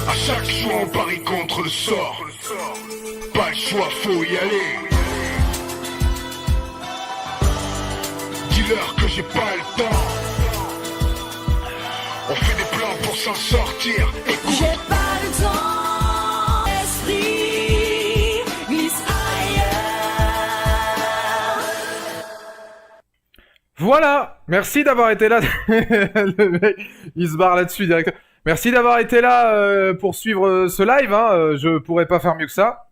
À chaque choix on parie contre le sort. Pas le choix, faut y aller. Dis-leur que j'ai pas le temps. On fait des plans pour s'en sortir. Écoute. J'ai pas le temps. L'esprit glisse ailleurs. Voilà, merci d'avoir été là. Le mec, il se barre là-dessus direct. Merci d'avoir été là pour suivre ce live. Je pourrais pas faire mieux que ça.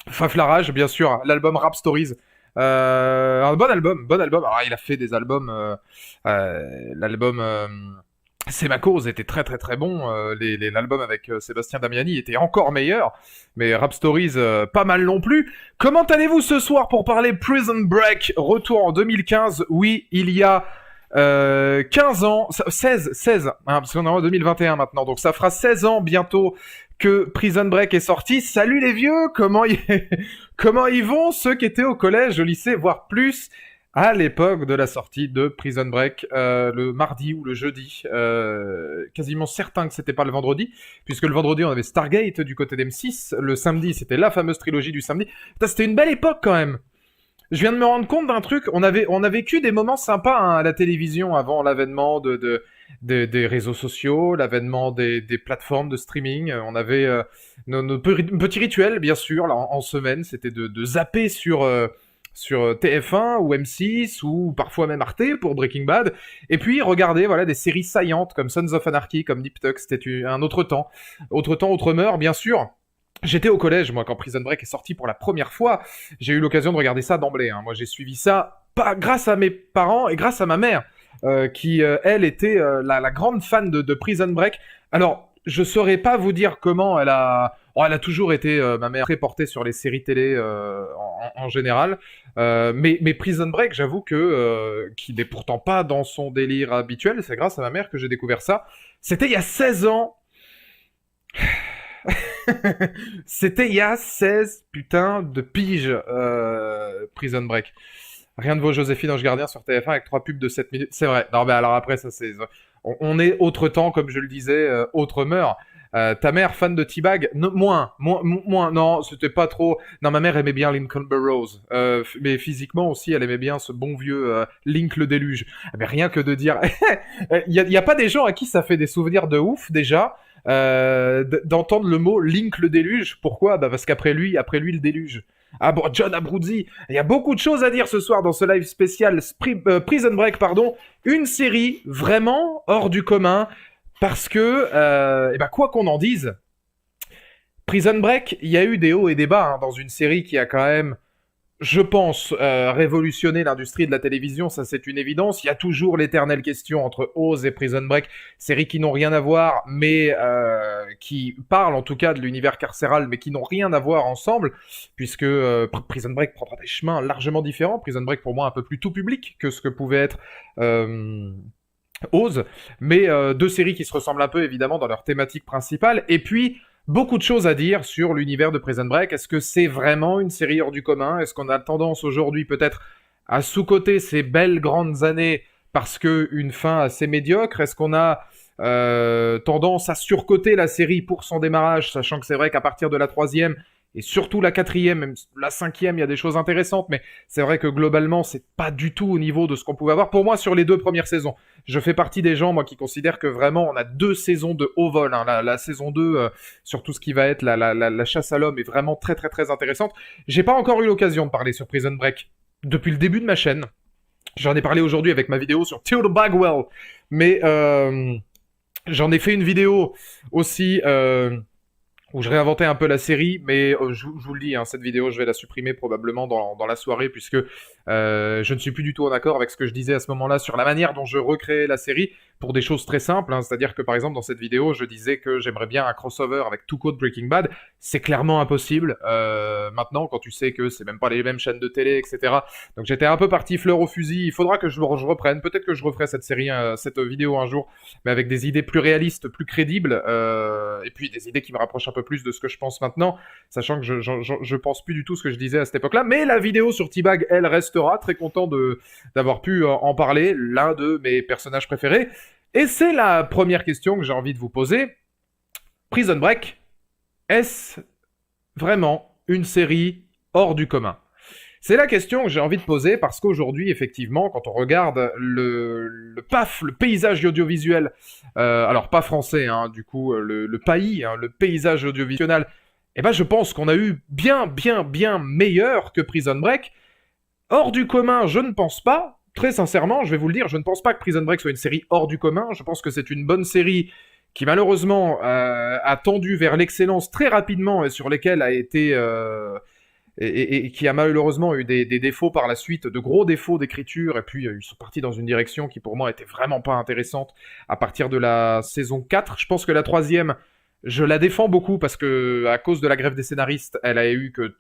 Faflarage, bien sûr, l'album Rap Stories. Un bon album. Alors, il a fait des albums. L'album C'est ma cause était très très très bon. L'album avec Sébastien Damiani était encore meilleur. Mais Rap Stories, pas mal non plus. Comment allez-vous ce soir pour parler Prison Break? Retour en 2015. Oui, il y a 15 ans, 16, parce qu'on est en 2021 maintenant, donc ça fera 16 ans bientôt que Prison Break est sorti. Salut les vieux, comment ils vont ceux qui étaient au collège, au lycée, voire plus à l'époque de la sortie de Prison Break, le mardi ou le jeudi, quasiment certain que c'était pas le vendredi, puisque le vendredi on avait Stargate du côté d'M6, le samedi c'était la fameuse trilogie du samedi. Putain, c'était une belle époque quand même. Je viens de me rendre compte d'un truc. On a vécu des moments sympas à la télévision avant l'avènement des réseaux sociaux, l'avènement des plateformes de streaming. On avait nos petits rituels, bien sûr, là, en semaine. C'était de zapper sur TF1 ou M6 ou parfois même Arte pour Breaking Bad. Et puis regarder des séries saillantes comme Sons of Anarchy, comme Nip Tuck. C'était un autre temps. Autre temps, autre mœurs, bien sûr. J'étais au collège, moi, quand Prison Break est sorti pour la première fois. J'ai eu l'occasion de regarder ça d'emblée. Moi, j'ai suivi ça pas grâce à mes parents et grâce à ma mère, qui, elle, était la grande fan de Prison Break. Alors, je saurais pas vous dire comment elle a... elle a toujours été, ma mère, très portée sur les séries télé en général. Mais Prison Break, j'avoue que qu'il n'est pourtant pas dans son délire habituel. C'est grâce à ma mère que j'ai découvert ça. C'était il y a 16 ans. C'était il y a 16 putains de piges, Prison Break. Rien de vaut Joséphine Ange Gardien sur TF1 avec 3 pubs de 7 minutes. C'est vrai. Non, mais alors après, ça c'est... On est autre temps, comme je le disais, autre mœurs. Ta mère, fan de T-Bag? Moins. Non, c'était pas trop... Non, ma mère aimait bien Lincoln Burrows. Mais physiquement aussi, elle aimait bien ce bon vieux Link le déluge. Mais rien que de dire... Il y a pas des gens à qui ça fait des souvenirs de ouf, déjà, d'entendre le mot Link le déluge. Pourquoi? Parce qu'après lui le déluge. Ah bon, John Abruzzi. Il y a beaucoup de choses à dire ce soir dans ce live spécial Prison Break, pardon. Une série vraiment hors du commun, parce que, quoi qu'on en dise, Prison Break, il y a eu des hauts et des bas dans une série qui a quand même, je pense, révolutionner l'industrie de la télévision, ça c'est une évidence. Il y a toujours l'éternelle question entre Oz et Prison Break, séries qui n'ont rien à voir, mais qui parlent en tout cas de l'univers carcéral, mais qui n'ont rien à voir ensemble, puisque Prison Break prendra des chemins largement différents. Prison Break pour moi un peu plus tout public que ce que pouvait être Oz, mais deux séries qui se ressemblent un peu évidemment dans leur thématique principale, et puis beaucoup de choses à dire sur l'univers de Prison Break. Est-ce que c'est vraiment une série hors du commun? Est-ce qu'on a tendance aujourd'hui peut-être à sous-coter ces belles grandes années parce qu'une fin assez médiocre? Est-ce qu'on a tendance à surcoter la série pour son démarrage, sachant que c'est vrai qu'à partir de la 3e, et surtout la 4e, même la 5e, il y a des choses intéressantes, mais c'est vrai que globalement, c'est pas du tout au niveau de ce qu'on pouvait avoir. Pour moi, sur les 2 premières saisons, je fais partie des gens, moi, qui considèrent que vraiment, on a 2 saisons de haut vol. Hein. La saison 2, sur tout ce qui va être la chasse à l'homme, est vraiment très très très intéressante. J'ai pas encore eu l'occasion de parler sur Prison Break depuis le début de ma chaîne. J'en ai parlé aujourd'hui avec ma vidéo sur Theodore Bagwell, mais j'en ai fait une vidéo aussi où je réinventais un peu la série, mais je vous le dis, hein, cette vidéo, je vais la supprimer probablement dans la soirée, puisque je ne suis plus du tout en accord avec ce que je disais à ce moment-là sur la manière dont je recréais la série, pour des choses très simples, hein, c'est-à-dire que par exemple dans cette vidéo, je disais que j'aimerais bien un crossover avec Tuco de Breaking Bad, c'est clairement impossible, maintenant, quand tu sais que c'est même pas les mêmes chaînes de télé, etc. Donc j'étais un peu parti fleur au fusil, il faudra que je reprenne, peut-être que je referai cette série, cette vidéo un jour, mais avec des idées plus réalistes, plus crédibles, et puis des idées qui me rapprochent un peu plus de ce que je pense maintenant, sachant que je pense plus du tout ce que je disais à cette époque-là, mais la vidéo sur T-Bag, elle restera, très content d'avoir pu en parler, l'un de mes personnages préférés. Et c'est la première question que j'ai envie de vous poser. Prison Break, est-ce vraiment une série hors du commun? C'est la question que j'ai envie de poser parce qu'aujourd'hui, effectivement, quand on regarde le paysage audiovisuel, alors pas français, hein, du coup, le pays, hein, le paysage audiovisuel, eh ben je pense qu'on a eu bien meilleur que Prison Break. Hors du commun, je ne pense pas. Très sincèrement, je vais vous le dire, je ne pense pas que Prison Break soit une série hors du commun. Je pense que c'est une bonne série qui malheureusement a tendu vers l'excellence très rapidement et sur lesquelles a été... et qui a malheureusement eu des défauts par la suite, de gros défauts d'écriture, et puis ils sont partis dans une direction qui pour moi était vraiment pas intéressante à partir de la saison 4. Je pense que la 3e, je la défends beaucoup parce que, à cause de la grève des scénaristes, elle a eu que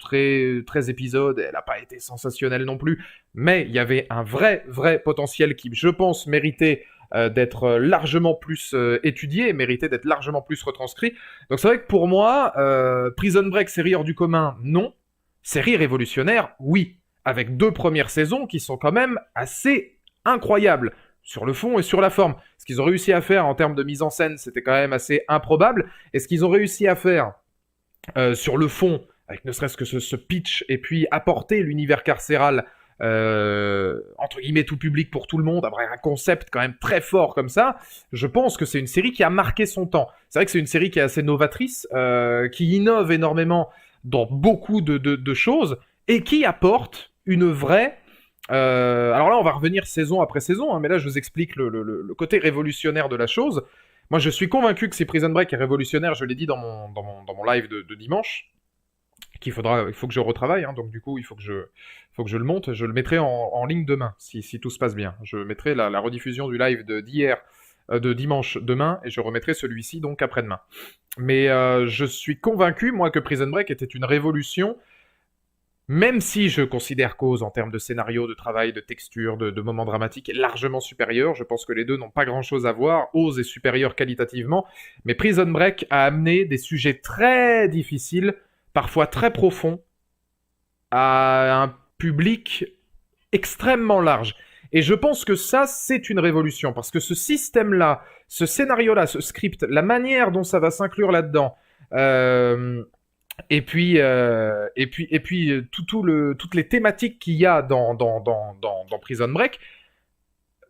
13 épisodes, elle n'a pas été sensationnelle non plus, mais il y avait un vrai potentiel qui, je pense, méritait d'être largement plus étudié, méritait d'être largement plus retranscrit. Donc c'est vrai que pour moi, Prison Break, série hors du commun, non. Série révolutionnaire, oui. Avec 2 premières saisons qui sont quand même assez incroyables. Sur le fond et sur la forme. Ce qu'ils ont réussi à faire en termes de mise en scène, c'était quand même assez improbable. Et ce qu'ils ont réussi à faire sur le fond, avec ne serait-ce que ce pitch, et puis apporter l'univers carcéral, entre guillemets tout public pour tout le monde, après un concept quand même très fort comme ça, je pense que c'est une série qui a marqué son temps. C'est vrai que c'est une série qui est assez novatrice, qui innove énormément dans beaucoup de choses, et qui apporte une vraie... alors là, on va revenir saison après saison, hein, mais là, je vous explique le côté révolutionnaire de la chose. Moi, je suis convaincu que si Prison Break est révolutionnaire, je l'ai dit dans mon live de dimanche, il faut que je retravaille, hein, donc du coup, il faut que je le monte. Je le mettrai en ligne demain, si tout se passe bien. Je mettrai la rediffusion du live d'hier, de dimanche demain, et je remettrai celui-ci donc après-demain. Mais je suis convaincu, moi, que Prison Break était une révolution. Même si je considère qu'Oz, en termes de scénario, de travail, de texture, de moments dramatiques, est largement supérieur, je pense que les deux n'ont pas grand-chose à voir, Oz est supérieur qualitativement, mais Prison Break a amené des sujets très difficiles, parfois très profonds, à un public extrêmement large. Et je pense que ça, c'est une révolution, parce que ce système-là, ce scénario-là, ce script, la manière dont ça va s'inclure là-dedans, et puis toutes les thématiques qu'il y a dans Prison Break,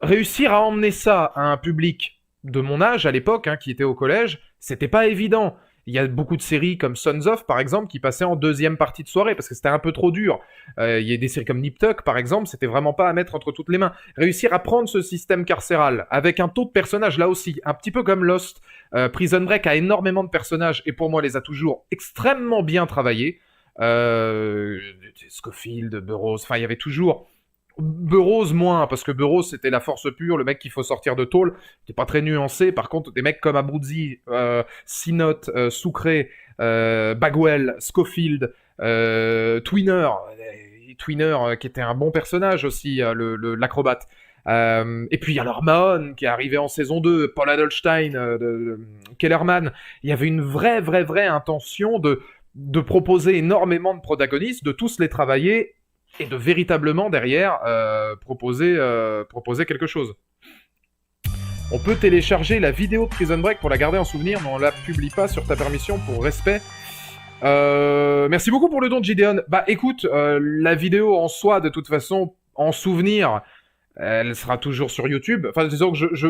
réussir à emmener ça à un public de mon âge à l'époque, hein, qui était au collège, c'était pas évident. Il y a beaucoup de séries comme Sons of, par exemple, qui passaient en 2e partie de soirée, parce que c'était un peu trop dur. Il y a des séries comme Nip Tuck, par exemple, c'était vraiment pas à mettre entre toutes les mains. Réussir à prendre ce système carcéral, avec un taux de personnages, là aussi, un petit peu comme Lost, Prison Break a énormément de personnages, et pour moi, les a toujours extrêmement bien travaillés. Scofield, Burroughs, enfin, il y avait toujours... Burroughs moins, parce que Burroughs c'était la force pure, le mec qu'il faut sortir de tôle, qui est pas très nuancé. Par contre, des mecs comme Abruzzi, Sinot, Sucré, Bagwell, Scofield, Tweener, qui était un bon personnage aussi, l'acrobate. Et puis alors Mahon qui est arrivé en saison 2, Paul Adelstein, Kellerman. Il y avait une vraie intention de proposer énormément de protagonistes, de tous les travailler et de véritablement derrière proposer quelque chose. On peut télécharger la vidéo de Prison Break pour la garder en souvenir, mais on la publie pas sur ta permission pour respect Merci beaucoup pour le don de Gideon. Bah écoute, la vidéo en soi, de toute façon, en souvenir, elle sera toujours sur YouTube. Enfin, disons que je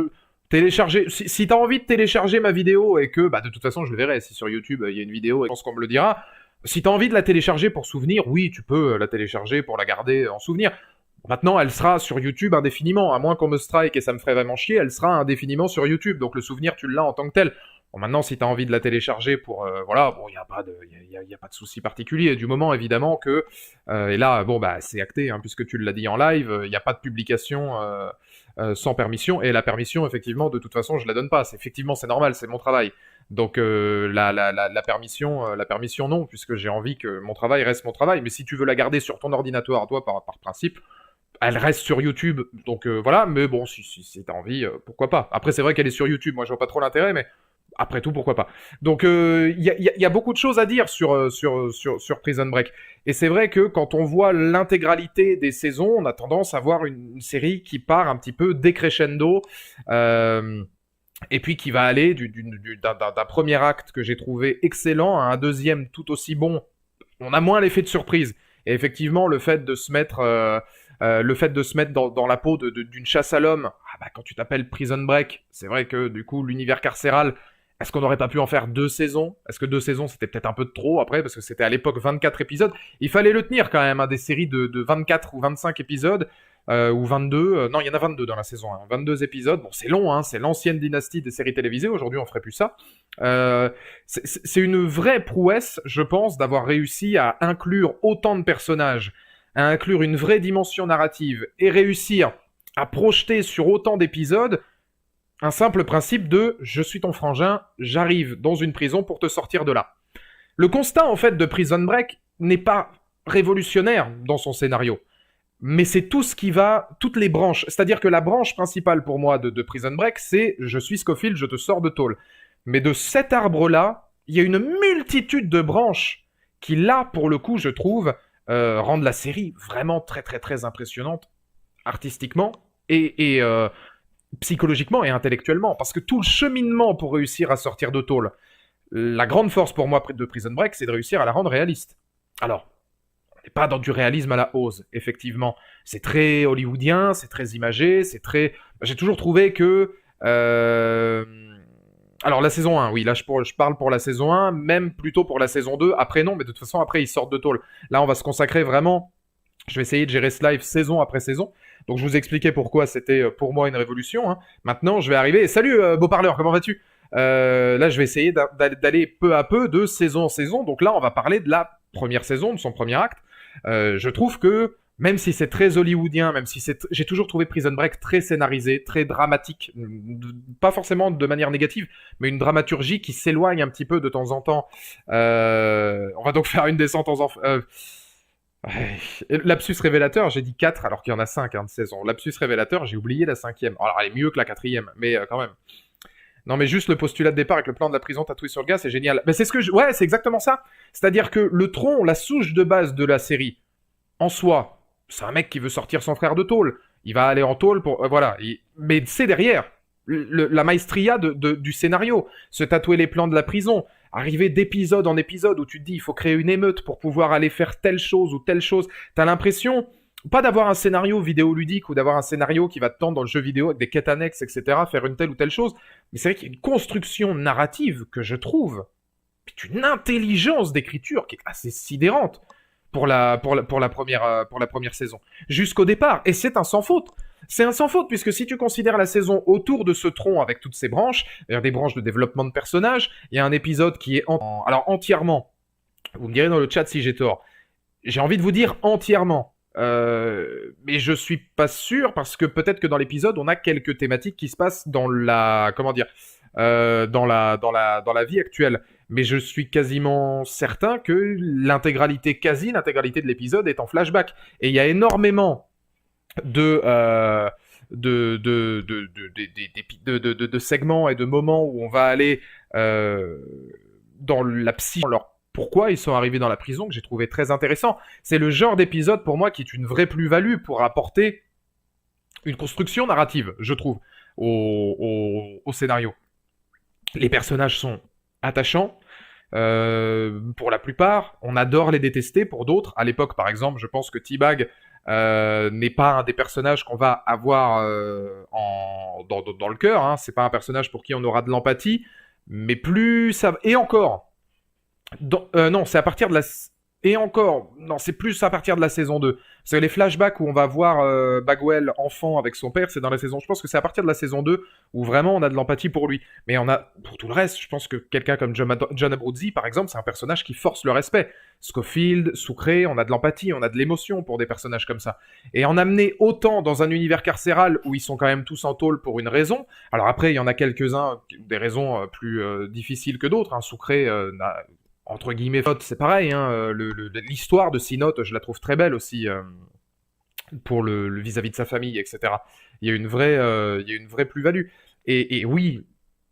télécharger. Si t'as envie de télécharger ma vidéo et que, bah de toute façon, je le verrai. Si sur YouTube il y a une vidéo, et je pense qu'on me le dira. Si t'as envie de la télécharger pour souvenir, oui, tu peux la télécharger pour la garder en souvenir. Maintenant, elle sera sur YouTube indéfiniment, à moins qu'on me strike et ça me ferait vraiment chier, elle sera indéfiniment sur YouTube. Donc le souvenir, tu l'as en tant que tel. Bon, maintenant, si tu as envie de la télécharger pour... voilà, bon, il n'y a pas de, y a pas de souci particulier. Du moment, évidemment, que... et là, bon, bah, c'est acté, hein, puisque tu l'as dit en live, il n'y a pas de publication sans permission. Et la permission, effectivement, de toute façon, je la donne pas. Effectivement, c'est normal, c'est mon travail. Donc, la permission, non, puisque j'ai envie que mon travail reste mon travail. Mais si tu veux la garder sur ton ordinateur, toi, par principe, elle reste sur YouTube, donc voilà, mais bon, si t'as envie, pourquoi pas. Après, c'est vrai qu'elle est sur YouTube, moi je vois pas trop l'intérêt, mais après tout, pourquoi pas. Donc, y a beaucoup de choses à dire sur Prison Break. Et c'est vrai que quand on voit l'intégralité des saisons, on a tendance à voir une série qui part un petit peu décrescendo, et puis qui va aller d'un premier acte que j'ai trouvé excellent à un deuxième tout aussi bon. On a moins l'effet de surprise. Et effectivement, le fait de se mettre... dans la peau d'une chasse à l'homme, ah bah, quand tu t'appelles Prison Break, c'est vrai que du coup l'univers carcéral, est-ce qu'on n'aurait pas pu en faire 2 saisons? Est-ce que 2 saisons c'était peut-être un peu de trop après, parce que c'était à l'époque 24 épisodes, il fallait le tenir quand même, hein, des séries de 24 ou 25 épisodes, ou 22, non il y en a 22 dans la saison 1, 22 épisodes, bon c'est long, hein, c'est l'ancienne dynastie des séries télévisées, aujourd'hui on ferait plus ça. C'est une vraie prouesse, je pense, d'avoir réussi à inclure autant de personnages, à inclure une vraie dimension narrative et réussir à projeter sur autant d'épisodes un simple principe de je suis ton frangin, j'arrive dans une prison pour te sortir de là. Le constat en fait de Prison Break n'est pas révolutionnaire dans son scénario, mais c'est tout ce qui va, toutes les branches. C'est-à-dire que la branche principale pour moi de Prison Break, c'est je suis Scofield, je te sors de tôle. Mais de cet arbre-là, il y a une multitude de branches qui là, pour le coup, je trouve, rendent la série vraiment très très très impressionnante artistiquement et psychologiquement et intellectuellement, parce que tout le cheminement pour réussir à sortir de tôle, la grande force pour moi de Prison Break, c'est de réussir à la rendre réaliste. Alors, on n'est pas dans du réalisme à la Oz, effectivement. C'est très hollywoodien, c'est très imagé, c'est très... J'ai toujours trouvé que... Alors la saison 1, oui, là je parle pour la saison 1, même plutôt pour la saison 2, après non, mais de toute façon après ils sortent de tôle. Là on va se consacrer vraiment, je vais essayer de gérer ce live saison après saison, donc je vous expliquais pourquoi c'était pour moi une révolution, hein. Maintenant je vais arriver, et salut beau parleur, comment vas-tu? Là je vais essayer d'aller peu à peu de saison en saison, donc là on va parler de la première saison, de son premier acte. Je trouve que même si c'est très hollywoodien, même si j'ai toujours trouvé Prison Break très scénarisé, très dramatique, pas forcément de manière négative, mais une dramaturgie qui s'éloigne un petit peu de temps en temps. On va donc faire une descente en enfer. Lapsus révélateur, j'ai dit 4 alors qu'il y en a 5 hein, de saison. Lapsus révélateur, j'ai oublié la 5e. Alors elle est mieux que la 4e, mais quand même. Non mais juste le postulat de départ avec le plan de la prison tatoué sur le gars, c'est génial. Mais c'est ce que ouais, c'est exactement ça. C'est-à-dire que le tronc, la souche de base de la série, en soi, c'est un mec qui veut sortir son frère de tôle. Il va aller en tôle pour... voilà. Mais c'est derrière la maestria du scénario. Se tatouer les plans de la prison. Arriver d'épisode en épisode où tu te dis il faut créer une émeute pour pouvoir aller faire telle chose ou telle chose. T'as l'impression, pas d'avoir un scénario vidéoludique ou d'avoir un scénario qui va te tendre dans le jeu vidéo avec des quêtes annexes, etc. Faire une telle ou telle chose. Mais c'est vrai qu'il y a une construction narrative que je trouve une intelligence d'écriture qui est assez sidérante pour la première saison. Jusqu'au départ. Et c'est un sans faute. C'est un sans faute, puisque si tu considères la saison autour de ce tronc avec toutes ses branches, c'est-à-dire des branches de développement de personnages, il y a un épisode qui est alors entièrement, vous me direz dans le chat si j'ai tort, j'ai envie de vous dire entièrement, mais je suis pas sûr, parce que peut-être que dans l'épisode, on a quelques thématiques qui se passent dans la... Comment dire dans la vie actuelle. Mais je suis quasiment certain que quasi l'intégralité de l'épisode est en flashback. Et il y a énormément de segments et de moments où on va aller dans la psy, leur pourquoi ils sont arrivés dans la prison, que j'ai trouvé très intéressant. C'est le genre d'épisode pour moi qui est une vraie plus-value pour apporter une construction narrative, je trouve, au scénario. Les personnages sont attachants, Pour la plupart, on adore les détester. Pour d'autres, à l'époque par exemple, je pense que T-Bag n'est pas un des personnages qu'on va avoir dans le cœur. Hein. C'est pas un personnage pour qui on aura de l'empathie. Mais plus ça... Et encore, non, c'est à partir de la... Et encore, non, c'est plus à partir de la saison 2. C'est les flashbacks où on va voir Bagwell enfant avec son père, c'est dans la saison... Je pense que c'est à partir de la saison 2 où vraiment on a de l'empathie pour lui. Mais on a, pour tout le reste, je pense que quelqu'un comme John Abruzzi, par exemple, c'est un personnage qui force le respect. Scofield, Sucré, on a de l'empathie, on a de l'émotion pour des personnages comme ça. Et en amener autant dans un univers carcéral où ils sont quand même tous en tôle pour une raison... Alors après, il y en a quelques-uns, des raisons plus difficiles que d'autres. Hein. Sucré entre guillemets, c'est pareil, hein, l'histoire de Sinote, je la trouve très belle aussi, pour le vis-à-vis de sa famille, etc. Il y a une vraie plus-value. Et oui,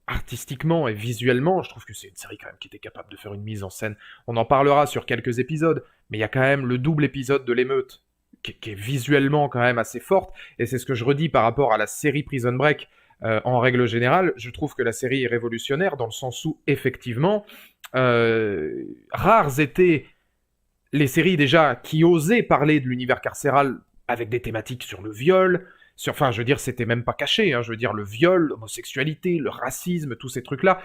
artistiquement et visuellement, je trouve que c'est une série quand même qui était capable de faire une mise en scène. On en parlera sur quelques épisodes, mais il y a quand même le double épisode de l'émeute, qui est visuellement quand même assez forte, et c'est ce que je redis par rapport à la série Prison Break. En règle générale, je trouve que la série est révolutionnaire dans le sens où, effectivement, rares étaient les séries déjà qui osaient parler de l'univers carcéral avec des thématiques sur le viol, enfin, je veux dire, c'était même pas caché, hein, je veux dire, le viol, l'homosexualité, le racisme, tous ces trucs-là,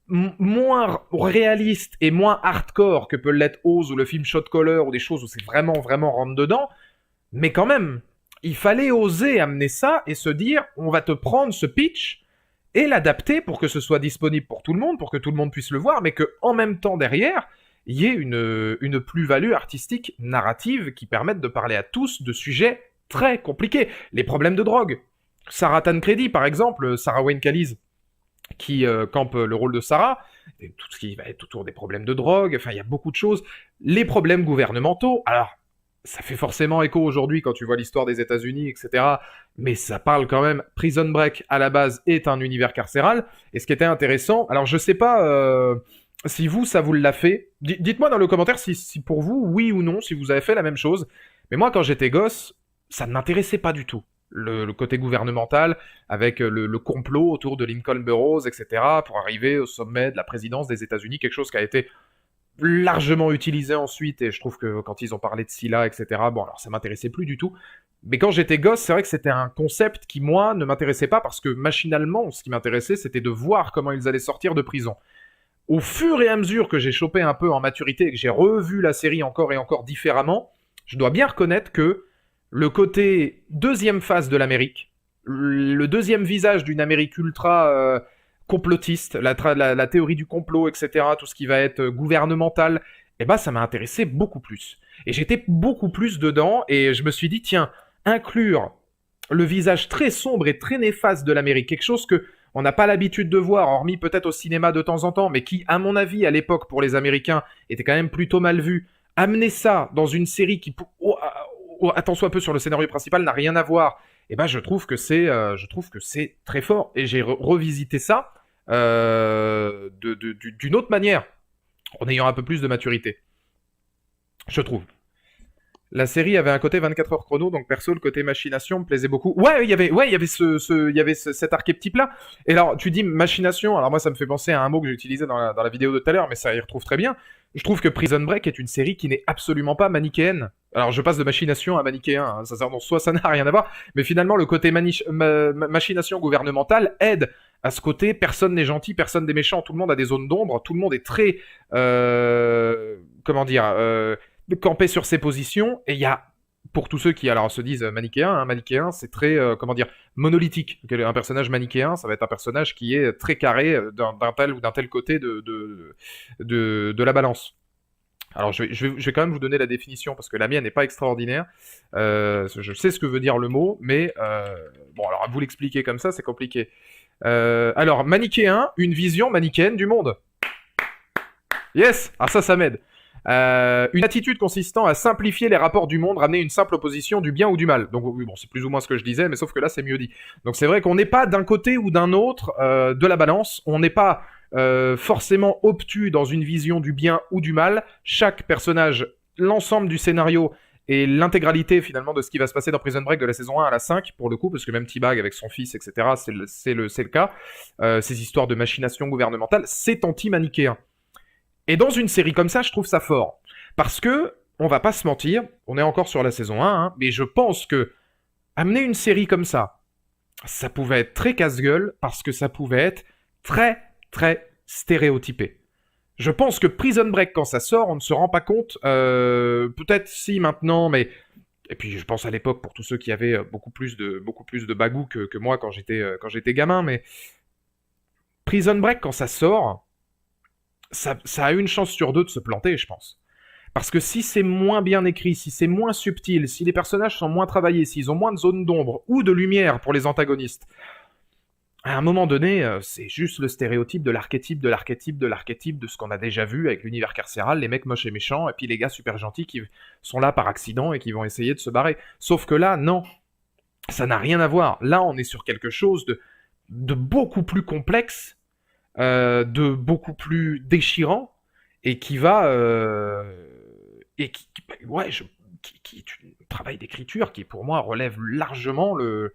moins réalistes et moins hardcore que peut l'être Oz ou le film Shot Caller ou des choses où c'est vraiment, vraiment rentre dedans, mais quand même, il fallait oser amener ça et se dire, on va te prendre ce pitch et l'adapter pour que ce soit disponible pour tout le monde, pour que tout le monde puisse le voir, mais qu'en même temps, derrière, il y ait une plus-value artistique, narrative, qui permette de parler à tous de sujets très compliqués. Les problèmes de drogue. Sarah Tancredi, par exemple, Sarah Wayne Callies, qui campe le rôle de Sarah, et tout ce qui va être autour des problèmes de drogue, enfin, il y a beaucoup de choses. Les problèmes gouvernementaux, alors... Ça fait forcément écho aujourd'hui quand tu vois l'histoire des États-Unis, etc. Mais ça parle quand même. Prison Break, à la base, est un univers carcéral. Et ce qui était intéressant... Alors, je sais pas si vous, ça vous l'a fait. Dites-moi dans le commentaire si pour vous, oui ou non, si vous avez fait la même chose. Mais moi, quand j'étais gosse, ça ne m'intéressait pas du tout. Le côté gouvernemental, avec le complot autour de Lincoln Burroughs, etc., pour arriver au sommet de la présidence des États-Unis, quelque chose qui a été largement utilisé ensuite, et je trouve que quand ils ont parlé de Scylla, etc., bon, alors ça m'intéressait plus du tout. Mais quand j'étais gosse, c'est vrai que c'était un concept qui, moi, ne m'intéressait pas, parce que machinalement, ce qui m'intéressait, c'était de voir comment ils allaient sortir de prison. Au fur et à mesure que j'ai chopé un peu en maturité, et que j'ai revu la série encore et encore différemment, je dois bien reconnaître que le côté deuxième phase de l'Amérique, le deuxième visage d'une Amérique ultra... complotiste, la théorie du complot, etc., tout ce qui va être gouvernemental, eh ben ça m'a intéressé beaucoup plus. Et j'étais beaucoup plus dedans, et je me suis dit, tiens, inclure le visage très sombre et très néfaste de l'Amérique, quelque chose que on n'a pas l'habitude de voir, hormis peut-être au cinéma de temps en temps, mais qui, à mon avis, à l'époque, pour les Américains, était quand même plutôt mal vu. Amener ça dans une série qui, attends soit peu sur le scénario principal, n'a rien à voir, eh ben je trouve que c'est très fort. Et j'ai revisité ça d'une autre manière, en ayant un peu plus de maturité, je trouve. La série avait un côté 24 heures chrono, donc perso, le côté machination me plaisait beaucoup. Ouais, il y avait cet archétype-là. Et alors, tu dis machination, alors moi, ça me fait penser à un mot que j'ai utilisé dans la vidéo de tout à l'heure, mais ça y retrouve très bien. Je trouve que Prison Break est une série qui n'est absolument pas manichéenne. Alors, je passe de machination à manichéen, hein. Soit ça n'a rien à voir, mais finalement, le côté machination gouvernementale aide à ce côté, personne n'est gentil, personne n'est méchant, tout le monde a des zones d'ombre, tout le monde est très... campé sur ses positions, et il y a, pour tous ceux qui alors se disent manichéen, hein, manichéen c'est très, monolithique. Un personnage manichéen, ça va être un personnage qui est très carré d'un tel ou d'un tel côté de la balance. Alors je vais quand même vous donner la définition, parce que la mienne n'est pas extraordinaire. Je sais ce que veut dire le mot, mais bon, alors à vous l'expliquer comme ça, c'est compliqué. Alors, manichéen, une vision manichéenne du monde. Yes! Alors ça m'aide. Une attitude consistant à simplifier les rapports du monde, ramener une simple opposition du bien ou du mal. Donc oui, bon, c'est plus ou moins ce que je disais, mais sauf que là, c'est mieux dit. Donc c'est vrai qu'on n'est pas d'un côté ou d'un autre de la balance, on n'est pas forcément obtus dans une vision du bien ou du mal. Chaque personnage, l'ensemble du scénario et l'intégralité finalement de ce qui va se passer dans Prison Break de la saison 1 à la 5, pour le coup, parce que même T-Bag avec son fils, etc., c'est le cas. Ces histoires de machination gouvernementale, c'est anti-manichéen. Et dans une série comme ça, je trouve ça fort. Parce que, on va pas se mentir, on est encore sur la saison 1, hein, mais je pense que amener une série comme ça pouvait être très casse-gueule, parce que ça pouvait être très, très stéréotypé. Je pense que Prison Break, quand ça sort, on ne se rend pas compte, peut-être si maintenant, mais... Et puis je pense à l'époque, pour tous ceux qui avaient beaucoup plus de bagou que moi quand j'étais gamin, mais Prison Break, quand ça sort, ça a une chance sur deux de se planter, je pense. Parce que si c'est moins bien écrit, si c'est moins subtil, si les personnages sont moins travaillés, s'ils ont moins de zones d'ombre ou de lumière pour les antagonistes, à un moment donné, c'est juste le stéréotype de l'archétype, de l'archétype, de l'archétype de ce qu'on a déjà vu avec l'univers carcéral, les mecs moches et méchants, et puis les gars super gentils qui sont là par accident et qui vont essayer de se barrer. Sauf que là, non, ça n'a rien à voir. Là, on est sur quelque chose de beaucoup plus complexe, de beaucoup plus déchirant, et qui va... et ouais, qui est un travail d'écriture qui, pour moi, relève largement le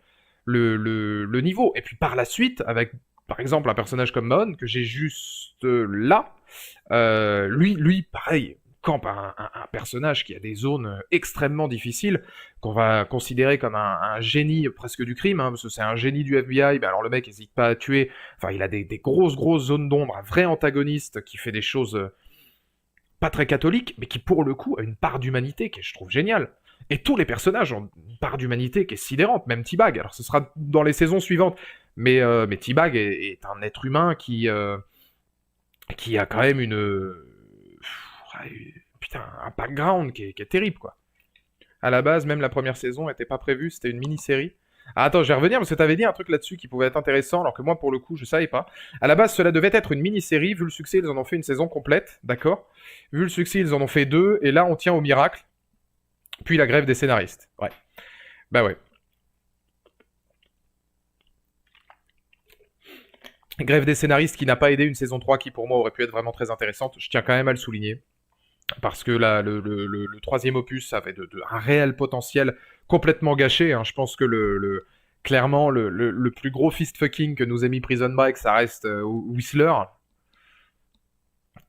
niveau. Et puis par la suite, avec par exemple un personnage comme Mon, que j'ai juste là, lui, pareil, campe un personnage qui a des zones extrêmement difficiles, qu'on va considérer comme un génie presque du crime, hein, parce que c'est un génie du FBI, ben alors le mec n'hésite pas à tuer, enfin il a des grosses zones d'ombre, un vrai antagoniste qui fait des choses pas très catholiques, mais qui pour le coup a une part d'humanité qui est, je trouve, géniale. Et tous les personnages ont une part d'humanité qui est sidérante, même T-Bag. Alors ce sera dans les saisons suivantes, mais T-Bag est un être humain qui a quand même un background qui est terrible, quoi. À la base, même la première saison n'était pas prévue, c'était une mini-série. Ah, attends, je vais revenir parce que t'avais dit un truc là-dessus qui pouvait être intéressant, alors que moi, pour le coup, je savais pas. À la base, cela devait être une mini-série. Vu le succès, ils en ont fait une saison complète, d'accord. Vu le succès, ils en ont fait 2, et là, on tient au miracle. Puis la grève des scénaristes. Ouais. Bah ouais. Grève des scénaristes qui n'a pas aidé une saison 3 qui, pour moi, aurait pu être vraiment très intéressante. Je tiens quand même à le souligner. Parce que là, le troisième opus avait un réel potentiel complètement gâché. Hein. Je pense que clairement, le plus gros fist-fucking que nous a mis Prison Break, ça reste Whistler.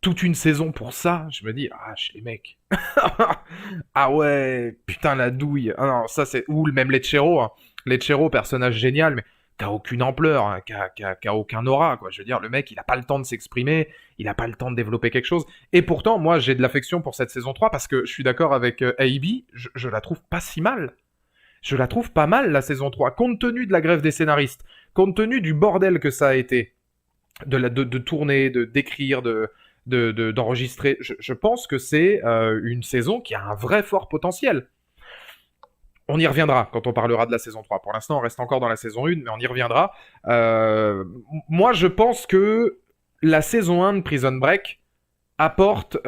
Toute une saison pour ça, je me dis, ah, les mecs. Ah ouais, putain, la douille. Ah non, ça c'est... Ou même Lechero. Hein. Lechero, personnage génial, mais qui a aucune ampleur, hein, qui a aucun aura, quoi. Je veux dire, le mec, il a pas le temps de s'exprimer, il a pas le temps de développer quelque chose. Et pourtant, moi, j'ai de l'affection pour cette saison 3, parce que je suis d'accord avec A.B., je la trouve pas si mal. Je la trouve pas mal, la saison 3, compte tenu de la grève des scénaristes, compte tenu du bordel que ça a été, de tourner, d'écrire, d'enregistrer. Je pense que c'est une saison qui a un vrai fort potentiel. On y reviendra quand on parlera de la saison 3. Pour l'instant, on reste encore dans la saison 1, mais on y reviendra. Moi, je pense que la saison 1 de Prison Break apporte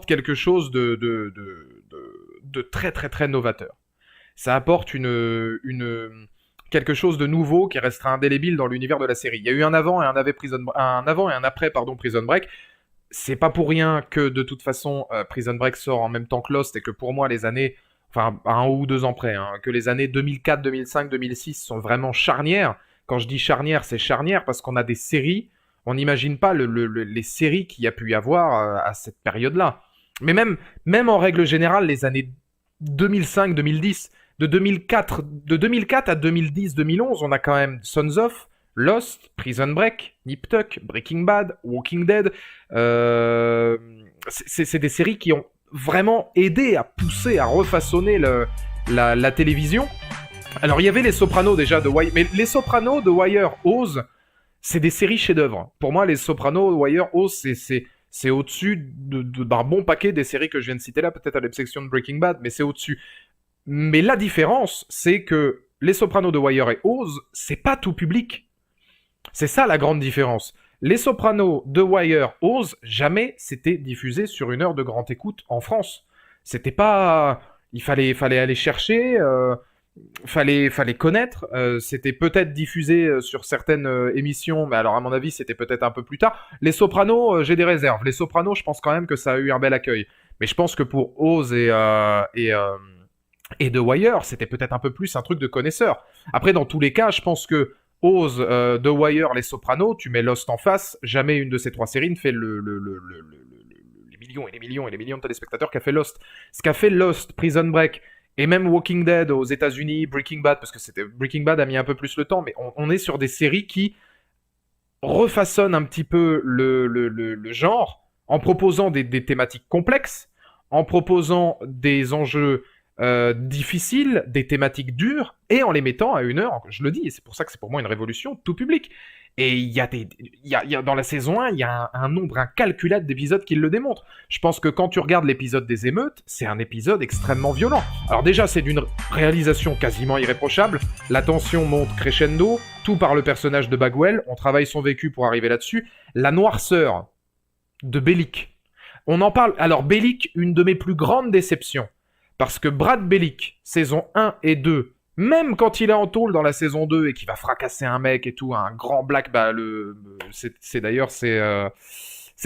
quelque chose de très très très novateur. Ça apporte quelque chose de nouveau qui restera indélébile dans l'univers de la série. Il y a eu un avant et un après Prison Break. C'est pas pour rien que de toute façon Prison Break sort en même temps que Lost et que pour moi les années, enfin à 1 ou 2 ans près, hein, que les années 2004, 2005, 2006 sont vraiment charnières. Quand je dis charnière, c'est charnière parce qu'on a des séries, on n'imagine pas les séries qu'il y a pu y avoir à cette période-là. Mais même en règle générale, les années 2005, 2010, de 2004 à 2010, 2011, on a quand même Sons of, Lost, Prison Break, Nip Tuck, Breaking Bad, Walking Dead. C'est des séries qui ont vraiment aidé à pousser, à refaçonner la télévision. Alors il y avait Les Sopranos déjà de Wire, mais Les Sopranos de Wire, Oz, c'est des séries chefs-d'œuvre. Pour moi, Les Sopranos, Wire, Oz, c'est au-dessus d'un bon paquet des séries que je viens de citer là, peut-être à l'exception de Breaking Bad, mais c'est au-dessus. Mais la différence, c'est que Les Sopranos de Wire et Oz, c'est pas tout public. C'est ça la grande différence. Les Sopranos de Wire, Oz, jamais c'était diffusé sur 1 heure de grande écoute en France. C'était pas... Il fallait aller chercher, fallait connaître. C'était peut-être diffusé sur certaines émissions, mais alors à mon avis c'était peut-être un peu plus tard. Les Sopranos, j'ai des réserves. Les Sopranos, je pense quand même que ça a eu un bel accueil. Mais je pense que pour Oz et The Wire, c'était peut-être un peu plus un truc de connaisseur. Après, dans tous les cas, je pense que Oz, The Wire, Les Sopranos, tu mets Lost en face, jamais une de ces 3 séries ne fait les millions et les millions et les millions de téléspectateurs qu'a fait Lost. Ce qu'a fait Lost, Prison Break, et même Walking Dead aux États-Unis, Breaking Bad, parce que Breaking Bad a mis un peu plus le temps, mais on est sur des séries qui refaçonnent un petit peu le genre en proposant des thématiques complexes, en proposant des enjeux difficiles, des thématiques dures, et en les mettant à 1 heure, je le dis, et c'est pour ça que c'est pour moi une révolution, tout public. Et il y a dans la saison 1, il y a un nombre incalculable d'épisodes qui le démontrent. Je pense que quand tu regardes l'épisode des émeutes, c'est un épisode extrêmement violent. Alors déjà, c'est d'une réalisation quasiment irréprochable, la tension monte crescendo, tout par le personnage de Bagwell, on travaille son vécu pour arriver là-dessus, la noirceur de Bellick. On en parle... Alors Bellick, une de mes plus grandes déceptions, parce que Brad Bellick, saison 1 et 2, même quand il est en tôle dans la saison 2 et qu'il va fracasser un mec et tout, un grand black, bah c'est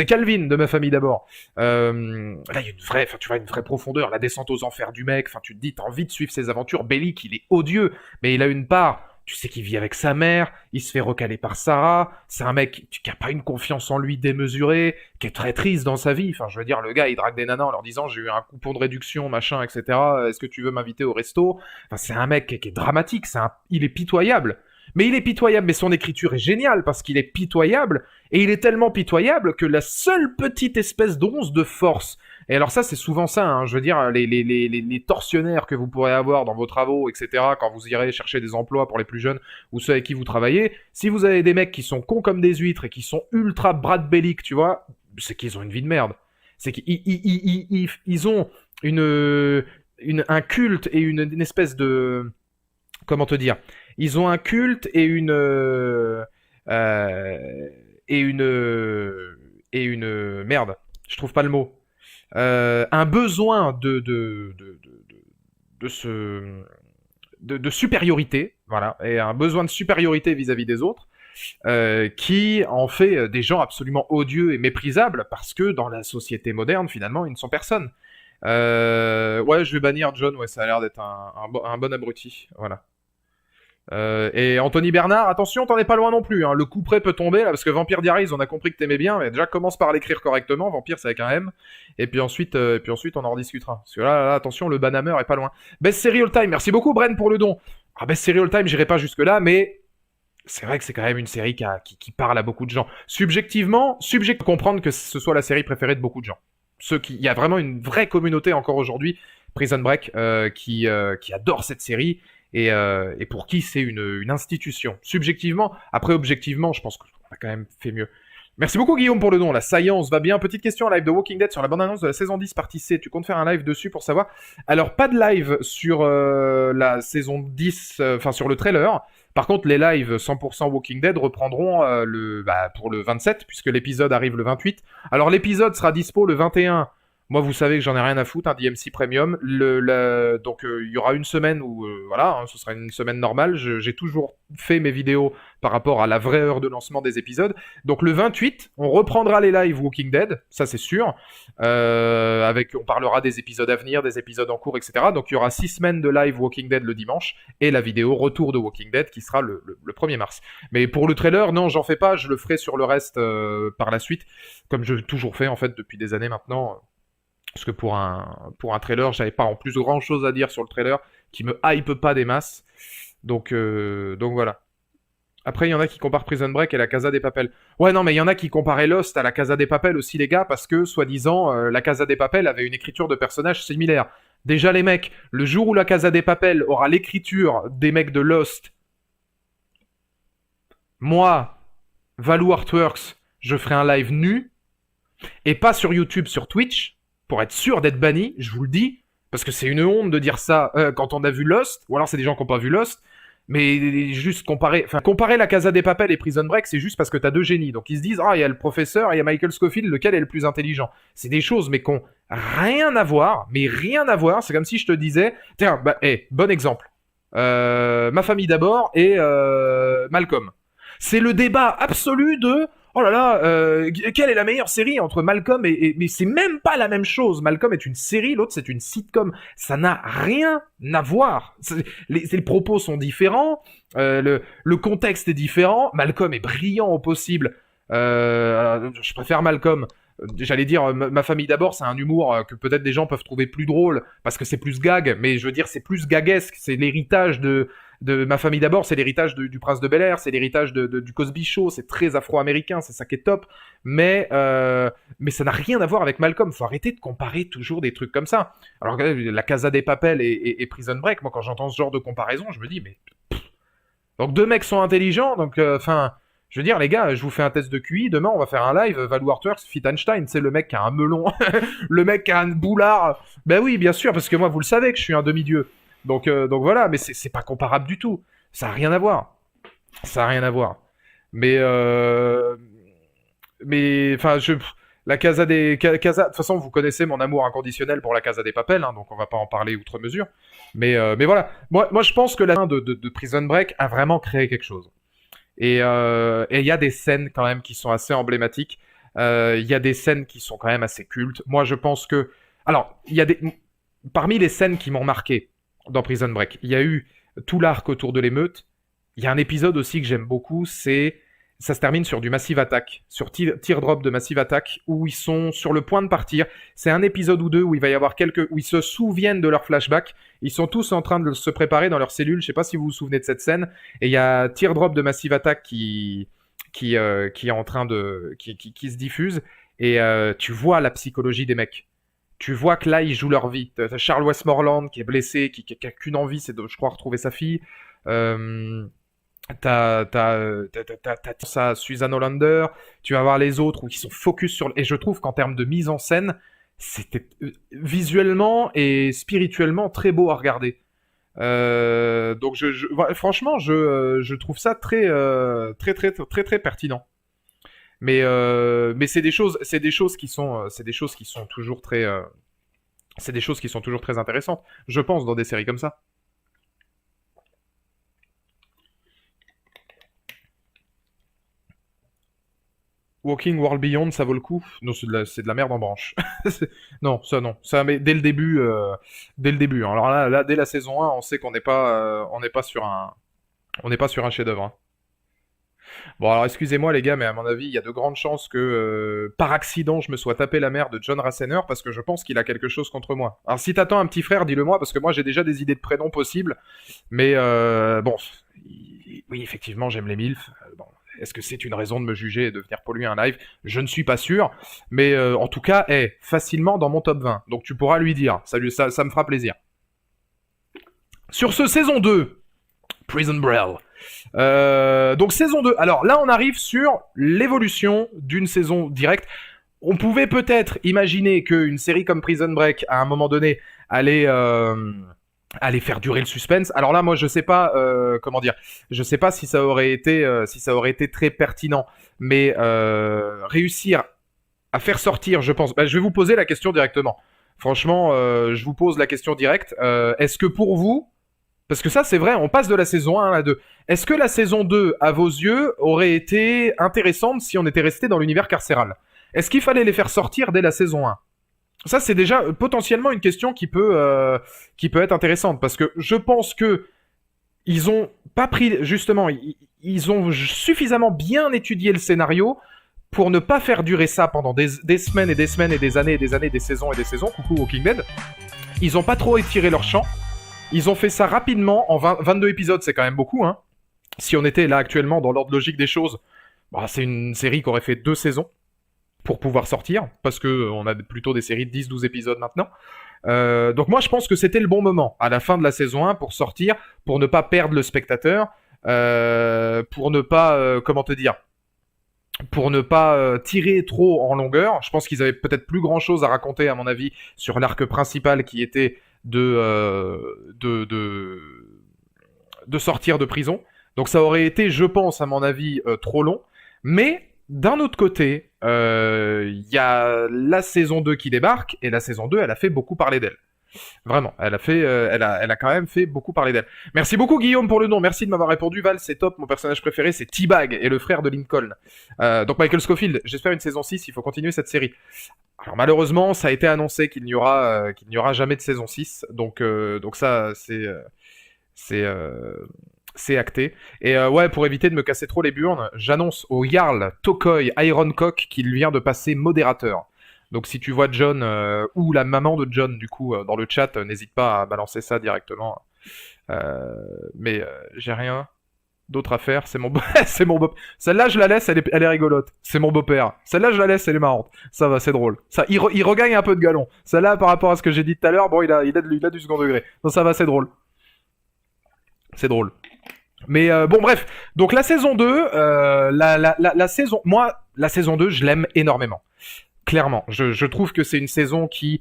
Calvin de Ma Famille d'abord. Là, il y a une vraie profondeur, la descente aux enfers du mec. Enfin, tu te dis, t'as envie de suivre ses aventures. Bellick, il est odieux, mais il a une part. Tu sais qu'il vit avec sa mère, il se fait recaler par Sarah, c'est un mec qui a pas une confiance en lui démesurée, qui est très triste dans sa vie. Enfin, je veux dire, le gars, il drague des nanas en leur disant j'ai eu un coupon de réduction, machin, etc. Est-ce que tu veux m'inviter au resto? Enfin, c'est un mec qui est dramatique, il est pitoyable. Mais il est pitoyable, mais son écriture est géniale parce qu'il est pitoyable, et il est tellement pitoyable que la seule petite espèce d'once de force. Et alors ça, c'est souvent ça, hein, je veux dire, les tortionnaires que vous pourrez avoir dans vos travaux, etc., quand vous irez chercher des emplois pour les plus jeunes, ou ceux avec qui vous travaillez, si vous avez des mecs qui sont cons comme des huîtres et qui sont ultra Brad Bellick, tu vois, c'est qu'ils ont une vie de merde. C'est qu'ils ont un culte et une espèce de... Comment te dire? Ils ont un culte et une merde, je trouve pas le mot. Un besoin de supériorité, voilà, et un besoin de supériorité vis-à-vis des autres, qui en fait des gens absolument odieux et méprisables parce que dans la société moderne, finalement, ils ne sont personne. Ouais, je vais bannir John, ouais, ça a l'air d'être un bon abruti, voilà. Et Anthony Bernard, attention, t'en es pas loin non plus, hein. Le coup près peut tomber là, parce que Vampire Diaries, on a compris que t'aimais bien, mais déjà commence par l'écrire correctement. Vampire, c'est avec un M, et puis ensuite on en rediscutera. Parce que là, attention, le Banhammer est pas loin. Best Série All Time, merci beaucoup Bren pour le don. Best Série All Time, j'irai pas jusque là, mais c'est vrai que c'est quand même une série qui parle à beaucoup de gens. Subjectivement, comprendre que ce soit la série préférée de beaucoup de gens. Il y a vraiment une vraie communauté encore aujourd'hui, Prison Break, qui adore cette série. Et pour qui c'est une institution. Subjectivement, après objectivement, je pense qu'on a quand même fait mieux. Merci beaucoup Guillaume pour le don, la science va bien. Petite question, live de Walking Dead sur la bande-annonce de la saison 10 partie C, tu comptes faire un live dessus pour savoir? Alors pas de live sur la saison 10, enfin sur le trailer. Par contre les lives 100% Walking Dead reprendront pour le 27, puisque l'épisode arrive le 28. Alors l'épisode sera dispo le 21. Moi, vous savez que j'en ai rien à foutre, un DMC Premium. Donc, il y aura une semaine où, voilà, hein, ce sera une semaine normale. J'ai toujours fait mes vidéos par rapport à la vraie heure de lancement des épisodes. Donc, le 28, on reprendra les lives Walking Dead, ça c'est sûr. On parlera des épisodes à venir, des épisodes en cours, etc. Donc, il y aura 6 semaines de live Walking Dead le dimanche et la vidéo retour de Walking Dead qui sera le 1er mars. Mais pour le trailer, non, j'en fais pas. Je le ferai sur le reste par la suite, comme je l'ai toujours fait en fait depuis des années maintenant. Parce que pour un trailer, j'avais pas en plus grand chose à dire sur le trailer, qui me hype pas des masses. Donc voilà. Après, il y en a qui comparent Prison Break et la Casa des Papel. Ouais, non, mais il y en a qui comparaient Lost à la Casa des Papel aussi, les gars, parce que, soi-disant, la Casa des Papel avait une écriture de personnages similaire. Déjà, les mecs, le jour où la Casa des Papel aura l'écriture des mecs de Lost, moi, Valou Artworks, je ferai un live nu, et pas sur YouTube, sur Twitch, pour être sûr d'être banni, je vous le dis, parce que c'est une honte de dire ça quand on a vu Lost, ou alors c'est des gens qui n'ont pas vu Lost, mais juste comparer la Casa des Papel et Prison Break, c'est juste parce que t'as deux génies, donc ils se disent, il y a le professeur et il y a Michael Scofield, lequel est le plus intelligent. C'est des choses, mais qui n'ont rien à voir, c'est comme si je te disais, tiens, bon exemple, Ma Famille d'abord et Malcolm. C'est le débat absolu de... oh là là, quelle est la meilleure série entre Malcolm mais c'est même pas la même chose. Malcolm est une série, l'autre c'est une sitcom. Ça n'a rien à voir. Les propos sont différents, le contexte est différent. Malcolm est brillant au possible. Je préfère Malcolm. J'allais dire, ma famille d'abord, c'est un humour que peut-être des gens peuvent trouver plus drôle parce que c'est plus gag, mais je veux dire, c'est plus gaguesque. C'est l'héritage de ma famille d'abord, c'est l'héritage du Prince de Bel-Air, c'est l'héritage du Cosby Show, c'est très afro-américain, c'est ça qui est top. Mais ça n'a rien à voir avec Malcolm. Faut arrêter de comparer toujours des trucs comme ça. Alors la Casa des Papel et Prison Break, moi quand j'entends ce genre de comparaison, je me dis mais donc deux mecs sont intelligents, donc je veux dire, les gars, je vous fais un test de QI. Demain, on va faire un live. Val Wortworks, Fit Einstein. C'est le mec qui a un melon. Le mec qui a un boulard. Ben oui, bien sûr, parce que moi, vous le savez que je suis un demi-dieu. Donc voilà, mais c'est pas comparable du tout. Ça a rien à voir. Ça a rien à voir. Mais enfin, la Casa des de toute façon, vous connaissez mon amour inconditionnel pour la Casa des Papel, hein, donc on va pas en parler outre mesure. Mais voilà. Moi, je pense que la fin de Prison Break a vraiment créé quelque chose. Et il y a des scènes quand même qui sont assez emblématiques. Il y a des scènes qui sont quand même assez cultes. Moi, je pense que... Alors, il y a parmi les scènes qui m'ont marqué dans Prison Break, il y a eu tout l'arc autour de l'émeute. Il y a un épisode aussi que j'aime beaucoup, ça se termine sur du Massive Attack, sur Teardrop de Massive Attack, où ils sont sur le point de partir. C'est un épisode ou deux où il va y avoir où ils se souviennent de leur flashback. Ils sont tous en train de se préparer dans leur cellule. Je sais pas si vous vous souvenez de cette scène. Et il y a Teardrop de Massive Attack qui est en train qui se diffuse. Et tu vois la psychologie des mecs. Tu vois que là, ils jouent leur vie. T'as Charles Westmoreland qui est blessé, qui a qu'une envie, c'est de, je crois, retrouver sa fille. T'as Susan Hollander, tu vas voir les autres où ils sont focus sur... Et je trouve qu'en termes de mise en scène, c'était visuellement et spirituellement très beau à regarder. Donc franchement, je trouve ça très pertinent. Mais c'est des choses qui sont toujours très intéressantes, je pense, dans des séries comme ça. Walking World Beyond, ça vaut le coup? Non, c'est de la merde en branche. Non, ça non. Ça, mais dès le début, hein. Alors là, dès la saison 1, on sait qu'on n'est pas sur un chef-d'œuvre, hein. Bon, alors excusez-moi les gars, mais à mon avis, il y a de grandes chances que par accident, je me sois tapé la mère de John Rassener parce que je pense qu'il a quelque chose contre moi. Alors si t'attends un petit frère, dis-le moi parce que moi j'ai déjà des idées de prénoms possibles. Mais bon, oui, effectivement, j'aime les MILF. Bon, est-ce que c'est une raison de me juger et de venir polluer un live? Je ne suis pas sûr. Mais en tout cas, facilement dans mon top 20. Donc tu pourras lui dire. Ça me fera plaisir. Sur ce, saison 2, Prison Break. Donc saison 2. Alors là, on arrive sur l'évolution d'une saison directe. On pouvait peut-être imaginer qu'une série comme Prison Break, à un moment donné, allait faire durer le suspense. Alors là, moi, je sais pas comment dire. Je sais pas si ça aurait été très pertinent, mais réussir à faire sortir, je pense. Je vais vous poser la question directement. Franchement, je vous pose la question directe. Est-ce que pour vous, parce que ça, c'est vrai, on passe de la saison 1 à la 2. Est-ce que la saison 2, à vos yeux, aurait été intéressante si on était resté dans l'univers carcéral? Est-ce qu'il fallait les faire sortir dès la saison 1? Ça, c'est déjà potentiellement une question qui peut être intéressante, parce que je pense que ils ont pas pris, justement, ils ont suffisamment bien étudié le scénario pour ne pas faire durer ça pendant des semaines et des semaines et des années et des années, des saisons et des saisons. Coucou Walking Dead. Ils ont pas trop étiré leur champ. Ils ont fait ça rapidement, en 22 épisodes, c'est quand même beaucoup, hein. Si on était là actuellement dans l'ordre logique des choses, c'est une série qui aurait fait 2 saisons pour pouvoir sortir, parce que on a plutôt des séries de 10-12 épisodes maintenant. Donc moi je pense que c'était le bon moment, à la fin de la saison 1, pour sortir, pour ne pas perdre le spectateur, pour ne pas, pour ne pas tirer trop en longueur. Je pense qu'ils avaient peut-être plus grand chose à raconter, à mon avis, sur l'arc principal qui était de sortir de prison. Donc ça aurait été, je pense, à mon avis, trop long. Mais d'un autre côté, y a la saison 2 qui débarque, et la saison 2, elle a fait beaucoup parler d'elle. Vraiment, elle a quand même fait beaucoup parler d'elle. Merci beaucoup Guillaume pour le nom, merci de m'avoir répondu. Val, c'est top, mon personnage préféré c'est T-Bag et le frère de Lincoln. Donc Michael Scofield, j'espère une saison 6, il faut continuer cette série. Alors malheureusement, ça a été annoncé qu'il n'y aura jamais de saison 6, donc ça c'est acté. Et ouais, pour éviter de me casser trop les burnes, j'annonce au Jarl Tokoi Ironcock qu'il vient de passer modérateur. Donc si tu vois John ou la maman de John du coup dans le chat, n'hésite pas à balancer ça directement. Mais j'ai rien d'autre à faire, c'est mon c'est mon beau. Celle-là je la laisse, elle est rigolote. C'est mon beau-père. Celle-là je la laisse, elle est marrante. Ça va, c'est drôle. Ça, il regagne un peu de galon. Celle-là par rapport à ce que j'ai dit tout à l'heure, bon, il a du second degré. Donc ça va, c'est drôle. C'est drôle. Mais bon bref, donc la saison 2, la saison, moi la saison 2 je l'aime énormément. Clairement, je trouve que c'est une saison qui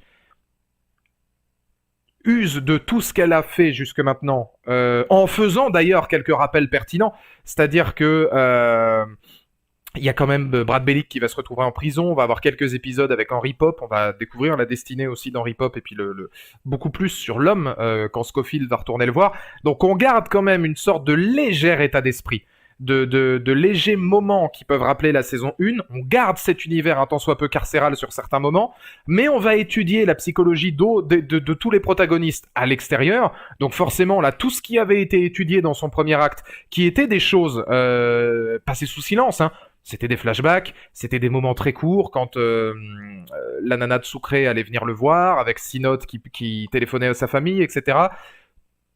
use de tout ce qu'elle a fait jusque maintenant, en faisant d'ailleurs quelques rappels pertinents, c'est-à-dire que il y a quand même Brad Bellick qui va se retrouver en prison, on va avoir quelques épisodes avec Henry Pop, on va découvrir la destinée aussi d'Henry Pop et puis beaucoup plus sur l'homme quand Scofield va retourner le voir. Donc on garde quand même une sorte de léger état d'esprit, de légers moments qui peuvent rappeler la saison 1. On garde cet univers un tant soit peu carcéral sur certains moments, mais on va étudier la psychologie de tous les protagonistes à l'extérieur. Donc forcément, là, tout ce qui avait été étudié dans son premier acte, qui étaient des choses passées sous silence, hein, c'était des flashbacks, c'était des moments très courts quand la nana de Sucré allait venir le voir, avec Sinote qui téléphonait à sa famille, etc.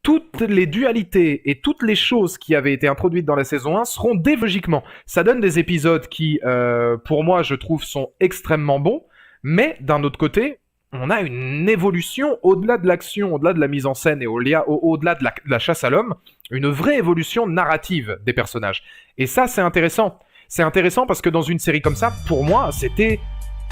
Toutes les dualités et toutes les choses qui avaient été introduites dans la saison 1 seront délogiquement. Ça donne des épisodes qui, pour moi, je trouve, sont extrêmement bons, mais d'un autre côté, on a une évolution au-delà de l'action, au-delà de la mise en scène et au-delà de la chasse à l'homme, une vraie évolution narrative des personnages. Et ça, c'est intéressant. C'est intéressant parce que dans une série comme ça, pour moi, c'était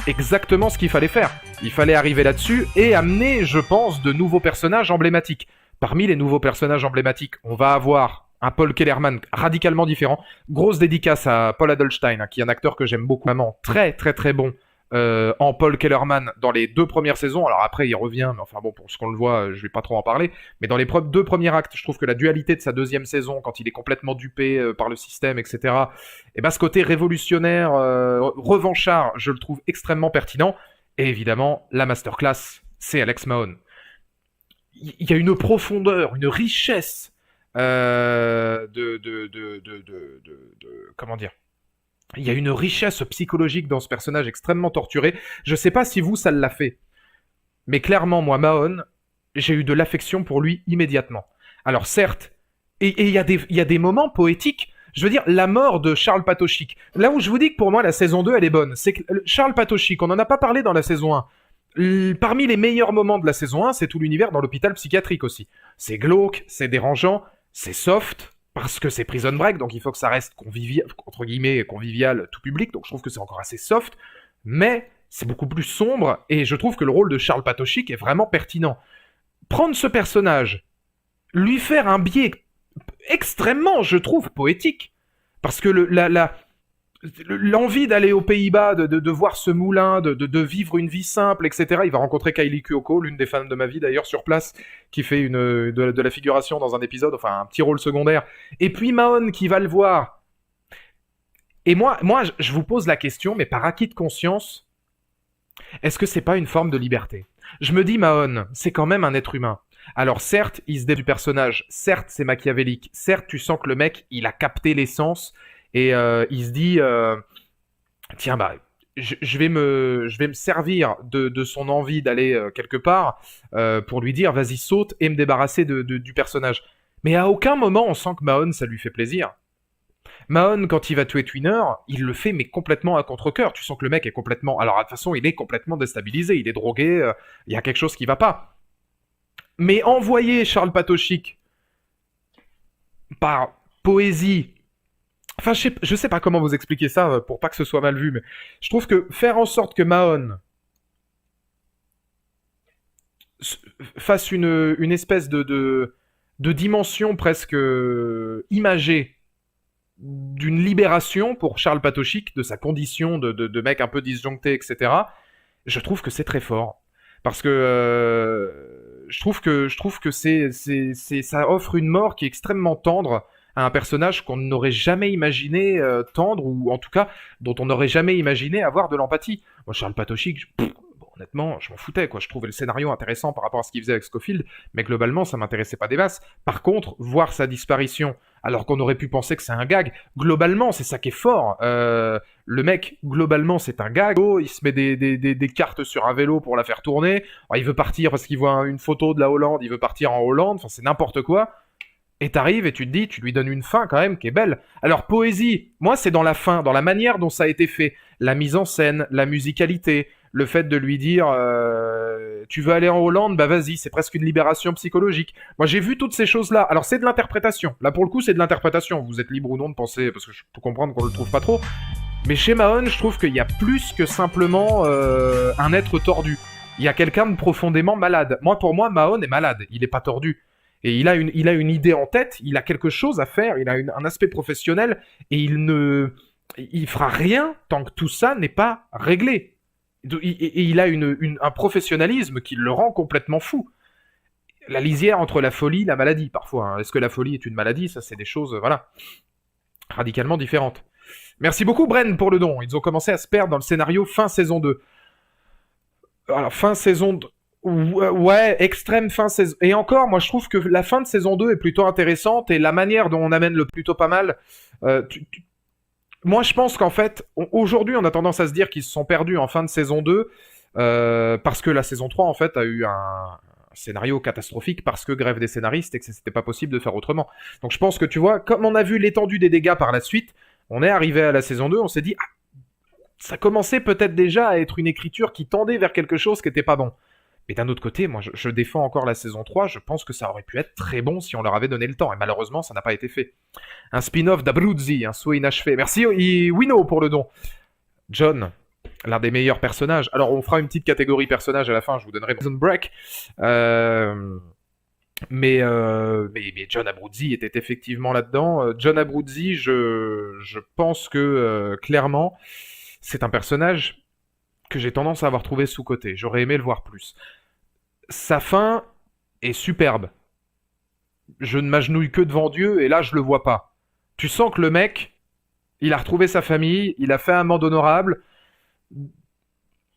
exactement ce qu'il fallait faire. Il fallait arriver là-dessus et amener, je pense, de nouveaux personnages emblématiques. Parmi les nouveaux personnages emblématiques, on va avoir un Paul Kellerman radicalement différent. Grosse dédicace à Paul Adelstein, hein, qui est un acteur que j'aime beaucoup. Vraiment très très très bon en Paul Kellerman dans les 2 premières saisons. Alors après, il revient, mais enfin bon, pour ce qu'on le voit, je vais pas trop en parler. Mais dans les 2 premiers actes, je trouve que la dualité de sa 2e saison, quand il est complètement dupé par le système, etc., et ben ce côté révolutionnaire, revanchard, je le trouve extrêmement pertinent. Et évidemment, la masterclass, c'est Alex Mahone. Il y a une profondeur, une richesse comment dire, il y a une richesse psychologique dans ce personnage extrêmement torturé. Je sais pas si vous, ça l'a fait, mais clairement, moi, Mahone, j'ai eu de l'affection pour lui immédiatement. Alors certes, et il y a des moments poétiques. Je veux dire, la mort de Charles Patochik. Là où je vous dis que pour moi, la saison 2, elle est bonne, c'est que Charles Patochik, on en a pas parlé dans la saison 1. Parmi les meilleurs moments de la saison 1, c'est tout l'univers dans l'hôpital psychiatrique aussi. C'est glauque, c'est dérangeant, c'est soft, parce que c'est Prison Break, donc il faut que ça reste entre guillemets convivial, tout public, donc je trouve que c'est encore assez soft, mais c'est beaucoup plus sombre, et je trouve que le rôle de Charles Patochik est vraiment pertinent. Prendre ce personnage, lui faire un biais extrêmement, je trouve, poétique, parce que l'envie d'aller aux Pays-Bas, de voir ce moulin, de vivre une vie simple, etc. Il va rencontrer Kylie Cuoco, l'une des femmes de ma vie d'ailleurs, sur place, qui fait de la figuration dans un épisode, enfin un petit rôle secondaire. Et puis Mahone qui va le voir. Et moi, je vous pose la question, mais par acquis de conscience, est-ce que c'est pas une forme de liberté ? Je me dis, Mahone, c'est quand même un être humain. Alors certes, il se défend du personnage, certes c'est machiavélique, certes tu sens que le mec, il a capté l'essence, et il se dit, tiens, bah, je vais me servir de son envie d'aller quelque part pour lui dire, vas-y, saute et me débarrasser du personnage. Mais à aucun moment, on sent que Mahone, ça lui fait plaisir. Mahone, quand il va tuer Twinner, il le fait, mais complètement à contre-cœur. Tu sens que le mec est complètement... Alors, de toute façon, il est complètement déstabilisé, il est drogué, il y a quelque chose qui va pas. Mais envoyer Charles Patochik par poésie... Enfin, je sais pas comment vous expliquer ça pour pas que ce soit mal vu, mais je trouve que faire en sorte que Mahone fasse une espèce de dimension presque imagée d'une libération pour Charles Patochik, de sa condition de mec un peu disjoncté, etc., je trouve que c'est très fort. Parce que je trouve que ça offre une mort qui est extrêmement tendre à un personnage qu'on n'aurait jamais imaginé tendre, ou en tout cas dont on n'aurait jamais imaginé avoir de l'empathie. Moi, Charles Patochik, bon, honnêtement, je m'en foutais, quoi. Je trouvais le scénario intéressant par rapport à ce qu'il faisait avec Scofield, mais globalement, ça m'intéressait pas des masses. Par contre, voir sa disparition, alors qu'on aurait pu penser que c'est un gag, globalement, c'est ça qui est fort. Le mec, globalement, c'est un gag. Il se met des cartes sur un vélo pour la faire tourner. Alors, il veut partir parce qu'il voit une photo de la Hollande, il veut partir en Hollande, enfin, c'est n'importe quoi. Et t'arrives et tu te dis, tu lui donnes une fin quand même qui est belle. Alors, poésie, moi, c'est dans la fin, dans la manière dont ça a été fait. La mise en scène, la musicalité, le fait de lui dire tu veux aller en Hollande, bah vas-y, c'est presque une libération psychologique. Moi, j'ai vu toutes ces choses-là. Alors, c'est de l'interprétation. Là, pour le coup, c'est de l'interprétation. Vous êtes libre ou non de penser, parce que je peux comprendre qu'on le trouve pas trop. Mais chez Mahon, je trouve qu'il y a plus que simplement un être tordu. Il y a quelqu'un de profondément malade. Pour moi, Mahon est malade. Il est pas tordu. Et il a une idée en tête, il a quelque chose à faire, il a un aspect professionnel, et il fera rien tant que tout ça n'est pas réglé. Et il a un professionnalisme qui le rend complètement fou. La lisière entre la folie et la maladie, parfois. Hein. Est-ce que la folie est une maladie? Ça, c'est des choses, voilà, radicalement différentes. Merci beaucoup, Bren, pour le don. Ils ont commencé à se perdre dans le scénario fin saison 2. Alors, fin saison 2... Ouais, extrême fin saison. Et encore, moi je trouve que la fin de saison 2 est plutôt intéressante, et la manière dont on amène le plutôt pas mal. Moi je pense qu'en fait, aujourd'hui on a tendance à se dire qu'ils se sont perdus en fin de saison 2, parce que la saison 3 en fait a eu un scénario catastrophique, parce que grève des scénaristes et que c'était pas possible de faire autrement. Donc je pense que tu vois, comme on a vu l'étendue des dégâts par la suite, on est arrivé à la saison 2, on s'est dit, ça commençait peut-être déjà à être une écriture qui tendait vers quelque chose qui était pas bon. Mais d'un autre côté, moi je défends encore la saison 3, je pense que ça aurait pu être très bon si on leur avait donné le temps, et malheureusement ça n'a pas été fait. Un spin-off d'Abruzzi, un souhait inachevé. Merci Wino pour le don. John, l'un des meilleurs personnages. Alors on fera une petite catégorie personnage à la fin, je vous donnerai Prison Break. Mais John Abruzzi était effectivement là-dedans. John Abruzzi, je pense que clairement, c'est un personnage que j'ai tendance à avoir trouvé sous-coté. J'aurais aimé le voir plus. Sa fin est superbe. Je ne m'agenouille que devant Dieu, et là, je le vois pas. Tu sens que le mec, il a retrouvé sa famille, il a fait un monde honorable.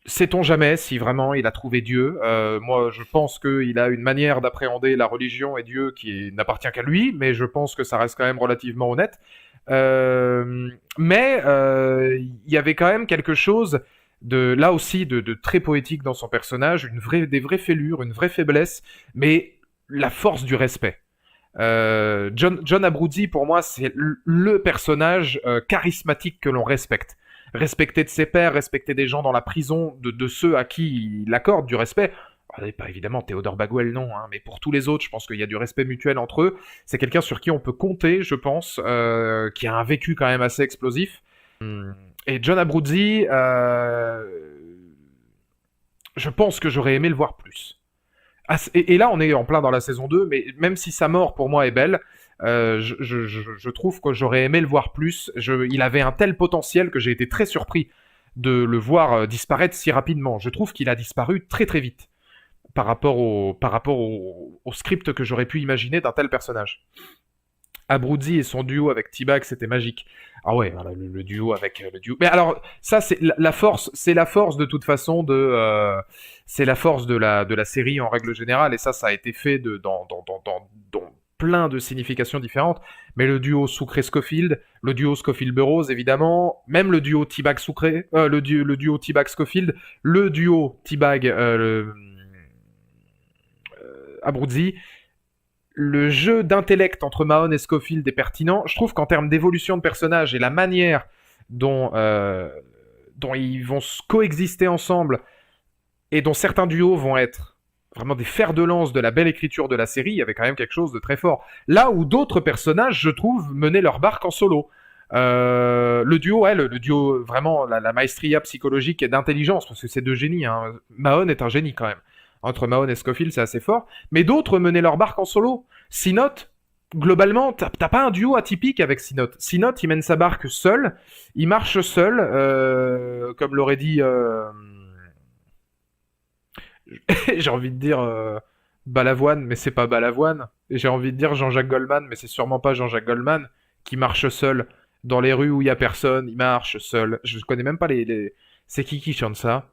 Sait-on jamais si vraiment il a trouvé Dieu? Moi, je pense qu'il a une manière d'appréhender la religion et Dieu qui n'appartient qu'à lui, mais je pense que ça reste quand même relativement honnête. Mais il y avait quand même quelque chose là aussi de très poétique dans son personnage, des vraies fêlures, une vraie faiblesse, mais la force du respect. John Abruzzi, pour moi, c'est le personnage charismatique que l'on respecte. Respecter de ses pairs, respecter des gens dans la prison, de ceux à qui il accorde du respect. Pas évidemment Théodore Baguel, non, hein, mais pour tous les autres, je pense qu'il y a du respect mutuel entre eux. C'est quelqu'un sur qui on peut compter, je pense, qui a un vécu quand même assez explosif. Et John Abruzzi, je pense que j'aurais aimé le voir plus. Et là, on est en plein dans la saison 2, mais même si sa mort, pour moi, est belle, je trouve que j'aurais aimé le voir plus. Il avait un tel potentiel que j'ai été très surpris de le voir disparaître si rapidement. Je trouve qu'il a disparu très très vite par rapport au script que j'aurais pu imaginer d'un tel personnage. Abruzzi et son duo avec T-Bag, c'était magique. Ah ouais, le duo avec le duo. Mais alors, ça, c'est la force de toute façon c'est la force de la série en règle générale, et ça a été fait dans plein de significations différentes. Mais le duo Sucré-Scofield, le duo Scofield-Burroughs, évidemment, même le duo T-Bag-Sucré, le duo T-Bag-Scofield, le duo T-Bag Abruzzi. Le jeu d'intellect entre Mahon et Scofield est pertinent. Je trouve qu'en termes d'évolution de personnages et la manière dont ils vont coexister ensemble, et dont certains duos vont être vraiment des fers de lance de la belle écriture de la série, il y avait quand même quelque chose de très fort. Là où d'autres personnages, je trouve, menaient leur barque en solo. Le duo, vraiment, la maestria psychologique et d'intelligence, parce que c'est deux génies. Hein. Mahon est un génie quand même. Entre Mahon et Scofield, c'est assez fort. Mais d'autres menaient leur barque en solo. Sinotte, globalement, t'as pas un duo atypique avec Sinotte. Sinotte, il mène sa barque seul. Il marche seul, comme l'aurait dit... j'ai envie de dire Balavoine, mais c'est pas Balavoine. Et j'ai envie de dire Jean-Jacques Goldman, mais c'est sûrement pas Jean-Jacques Goldman qui marche seul dans les rues où il y a personne. Il marche seul. Je connais même pas les... C'est qui chante ça?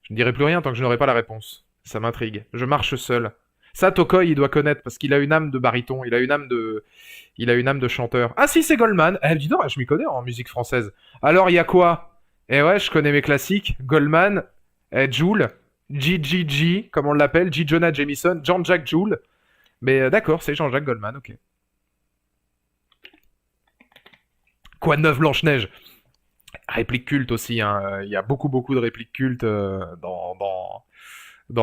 Je ne dirai plus rien tant que je n'aurai pas la réponse. Ça m'intrigue. Je marche seul. Ça, Tokoi, il doit connaître parce qu'il a une âme de baryton. Il a une âme de chanteur. Ah si, c'est Goldman. Eh, dis donc, je m'y connais en musique française. Alors, il y a quoi? Eh ouais, je connais mes classiques. Goldman, Jul, G, comme on l'appelle, G. Jonah Jameson, Jean-Jacques Joule. Mais d'accord, c'est Jean-Jacques Goldman, ok. Quoi de neuf, Blanche-Neige? Réplique culte aussi, hein. Il y a beaucoup de répliques cultes dans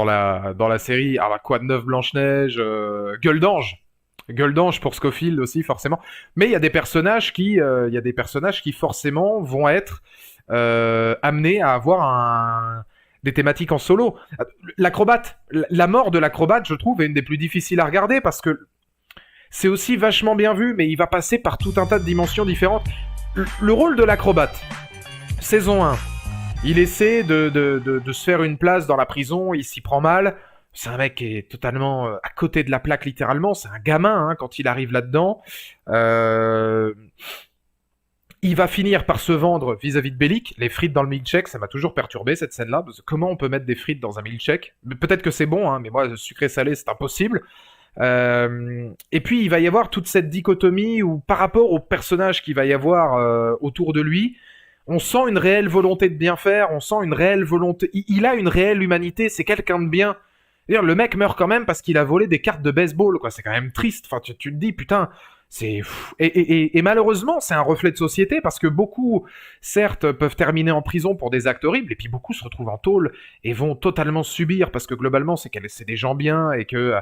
la série. Ah bah, quoi de neuf, Blanche-Neige, Gueule d'ange. Gueule d'ange pour Scofield aussi, forcément. Mais il y a des personnages qui forcément vont être amenés à avoir des thématiques en solo. L'acrobate, la mort de l'acrobate, je trouve, est une des plus difficiles à regarder parce que c'est aussi vachement bien vu, mais il va passer par tout un tas de dimensions différentes. Le rôle de l'acrobate, saison 1, il essaie de se faire une place dans la prison, il s'y prend mal. C'est un mec qui est totalement à côté de la plaque, littéralement. C'est un gamin quand il arrive là-dedans. Il va finir par se vendre vis-à-vis de Bellic. Les frites dans le milkshake, ça m'a toujours perturbé, cette scène-là. Comment on peut mettre des frites dans un milkshake? Peut-être que c'est bon, mais moi, sucré-salé, c'est impossible. Et puis, il va y avoir toute cette dichotomie où, par rapport au personnage qu'il va y avoir autour de lui, on sent une réelle volonté de bien faire, on sent une réelle volonté... Il a une réelle humanité, c'est quelqu'un de bien. D'ailleurs, le mec meurt quand même parce qu'il a volé des cartes de baseball, quoi. C'est quand même triste. Enfin, tu te dis, putain, c'est... Et malheureusement, c'est un reflet de société parce que beaucoup, certes, peuvent terminer en prison pour des actes horribles et puis beaucoup se retrouvent en tôle et vont totalement subir parce que globalement, c'est des gens bien et que...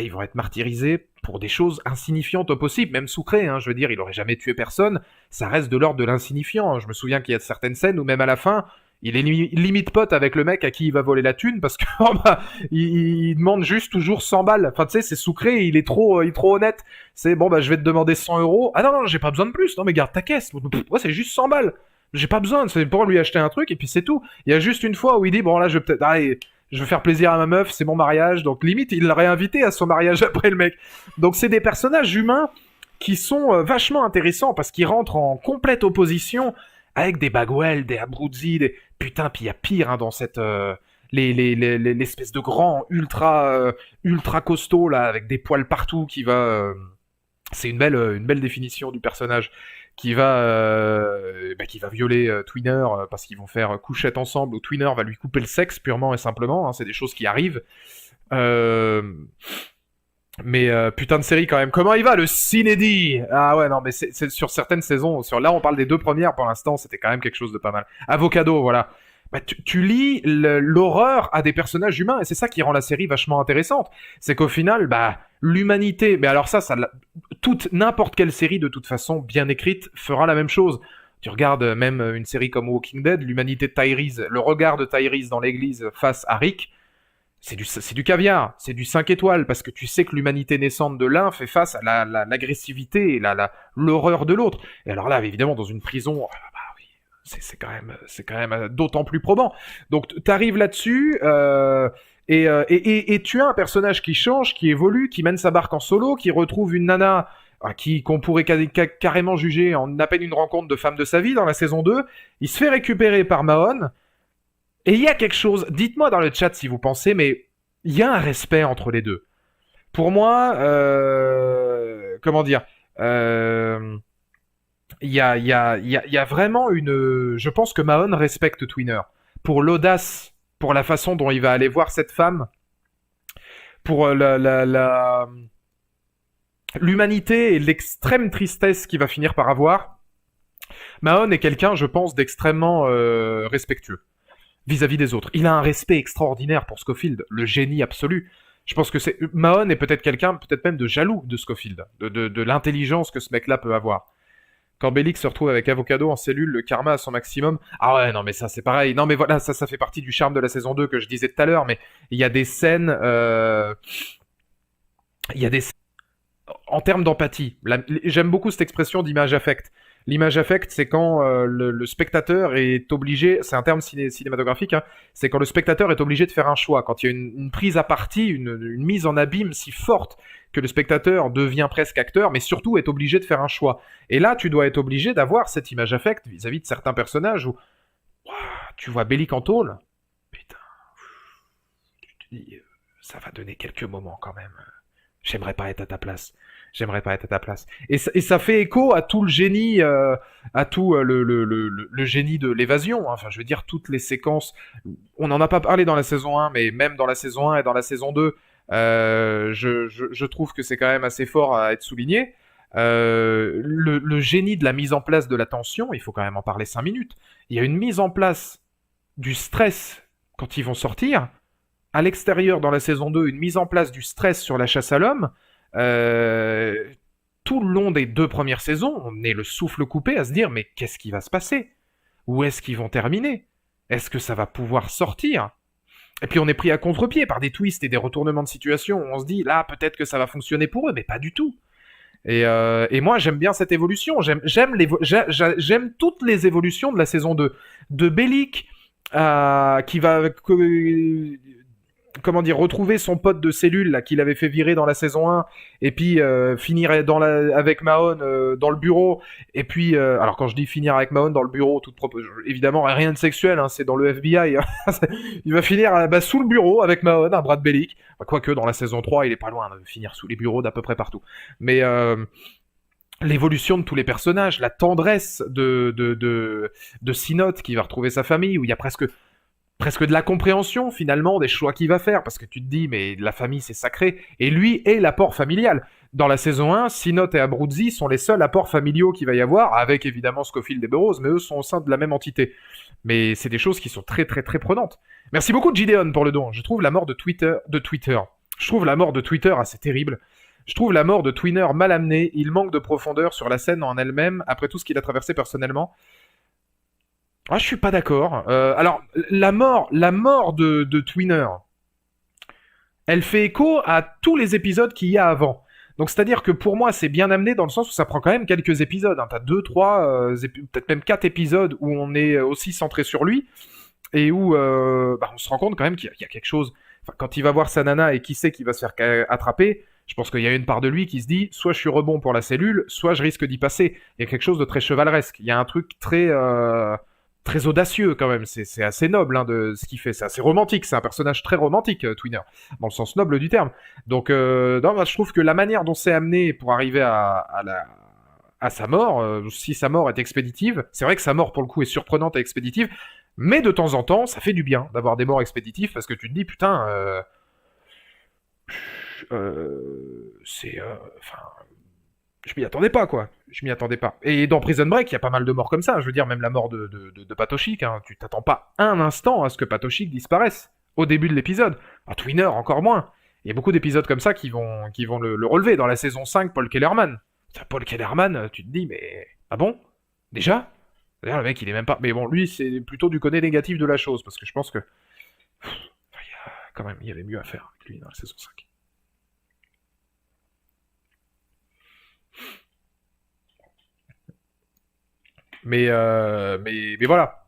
ils vont être martyrisés pour des choses insignifiantes au possible, même Sucré, je veux dire, il aurait jamais tué personne, ça reste de l'ordre de l'insignifiant. Je me souviens qu'il y a certaines scènes où même à la fin, il est limite pote avec le mec à qui il va voler la thune, parce que il demande juste toujours 100 balles. Enfin, tu sais, c'est Sucré, il est trop honnête. C'est, je vais te demander 100 euros. Ah non, j'ai pas besoin de plus. Non, mais garde ta caisse. Ouais, c'est juste 100 balles. J'ai pas besoin, c'est pour lui acheter un truc, et puis c'est tout. Il y a juste une fois où il dit, bon, là, je vais peut-être... Allez, je veux faire plaisir à ma meuf, c'est mon mariage, donc limite, il l'aurait invité à son mariage après le mec. Donc c'est des personnages humains qui sont vachement intéressants, parce qu'ils rentrent en complète opposition avec des Bagwell, des Abruzzi, des... Putain, puis il y a pire dans cette... l'espèce de grand ultra costaud, là, avec des poils partout, qui va... C'est une belle définition du personnage qui va violer Twinner parce qu'ils vont faire couchette ensemble, où Twinner va lui couper le sexe purement et simplement, c'est des choses qui arrivent. Mais putain de série quand même. Comment il va le Cinédi? Ah ouais, non, mais c'est sur certaines saisons, là on parle des 2 premières pour l'instant, c'était quand même quelque chose de pas mal. Avocado, voilà. Tu lis l'horreur à des personnages humains, et c'est ça qui rend la série vachement intéressante. C'est qu'au final, l'humanité... Mais alors n'importe quelle série, de toute façon, bien écrite, fera la même chose. Tu regardes même une série comme Walking Dead, l'humanité de Tyrese, le regard de Tyrese dans l'église face à Rick, c'est du caviar, c'est du 5 étoiles, parce que tu sais que l'humanité naissante de l'un fait face à l'agressivité et l'horreur de l'autre. Et alors là, évidemment, dans une prison... C'est quand même d'autant plus probant. Donc t'arrives là-dessus et tu as un personnage qui change, qui évolue, qui mène sa barque en solo, qui retrouve une nana qu'on pourrait carrément juger en à peine une rencontre de femme de sa vie dans la saison 2. Il se fait récupérer par Mahon. Et il y a quelque chose, dites-moi dans le chat si vous pensez, mais il y a un respect entre les deux. Pour moi, comment dire, il y a vraiment une... Je pense que Mahon respecte Twinner. Pour l'audace, pour la façon dont il va aller voir cette femme, pour l'humanité et l'extrême tristesse qu'il va finir par avoir. Mahon est quelqu'un, je pense, d'extrêmement respectueux vis-à-vis des autres. Il a un respect extraordinaire pour Scofield, le génie absolu. Je pense que Mahon est peut-être quelqu'un, peut-être même de jaloux de Scofield, de l'intelligence que ce mec-là peut avoir. Quand Bellic se retrouve avec Avocado en cellule, le karma à son maximum. Ah ouais, non mais ça c'est pareil. Non mais voilà, ça fait partie du charme de la saison 2 que je disais tout à l'heure, mais il y a des scènes... Il y a des scènes... En termes d'empathie, j'aime beaucoup cette expression d'image affect. L'image affect, c'est quand le spectateur est obligé, c'est un terme cinématographique, hein, c'est quand le spectateur est obligé de faire un choix, quand il y a une prise à partie, une mise en abîme si forte que le spectateur devient presque acteur, mais surtout est obligé de faire un choix. Et là, tu dois être obligé d'avoir cette image affect vis-à-vis de certains personnages où ouah, tu vois Bellic en tôle, putain, tu te dis, ça va donner quelques moments quand même. J'aimerais pas être à ta place. J'aimerais pas être à ta place. Et ça fait écho à tout le génie, à tout le génie de l'évasion. Hein. Enfin, je veux dire, toutes les séquences. On n'en a pas parlé dans la saison 1, mais même dans la saison 1 et dans la saison 2, je trouve que c'est quand même assez fort à être souligné. Le génie de la mise en place de la tension, il faut quand même en parler 5 minutes. Il y a une mise en place du stress quand ils vont sortir. À l'extérieur, dans la saison 2, une mise en place du stress sur la chasse à l'homme. Tout le long des 2 premières saisons, on est le souffle coupé à se dire mais qu'est-ce qui va se passer? Où est-ce qu'ils vont terminer? Est-ce que ça va pouvoir sortir? Et puis on est pris à contre-pied par des twists et des retournements de situation où on se dit là peut-être que ça va fonctionner pour eux, mais pas du tout. Et moi j'aime bien cette évolution, j'aime toutes les évolutions de la saison 2. De Bellic qui va comment dire, retrouver son pote de cellule là, qu'il avait fait virer dans la saison 1 et puis finir avec Mahon dans le bureau et puis alors quand je dis finir avec Mahon dans le bureau évidemment rien de sexuel hein, c'est dans le FBI hein. Il va finir sous le bureau avec Mahon, un bras de Bellic, quoique dans la saison 3 il est pas loin de finir sous les bureaux d'à peu près partout, mais l'évolution de tous les personnages, la tendresse de Sinote qui va retrouver sa famille, où il y a presque de la compréhension finalement des choix qu'il va faire, parce que tu te dis mais la famille c'est sacré, et lui est l'apport familial. Dans la saison 1, Sinote et Abruzzi sont les seuls apports familiaux qu'il va y avoir, avec évidemment Scofield et Burroughs, mais eux sont au sein de la même entité. Mais c'est des choses qui sont très très très prenantes. Merci beaucoup Gideon pour le don. Je trouve la mort de Twitter. Je trouve la mort de Twitter assez terrible. Je trouve la mort de Tweener mal amenée, il manque de profondeur sur la scène en elle-même, après tout ce qu'il a traversé personnellement. Ah, je suis pas d'accord. Alors, la mort de Tweener, elle fait écho à tous les épisodes qu'il y a avant. Donc, c'est-à-dire que pour moi, c'est bien amené dans le sens où ça prend quand même quelques épisodes. Hein. T'as 2, 3, peut-être même 4 épisodes où on est aussi centré sur lui et où on se rend compte quand même qu'il y a quelque chose. Enfin, quand il va voir sa nana et qui sait qu'il va se faire attraper, je pense qu'il y a une part de lui qui se dit soit je suis rebond pour la cellule, soit je risque d'y passer. Il y a quelque chose de très chevaleresque. Il y a un truc très audacieux quand même, c'est assez noble hein, de ce qu'il fait, c'est assez romantique, c'est un personnage très romantique, Tweener, dans le sens noble du terme. Donc, je trouve que la manière dont c'est amené pour arriver à sa mort, si sa mort est expéditive, c'est vrai que sa mort pour le coup est surprenante et expéditive, mais de temps en temps, ça fait du bien d'avoir des morts expéditives, parce que tu te dis, putain, je m'y attendais pas, quoi. Je m'y attendais pas. Et dans Prison Break, il y a pas mal de morts comme ça. Je veux dire, même la mort de Patochik, hein. Tu t'attends pas un instant à ce que Patochik disparaisse au début de l'épisode. Tweener, encore moins. Il y a beaucoup d'épisodes comme ça qui vont le relever. Dans la saison 5, Paul Kellerman. Paul Kellerman, tu te dis, mais... Ah bon? Déjà? D'ailleurs, le mec, il est même pas... Mais bon, lui, c'est plutôt du côté négatif de la chose, parce que je pense que... Quand même, il y avait mieux à faire avec lui dans la saison 5. Mais voilà.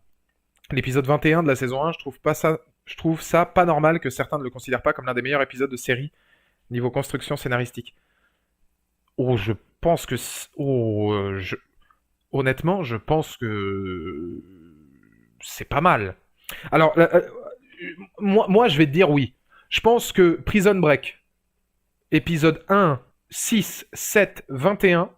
L'épisode 21 de la saison 1, je trouve ça pas normal que certains ne le considèrent pas comme l'un des meilleurs épisodes de série niveau construction scénaristique. Je pense que... Honnêtement, je pense que... c'est pas mal. Alors, moi, je vais te dire oui. Je pense que Prison Break, épisode 1, 6, 7, 21...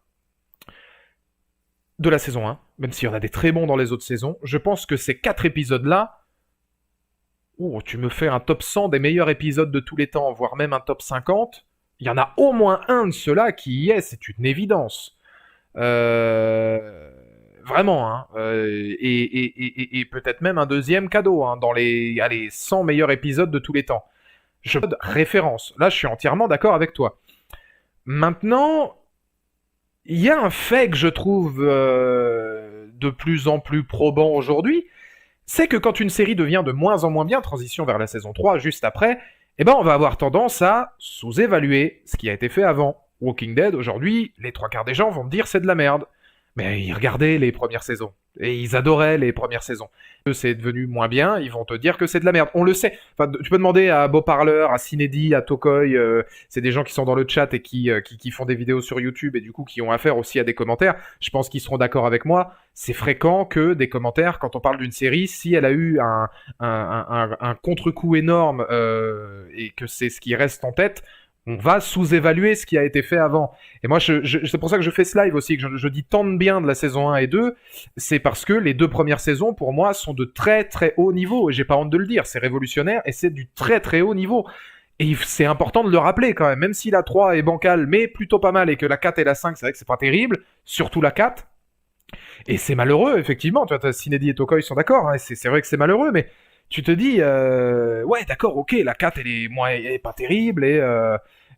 de la saison 1, même s'il y en a des très bons dans les autres saisons, je pense que ces 4 épisodes-là, tu me fais un top 100 des meilleurs épisodes de tous les temps, voire même un top 50, il y en a au moins un de ceux-là qui y est, c'est une évidence. Vraiment, hein. Et peut-être même un deuxième cadeau, hein, dans les 100 meilleurs épisodes de tous les temps. Référence. Là, je suis entièrement d'accord avec toi. Maintenant... il y a un fait que je trouve de plus en plus probant aujourd'hui, c'est que quand une série devient de moins en moins bien, transition vers la saison 3 juste après, on va avoir tendance à sous-évaluer ce qui a été fait avant. Walking Dead, aujourd'hui, les 3/4 des gens vont me dire c'est de la merde. Mais ils regardaient les premières saisons. Et ils adoraient les premières saisons. C'est devenu moins bien, ils vont te dire que c'est de la merde. On le sait. Enfin, tu peux demander à Beauparleur, à Cinedi, à Tokoi, c'est des gens qui sont dans le chat et qui font des vidéos sur YouTube et du coup qui ont affaire aussi à des commentaires. Je pense qu'ils seront d'accord avec moi. C'est fréquent que des commentaires, quand on parle d'une série, si elle a eu un contre-coup énorme et que c'est ce qui reste en tête, on va sous-évaluer ce qui a été fait avant. Et moi, c'est pour ça que je fais ce live aussi, que je dis tant de bien de la saison 1 et 2, c'est parce que les 2 premières saisons, pour moi, sont de très très haut niveau, et j'ai pas honte de le dire, c'est révolutionnaire, et c'est du très très haut niveau. Et c'est important de le rappeler quand même si la 3 est bancale, mais plutôt pas mal, et que la 4 et la 5, c'est vrai que c'est pas terrible, surtout la 4, et c'est malheureux, effectivement, tu vois, Cinedi et Tokoi sont d'accord, hein, c'est vrai que c'est malheureux, mais tu te dis, ouais, d'accord, ok, la 4, elle est pas terrible, et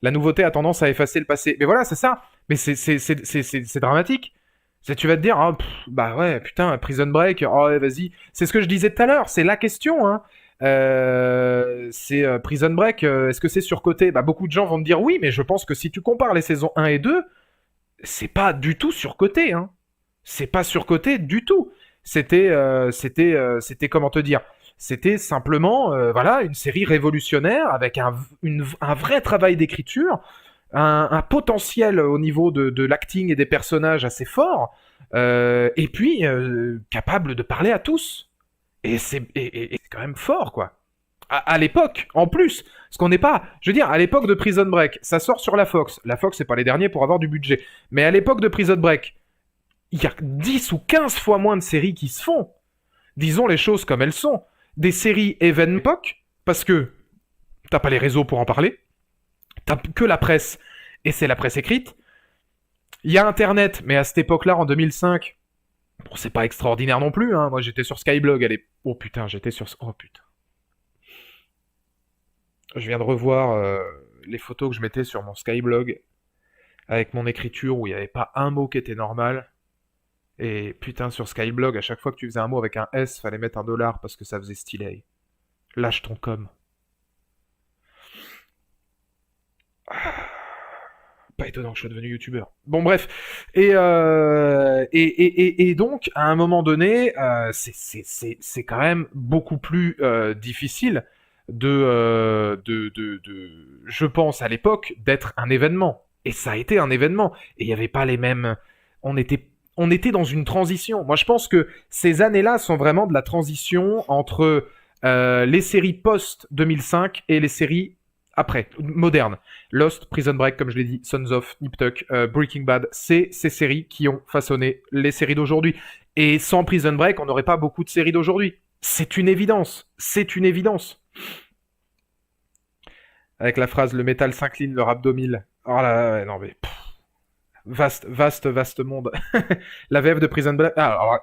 la nouveauté a tendance à effacer le passé. Mais voilà, c'est ça. Mais c'est dramatique. Tu vas te dire, oh, bah ouais, putain, Prison Break, oh ouais, vas-y. C'est ce que je disais tout à l'heure, c'est la question, hein. Prison Break, est-ce que c'est surcoté? Bah beaucoup de gens vont me dire oui, mais je pense que si tu compares les saisons 1 et 2, c'est pas du tout surcoté, hein. C'est pas surcoté du tout. C'était comment te dire? C'était simplement, voilà, une série révolutionnaire avec un vrai travail d'écriture, un potentiel au niveau de l'acting et des personnages assez fort, et puis capable de parler à tous. Et c'est quand même fort, quoi. À l'époque, en plus, parce qu'on n'est pas, je veux dire, à l'époque de Prison Break, ça sort sur la Fox. La Fox, c'est pas les derniers pour avoir du budget. Mais à l'époque de Prison Break, il y a 10 ou 15 fois moins de séries qui se font. Disons les choses comme elles sont. Des séries événement, parce que t'as pas les réseaux pour en parler, t'as que la presse, et c'est la presse écrite. Il y a Internet, mais à cette époque-là, en 2005, bon, c'est pas extraordinaire non plus, hein. Moi, j'étais sur Skyblog, oh putain, oh putain. Je viens de revoir les photos que je mettais sur mon Skyblog, avec mon écriture, où il n'y avait pas un mot qui était normal. Et putain, sur Skyblog, à chaque fois que tu faisais un mot avec un S, fallait mettre $1 parce que ça faisait stylé. Lâche ton com. Pas étonnant que je sois devenu youtubeur. Bon, bref. Et donc, à un moment donné, c'est quand même beaucoup plus difficile je pense à l'époque, d'être un événement. Et ça a été un événement. Et il n'y avait pas les mêmes... On était dans une transition. Moi, je pense que ces années-là sont vraiment de la transition entre les séries post-2005 et les séries après, modernes. Lost, Prison Break, comme je l'ai dit, Sons of, Nip Tuck, Breaking Bad, c'est ces séries qui ont façonné les séries d'aujourd'hui. Et sans Prison Break, on n'aurait pas beaucoup de séries d'aujourd'hui. C'est une évidence. C'est une évidence. Avec la phrase « Le métal s'incline, le rap domine ». Oh là là, non mais... Vaste monde. La VF de Prison Break...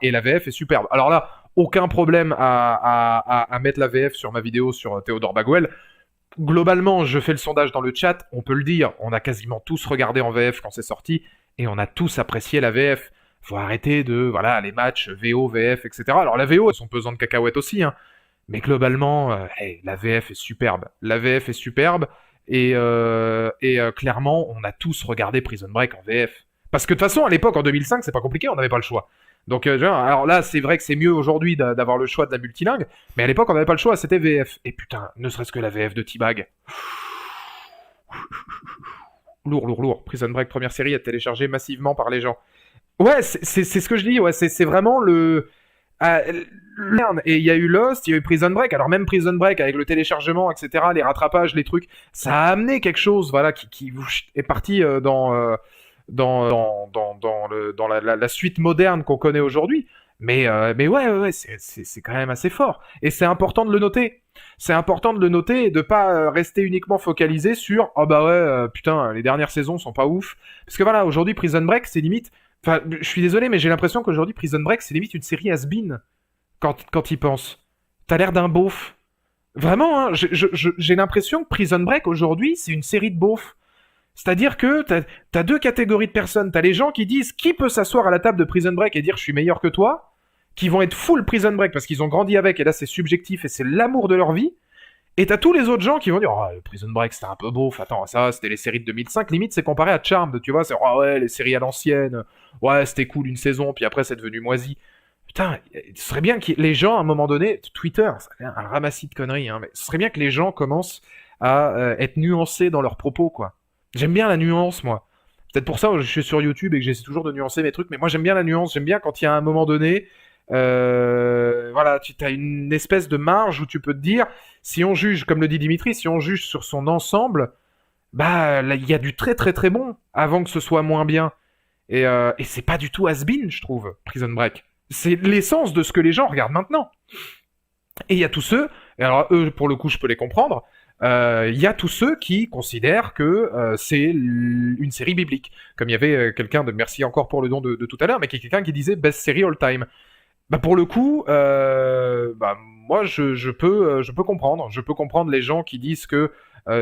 et la VF est superbe. Alors là, aucun problème à mettre la VF sur ma vidéo sur Théodore Baguel. Globalement, je fais le sondage dans le chat, on peut le dire, on a quasiment tous regardé en VF quand c'est sorti, et on a tous apprécié la VF. Faut arrêter voilà, les matchs VO, VF, etc. Alors la VO, elles sont pesantes de cacahuètes aussi, hein. Mais globalement, la VF est superbe. La VF est superbe, et clairement, on a tous regardé Prison Break en VF. Parce que de toute façon, à l'époque, en 2005, c'est pas compliqué, on n'avait pas le choix. Donc, alors là, c'est vrai que c'est mieux aujourd'hui d'avoir le choix de la multilingue, mais à l'époque, on n'avait pas le choix, c'était VF. Et putain, ne serait-ce que la VF de T-Bag. Lourd. Prison Break, première série, à télécharger massivement par les gens. Ouais, c'est ce que je dis, ouais, c'est vraiment le... et il y a eu Lost, il y a eu Prison Break, alors même Prison Break, avec le téléchargement, etc., les rattrapages, les trucs, ça a amené quelque chose, voilà, qui est parti dans la suite moderne qu'on connaît aujourd'hui. Mais ouais, c'est quand même assez fort. Et c'est important de le noter. C'est important de le noter et de pas rester uniquement focalisé sur « Oh bah ouais, putain, les dernières saisons sont pas ouf. » Parce que voilà, aujourd'hui, Prison Break, c'est limite... Enfin, je suis désolé, mais j'ai l'impression qu'aujourd'hui, Prison Break, c'est limite une série has-been quand il pense. T'as l'air d'un beauf. Vraiment, hein, j'ai l'impression que Prison Break, aujourd'hui, c'est une série de beaufs. C'est-à-dire que t'as deux catégories de personnes. T'as les gens qui disent qui peut s'asseoir à la table de Prison Break et dire je suis meilleur que toi, qui vont être full Prison Break parce qu'ils ont grandi avec, et là c'est subjectif et c'est l'amour de leur vie. Et t'as tous les autres gens qui vont dire, oh, Prison Break c'était un peu beauf, attends, ça c'était les séries de 2005, limite c'est comparé à Charmed, tu vois, c'est, oh ouais, les séries à l'ancienne, ouais, c'était cool une saison, puis après c'est devenu moisi. Putain, ce serait bien que les gens, à un moment donné, Twitter, c'est un ramassis de conneries, hein, mais ce serait bien que les gens commencent à être nuancés dans leurs propos, quoi. J'aime bien la nuance, moi. Peut-être pour ça que je suis sur YouTube et que j'essaie toujours de nuancer mes trucs, mais moi j'aime bien la nuance, j'aime bien quand il y a un moment donné, voilà, tu as une espèce de marge où tu peux te dire, si on juge, comme le dit Dimitri, si on juge sur son ensemble, bah là il y a du très très très bon avant que ce soit moins bien. Et c'est pas du tout has-been, je trouve, Prison Break. C'est l'essence de ce que les gens regardent maintenant. Et il y a tous ceux, et alors eux pour le coup je peux les comprendre, il y a tous ceux qui considèrent que c'est une série biblique. Comme il y avait quelqu'un de, merci encore pour le don de tout à l'heure, mais quelqu'un qui disait best série all time. Bah pour le coup, bah moi je peux comprendre. Je peux comprendre les gens qui disent que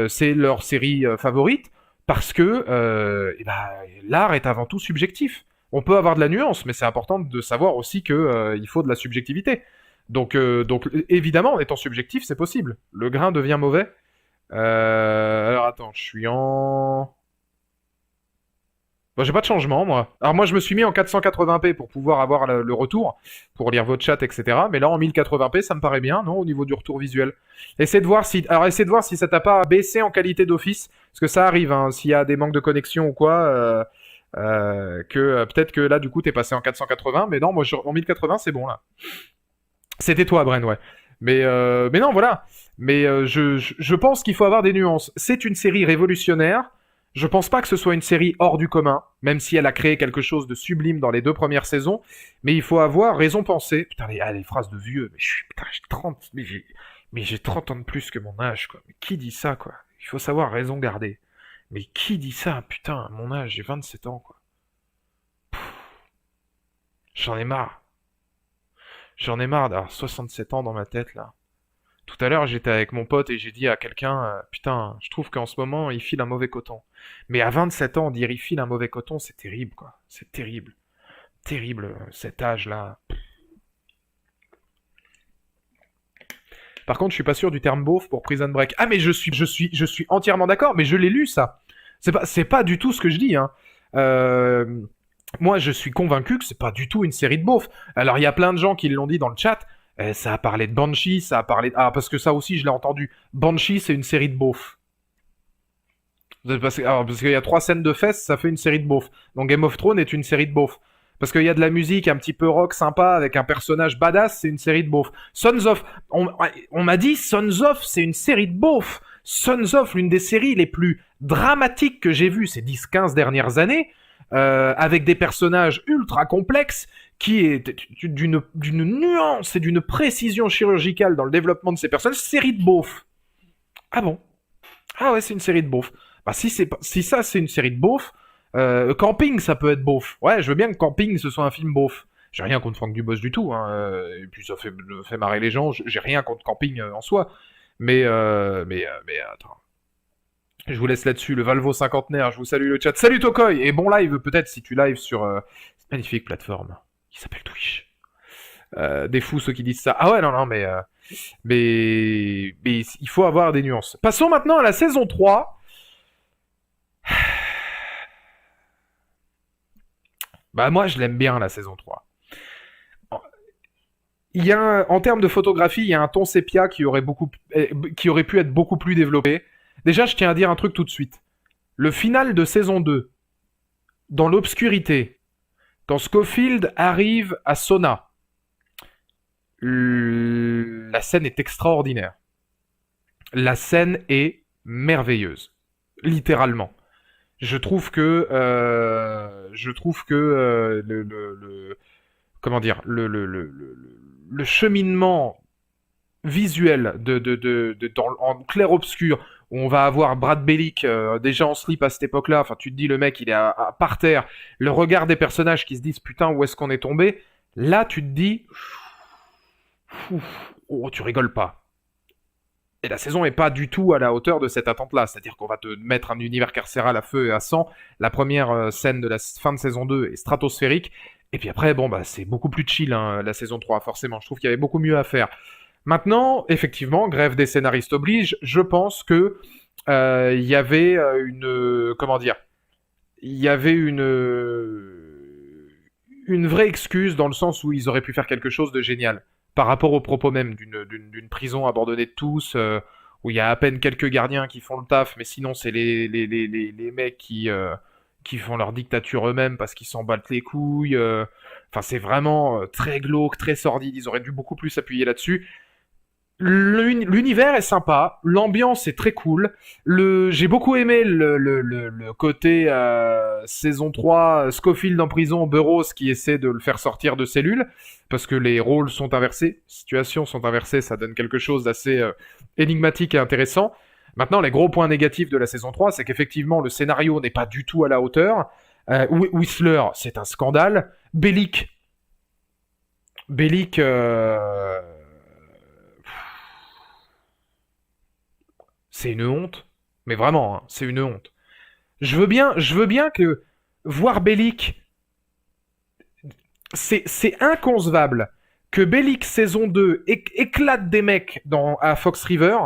c'est leur série favorite parce que bah, l'art est avant tout subjectif. On peut avoir de la nuance, mais c'est important de savoir aussi que il faut de la subjectivité. Donc évidemment, en étant subjectif, c'est possible. Le grain devient mauvais. Alors attends, je suis en... Bon, j'ai pas de changement, moi. Alors moi, je me suis mis en 480p pour pouvoir avoir le retour, pour lire votre chat, etc. Mais là, en 1080p, ça me paraît bien, non, au niveau du retour visuel. Essaie de voir si ça t'a pas baissé en qualité d'office, parce que ça arrive, hein, s'il y a des manques de connexion ou quoi, peut-être que là, du coup, t'es passé en 480, mais non, moi, en 1080, c'est bon, là. C'était toi, Bren, ouais. Mais non, voilà. Mais je pense qu'il faut avoir des nuances. C'est une série révolutionnaire. Je pense pas que ce soit une série hors du commun, même si elle a créé quelque chose de sublime dans les 2 premières saisons. Mais il faut avoir raison penser. Putain, les phrases de vieux. Mais j'ai 30, mais j'ai 30 ans de plus que mon âge, quoi. Mais qui dit ça, quoi? Il faut savoir raison garder. Mais qui dit ça? Putain, à mon âge, j'ai 27 ans, quoi. J'en ai marre. J'en ai marre d'avoir 67 ans dans ma tête, là. Tout à l'heure, j'étais avec mon pote et j'ai dit à quelqu'un, putain, je trouve qu'en ce moment, il file un mauvais coton. Mais à 27 ans, dire il file un mauvais coton, c'est terrible, quoi. C'est terrible. Terrible, cet âge-là. Par contre, je suis pas sûr du terme beauf pour Prison Break. Ah, mais je suis entièrement d'accord, mais je l'ai lu, ça. C'est pas du tout ce que je dis, hein. Moi, je suis convaincu que c'est pas du tout une série de beaufs. Alors, il y a plein de gens qui l'ont dit dans le chat. Ça a parlé de Banshee, ça a parlé... Ah, parce que ça aussi, je l'ai entendu. Banshee, c'est une série de beaufs. Parce qu'il y a 3 scènes de fesses, ça fait une série de beaufs. Donc Game of Thrones est une série de beaufs. Parce qu'il y a de la musique un petit peu rock sympa avec un personnage badass, c'est une série de beaufs. Sons of... On m'a dit Sons of, c'est une série de beaufs. Sons of, l'une des séries les plus dramatiques que j'ai vues ces 10-15 dernières années, avec des personnages ultra complexes, qui est d'une nuance et d'une précision chirurgicale dans le développement de ces personnages, série de beaufs. Ah bon? Ah ouais, c'est une série de beaufs. Bah si ça c'est une série de beaufs, Camping ça peut être beauf. Ouais, je veux bien que Camping ce soit un film beauf. J'ai rien contre Franck Dubosc du tout, hein, et puis ça fait marrer les gens, j'ai rien contre Camping en soi. Mais attends. Je vous laisse là-dessus, le Valvo cinquantenaire, je vous salue le chat. Salut Tokoy! Et bon live peut-être si tu live sur cette magnifique plateforme qui s'appelle Twitch. Des fous ceux qui disent ça. Ah ouais, non, mais il faut avoir des nuances. Passons maintenant à la saison 3. Bah moi je l'aime bien la saison 3. Il y a en termes de photographie, il y a un ton sépia qui aurait pu être beaucoup plus développé. Déjà, je tiens à dire un truc tout de suite. Le final de saison 2, dans l'obscurité, quand Scofield arrive à Sona, la scène est extraordinaire. La scène est merveilleuse. Littéralement. Je trouve que comment dire, le cheminement visuel en clair-obscur, où on va avoir Brad Bellick déjà en slip à cette époque-là, enfin tu te dis le mec il est par terre, le regard des personnages qui se disent putain où est-ce qu'on est tombé, là tu te dis oh tu rigoles pas. Et la saison est pas du tout à la hauteur de cette attente-là, c'est-à-dire qu'on va te mettre un univers carcéral à feu et à sang, la première scène de la fin de saison 2 est stratosphérique, et puis après bon bah c'est beaucoup plus chill hein, la saison 3 forcément, je trouve qu'il y avait beaucoup mieux à faire. Maintenant, effectivement, grève des scénaristes oblige, je pense que il y avait comment dire, il y avait une vraie excuse dans le sens où ils auraient pu faire quelque chose de génial par rapport au propos même d'une prison abandonnée de tous, où il y a à peine quelques gardiens qui font le taf, mais sinon c'est les mecs qui font leur dictature eux-mêmes parce qu'ils s'en battent les couilles. Enfin, c'est vraiment très glauque, très sordide. Ils auraient dû beaucoup plus s'appuyer là-dessus. L'univers est sympa, l'ambiance est très cool. J'ai beaucoup aimé le côté saison 3, Scofield en prison, Burroughs qui essaie de le faire sortir de cellule, parce que les rôles sont inversés, situations sont inversées, ça donne quelque chose d'assez énigmatique et intéressant. Maintenant, les gros points négatifs de la saison 3, c'est qu'effectivement, le scénario n'est pas du tout à la hauteur. Whistler, c'est un scandale. Bellic, c'est une honte. Mais vraiment, hein, c'est une honte. Je veux bien que voir Bellic, c'est inconcevable que Bellic saison 2 éclate des mecs à Fox River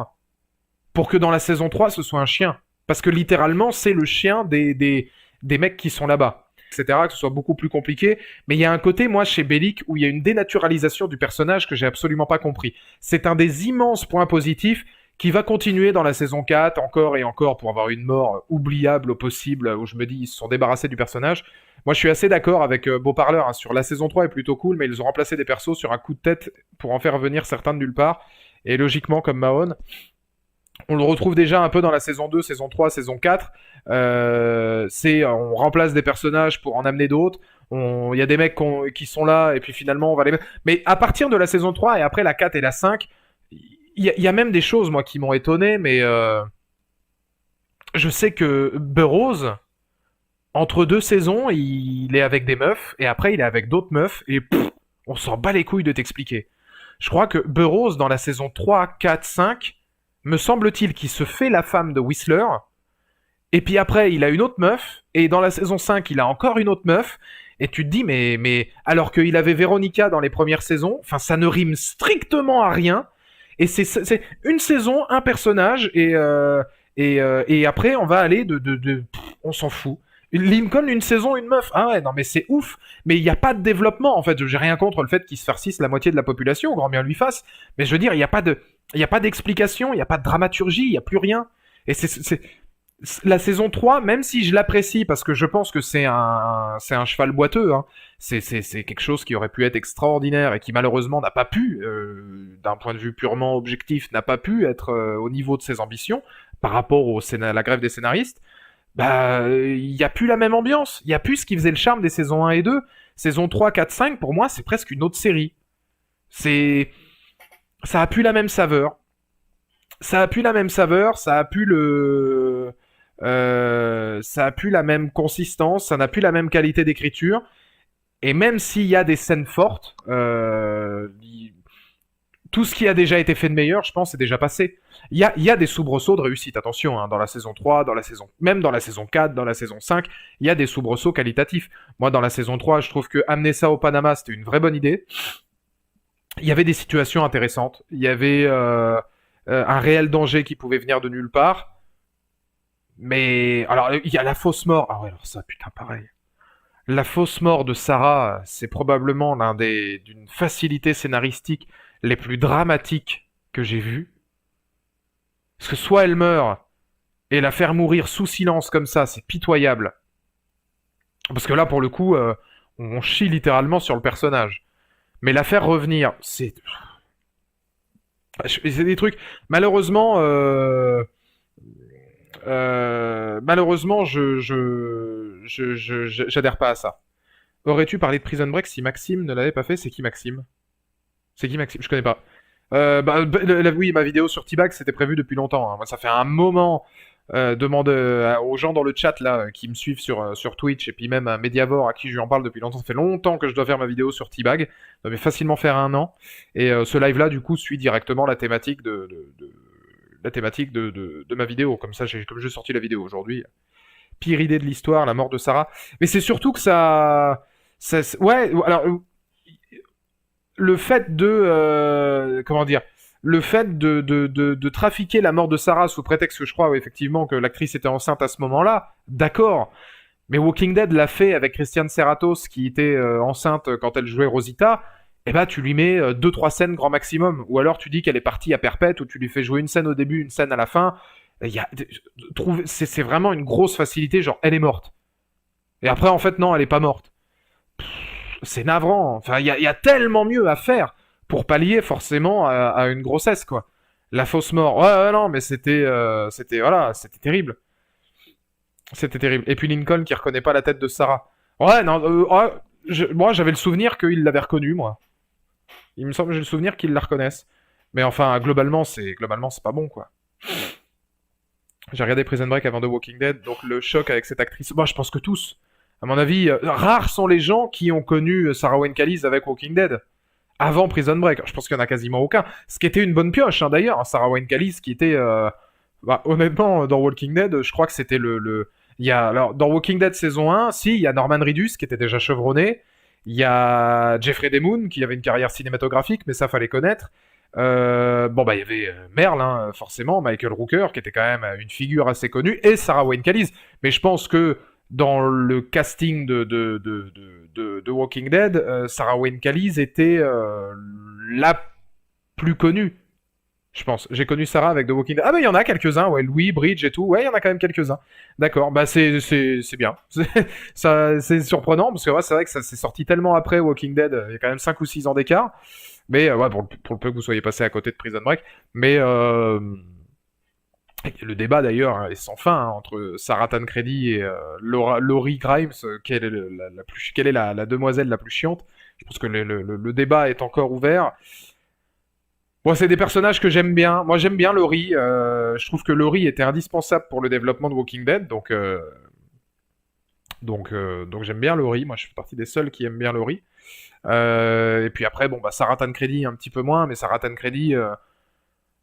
pour que dans la saison 3 ce soit un chien. Parce que littéralement, c'est le chien des mecs qui sont là-bas, etc. Que ce soit beaucoup plus compliqué. Mais il y a un côté, moi, chez Bellic, où il y a une dénaturalisation du personnage que j'ai absolument pas compris. C'est un des immenses points positifs qui va continuer dans la saison 4, encore et encore, pour avoir une mort oubliable au possible, où je me dis, ils se sont débarrassés du personnage. Moi, je suis assez d'accord avec Beauparleur, hein, sur la saison 3 est plutôt cool, mais ils ont remplacé des persos sur un coup de tête pour en faire venir certains de nulle part. Et logiquement, comme Mahon, on le retrouve déjà un peu dans la saison 2, saison 3, saison 4. On remplace des personnages pour en amener d'autres. Il y a des mecs qui sont là, et puis finalement, on va les mettre. Mais à partir de la saison 3, et après la 4 et la 5, il y a même des choses, moi, qui m'ont étonné, mais je sais que Burroughs, entre deux saisons, il est avec des meufs, et après, il est avec d'autres meufs, et on s'en bat les couilles de t'expliquer. Je crois que Burroughs, dans la saison 3, 4, 5, me semble-t-il qu'il se fait la femme de Whistler, et puis après, il a une autre meuf, et dans la saison 5, il a encore une autre meuf, et tu te dis, mais alors qu'il avait Véronica dans les premières saisons, enfin, ça ne rime strictement à rien, et c'est une saison, un personnage, et après, on va aller on s'en fout. Lincoln, une saison, une meuf. Ah ouais, non mais c'est ouf. Mais il n'y a pas de développement, en fait. J'ai rien contre le fait qu'il se farcisse la moitié de la population, grand bien lui fasse. Mais je veux dire, il n'y a pas d'explication, il n'y a pas de dramaturgie, il n'y a plus rien. Et la saison 3, même si je l'apprécie, parce que je pense que c'est un cheval boiteux, hein, c'est quelque chose qui aurait pu être extraordinaire et qui malheureusement n'a pas pu, d'un point de vue purement objectif, n'a pas pu être au niveau de ses ambitions par rapport à la grève des scénaristes. Bah, il n'y a plus la même ambiance. Il n'y a plus ce qui faisait le charme des saisons 1 et 2. Saison 3, 4, 5, pour moi, c'est presque une autre série. Ça a plus la même saveur. Ça a plus la même saveur, ça a plus ça a plus la même consistance, ça n'a plus la même qualité d'écriture. Et même s'il y a des scènes fortes, tout ce qui a déjà été fait de meilleur, je pense, est déjà passé. Il y a des soubresauts de réussite, attention, hein, dans la saison 3, même dans la saison 4, dans la saison 5, il y a des soubresauts qualitatifs. Moi, dans la saison 3, je trouve que amener ça au Panama, c'était une vraie bonne idée. Il y avait des situations intéressantes. Il y avait un réel danger qui pouvait venir de nulle part. Mais, alors, il y a la fausse mort. Ah ouais, alors ça, putain, pareil. La fausse mort de Sarah, c'est probablement d'une facilité scénaristique les plus dramatiques que j'ai vues. Parce que soit elle meurt, et la faire mourir sous silence comme ça, c'est pitoyable. Parce que là, pour le coup, on chie littéralement sur le personnage. Mais la faire revenir, c'est des trucs... Malheureusement, j'adhère pas à ça. Aurais-tu parlé de Prison Break si Maxime ne l'avait pas fait? C'est qui Maxime? Je connais pas. Oui, ma vidéo sur T-Bag, c'était prévu depuis longtemps, hein. Moi, ça fait un moment. Demande aux gens dans le chat là qui me suivent sur Twitch et puis même à Mediavore à qui je lui en parle depuis longtemps. Ça fait longtemps que je dois faire ma vidéo sur T-Bag. Ça fait facilement faire 1 an. Et ce live là, du coup, suit directement la thématique de ma vidéo. Comme j'ai sorti la vidéo aujourd'hui. Pire idée de l'histoire, la mort de Sarah. Mais c'est surtout que ouais, alors le fait de comment dire, le fait de trafiquer la mort de Sarah sous prétexte que je crois effectivement que l'actrice était enceinte à ce moment-là, d'accord. Mais Walking Dead l'a fait avec Christiane Serratos qui était enceinte quand elle jouait Rosita. Eh ben, tu lui mets 2-3 scènes grand maximum. Ou alors tu dis qu'elle est partie à perpète, ou tu lui fais jouer une scène au début, une scène à la fin. C'est vraiment une grosse facilité, genre elle est morte. Et après, en fait, non, elle est pas morte. C'est navrant. Enfin, il y a tellement mieux à faire pour pallier forcément à une grossesse, quoi. La fausse mort. Ouais, non, mais voilà, c'était terrible. C'était terrible. Et puis Lincoln qui reconnaît pas la tête de Sarah. Ouais, non, moi j'avais le souvenir qu'il l'avait reconnue, moi. Il me semble que j'ai le souvenir qu'ils la reconnaissent. Mais enfin, globalement, c'est pas bon, quoi. J'ai regardé Prison Break avant The Walking Dead, donc le choc avec cette actrice. Moi, je pense que tous. À mon avis, rares sont les gens qui ont connu Sarah Wayne Callies avec Walking Dead. Avant Prison Break. Je pense qu'il y en a quasiment aucun. Ce qui était une bonne pioche, hein, d'ailleurs. Sarah Wayne Callies qui était... honnêtement, dans Walking Dead, je crois que c'était alors, dans Walking Dead saison 1, si, il y a Norman Reedus qui était déjà chevronné. Il y a Jeffrey Demoon qui avait une carrière cinématographique, mais ça fallait connaître. Il y avait Merle, hein, forcément, Michael Rooker, qui était quand même une figure assez connue, et Sarah Wayne Callies. Mais je pense que dans le casting de Walking Dead, Sarah Wayne Callies était la plus connue. Je pense. J'ai connu Sarah avec The Walking Dead. Ah, bah, il y en a quelques-uns, ouais. Louis, Bridge et tout. Ouais, il y en a quand même quelques-uns. D'accord. Bah, c'est bien. C'est surprenant, parce que ouais, c'est vrai que ça s'est sorti tellement après Walking Dead. Il y a quand même 5 ou 6 ans d'écart. Mais, ouais, pour le peu que vous soyez passé à côté de Prison Break. Mais, le débat d'ailleurs est sans fin hein, entre Sarah Tancredi et Laurie Grimes. Quelle est la demoiselle la plus chiante? Je pense que le débat est encore ouvert. Bon, c'est des personnages que j'aime bien. Moi, j'aime bien Laurie. Je trouve que Laurie était indispensable pour le développement de Walking Dead. Donc j'aime bien Laurie. Moi, je fais partie des seuls qui aiment bien Laurie. Et puis après, bon, bah, Sarah Tancredi un petit peu moins. Mais Sarah Tancredi,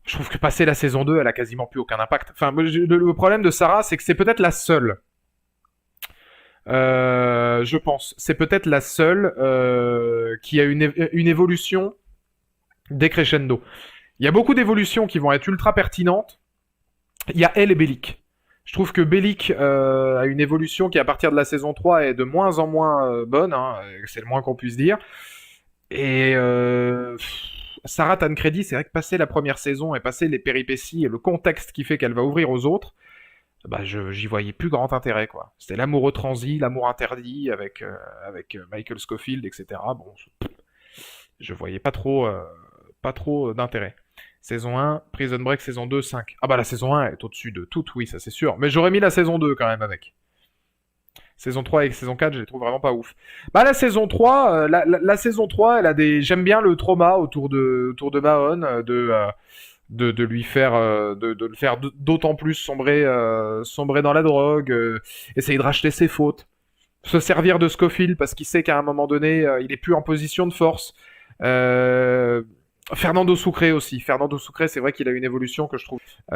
je trouve que passer la saison 2, elle a quasiment plus aucun impact. Enfin, le problème de Sarah, c'est que c'est peut-être la seule. Je pense. C'est peut-être la seule qui a une évolution décrescendo. Il y a beaucoup d'évolutions qui vont être ultra pertinentes. Il y a elle et Bellic. Je trouve que Bellic a une évolution qui, à partir de la saison 3, est de moins en moins bonne. Hein, c'est le moins qu'on puisse dire. Et Sarah Tancredi, c'est vrai que passer la première saison et passer les péripéties et le contexte qui fait qu'elle va ouvrir aux autres, bah j'y voyais plus grand intérêt, quoi. C'était l'amoureux transi, l'amour interdit avec Michael Scofield, etc. Bon, je voyais pas trop d'intérêt. Saison 1, Prison Break, saison 2, 5. Ah bah la saison 1 est au-dessus de tout, oui, ça c'est sûr. Mais j'aurais mis la saison 2 quand même avec. Saison 3 et saison 4, je les trouve vraiment pas ouf. Bah la saison 3, la saison 3, elle a des... J'aime bien le trauma autour de Mahon, de lui faire... de le faire d'autant plus sombrer dans la drogue, essayer de racheter ses fautes, se servir de Scofield parce qu'il sait qu'à un moment donné, il est plus en position de force. Fernando Sucre aussi. Fernando Sucre, c'est vrai qu'il a une évolution que je trouve pour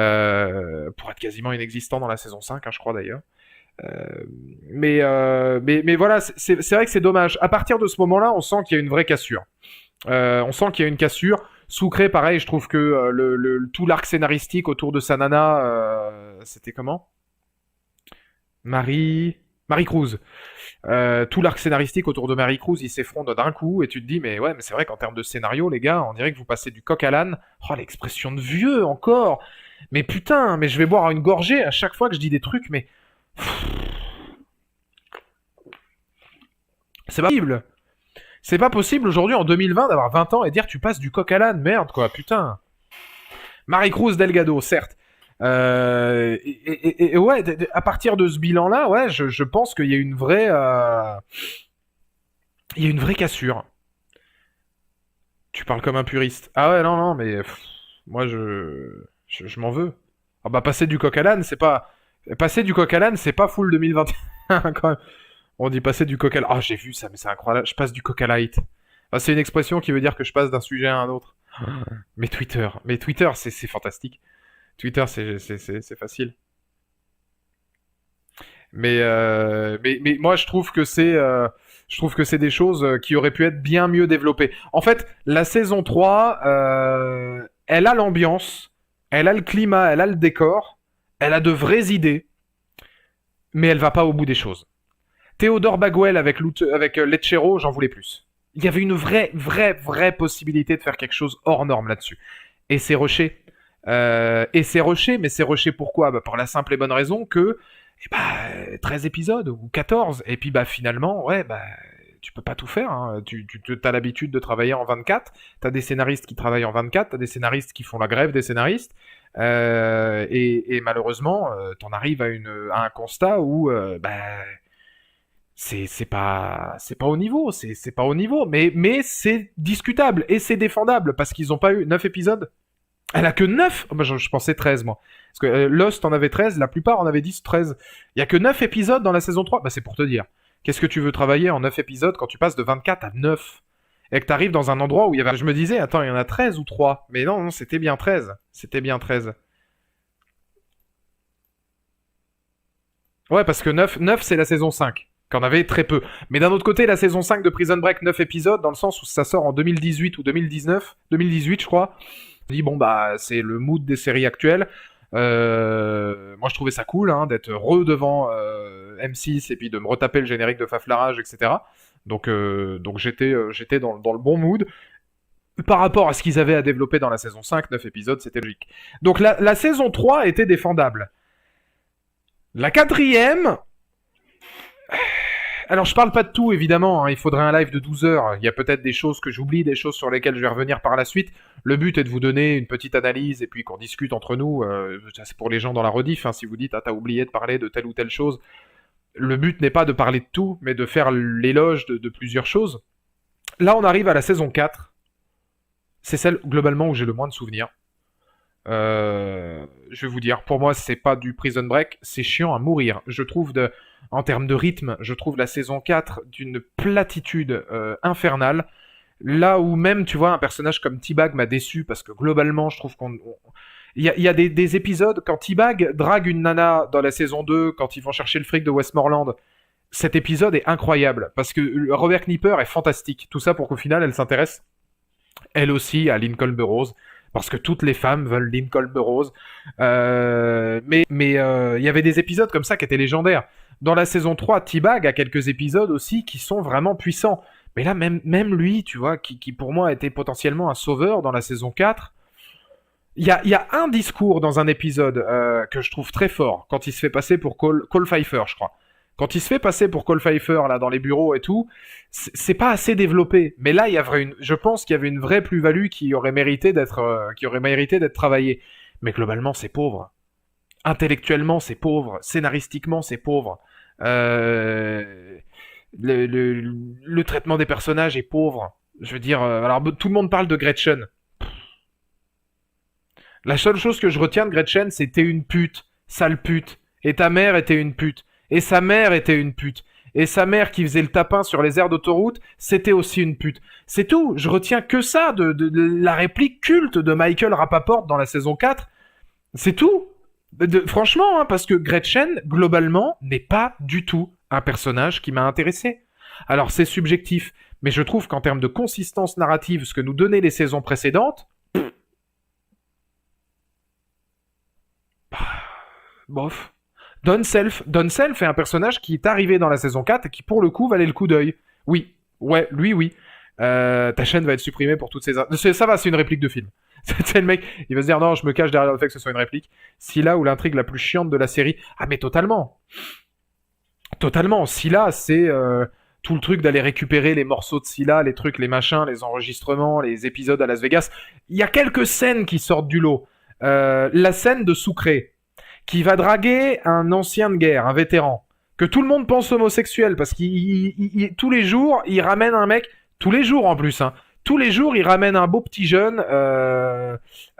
être quasiment inexistant dans la saison 5, hein, je crois d'ailleurs. Mais voilà, c'est vrai que c'est dommage. À partir de ce moment-là, on sent qu'il y a une vraie cassure. On sent qu'il y a une cassure. Sucre, pareil, je trouve que tout l'arc scénaristique autour de sa nana, c'était comment? Marie Cruz. Tout l'arc scénaristique autour de Marie Cruz, il s'effondre d'un coup, et tu te dis, mais ouais, mais c'est vrai qu'en termes de scénario, les gars, on dirait que vous passez du coq à l'âne. Oh, l'expression de vieux, encore. Mais putain, mais je vais boire une gorgée à chaque fois que je dis des trucs, mais... C'est pas possible. C'est pas possible aujourd'hui, en 2020, d'avoir 20 ans et dire tu passes du coq à l'âne, merde, quoi, putain. Marie Cruz Delgado, certes. Et ouais, à partir de ce bilan-là, ouais, je pense qu'il y a une vraie... Il y a une vraie cassure. Tu parles comme un puriste. Ah ouais, non, mais... moi, je m'en veux. Ah bah, passer du coq à l'âne, c'est pas... Passer du coq à l'âne, c'est pas full 2021, quand même. On dit passer du coq à l'âne. Ah, j'ai vu ça, mais c'est incroyable. Je passe du coq à light. Ah, c'est une expression qui veut dire que je passe d'un sujet à un autre. Mais Twitter, c'est fantastique. Twitter, c'est facile. Mais moi, je trouve que c'est des choses qui auraient pu être bien mieux développées. En fait, la saison 3, elle a l'ambiance, elle a le climat, elle a le décor, elle a de vraies idées, mais elle va pas au bout des choses. Théodore Baguel avec Lechero, j'en voulais plus. Il y avait une vraie possibilité de faire quelque chose hors norme là-dessus. Et c'est rushé. Mais c'est rushé pourquoi ? Bah, pour la simple et bonne raison que 13 épisodes ou 14. Et puis finalement, tu peux pas tout faire. Hein. Tu as l'habitude de travailler en 24. T'as des scénaristes qui travaillent en 24. T'as des scénaristes qui font la grève des scénaristes. Et malheureusement, t'en arrives à un constat où c'est pas au niveau, c'est pas au niveau, mais c'est discutable et c'est défendable parce qu'ils ont pas eu 9 épisodes. Elle a que 9. Oh, je pensais 13 moi. Parce que Lost en avait 13, la plupart en avaient 10, 13. Il y a que 9 épisodes dans la saison 3. Bah c'est pour te dire. Qu'est-ce que tu veux travailler en 9 épisodes quand tu passes de 24 à 9 et que t'arrives dans un endroit où il y avait... Je me disais, attends, il y en a 13 ou 3. Mais non, c'était bien 13. C'était bien 13. Ouais, parce que 9 c'est la saison 5. Qu'en avait très peu. Mais d'un autre côté, la saison 5 de Prison Break, 9 épisodes, dans le sens où ça sort en 2018 ou 2019. 2018, je crois. Je dis, bon, c'est le mood des séries actuelles. Moi, je trouvais ça cool d'être redevant M6 et puis de me retaper le générique de Faflarage, etc. Donc j'étais dans le bon mood. Par rapport à ce qu'ils avaient à développer dans la saison 5, 9 épisodes, c'était logique. Donc la saison 3 était défendable. La 4e... Alors, je parle pas de tout, évidemment. Il faudrait un live de 12 heures. Il y a peut-être des choses que j'oublie, des choses sur lesquelles je vais revenir par la suite. Le but est de vous donner une petite analyse et puis qu'on discute entre nous. C'est pour les gens dans la rediff. Si vous dites, t'as oublié de parler de telle ou telle chose. Le but n'est pas de parler de tout, mais de faire l'éloge de plusieurs choses. Là, on arrive à la saison 4. C'est celle, globalement, où j'ai le moins de souvenirs. Je vais vous dire, pour moi, c'est pas du Prison Break. C'est chiant à mourir. Je trouve en termes de rythme, je trouve la saison 4 d'une platitude infernale. Là où même, tu vois, un personnage comme T-Bag m'a déçu, parce que globalement, je trouve il y a des épisodes, quand T-Bag drague une nana dans la saison 2, quand ils vont chercher le fric de Westmoreland, cet épisode est incroyable, parce que Robert Knipper est fantastique. Tout ça pour qu'au final, elle s'intéresse, elle aussi, à Lincoln Burrows, parce que toutes les femmes veulent Lincoln Burrows. Mais il y avait des épisodes comme ça qui étaient légendaires. Dans la saison 3, T-Bag a quelques épisodes aussi qui sont vraiment puissants. Mais là, même lui, tu vois, qui pour moi était potentiellement un sauveur dans la saison 4, il y a un discours dans un épisode que je trouve très fort, quand il se fait passer pour Cole Pfeiffer, je crois. Quand il se fait passer pour Cole Pfeiffer, là, dans les bureaux et tout, c'est pas assez développé. Mais là, je pense qu'il y avait une vraie plus-value qui aurait mérité d'être travaillée. Mais globalement, c'est pauvre. Intellectuellement, c'est pauvre. Scénaristiquement, c'est pauvre. Le traitement des personnages est pauvre. Je veux dire, alors tout le monde parle de Gretchen. La seule chose que je retiens de Gretchen, c'est t'es une pute, sale pute. Et ta mère était une pute. Et sa mère était une pute. Et sa mère qui faisait le tapin sur les aires d'autoroute, c'était aussi une pute. C'est tout. Je retiens que ça de la réplique culte de Michael Rapaport dans la saison 4. C'est tout. Franchement, parce que Gretchen, globalement, n'est pas du tout un personnage qui m'a intéressé. Alors, c'est subjectif, mais je trouve qu'en termes de consistance narrative, ce que nous donnaient les saisons précédentes, bof. Don Self est un personnage qui est arrivé dans la saison 4 et qui, pour le coup, valait le coup d'œil. Oui. Ouais, lui, oui. Ta chaîne va être supprimée pour toutes ces... Ça va, c'est une réplique de film. C'est le mec, il va se dire non, je me cache derrière le fait que ce soit une réplique. Scylla ou l'intrigue la plus chiante de la série. Ah mais totalement. Totalement. Scylla, c'est tout le truc d'aller récupérer les morceaux de Scylla, les trucs, les machins, les enregistrements, les épisodes à Las Vegas. Il y a quelques scènes qui sortent du lot. La scène de Sucré, qui va draguer un ancien de guerre, un vétéran, que tout le monde pense homosexuel, parce qu'il tous les jours, il ramène un mec, tous les jours en plus, tous les jours, il ramène un beau petit jeune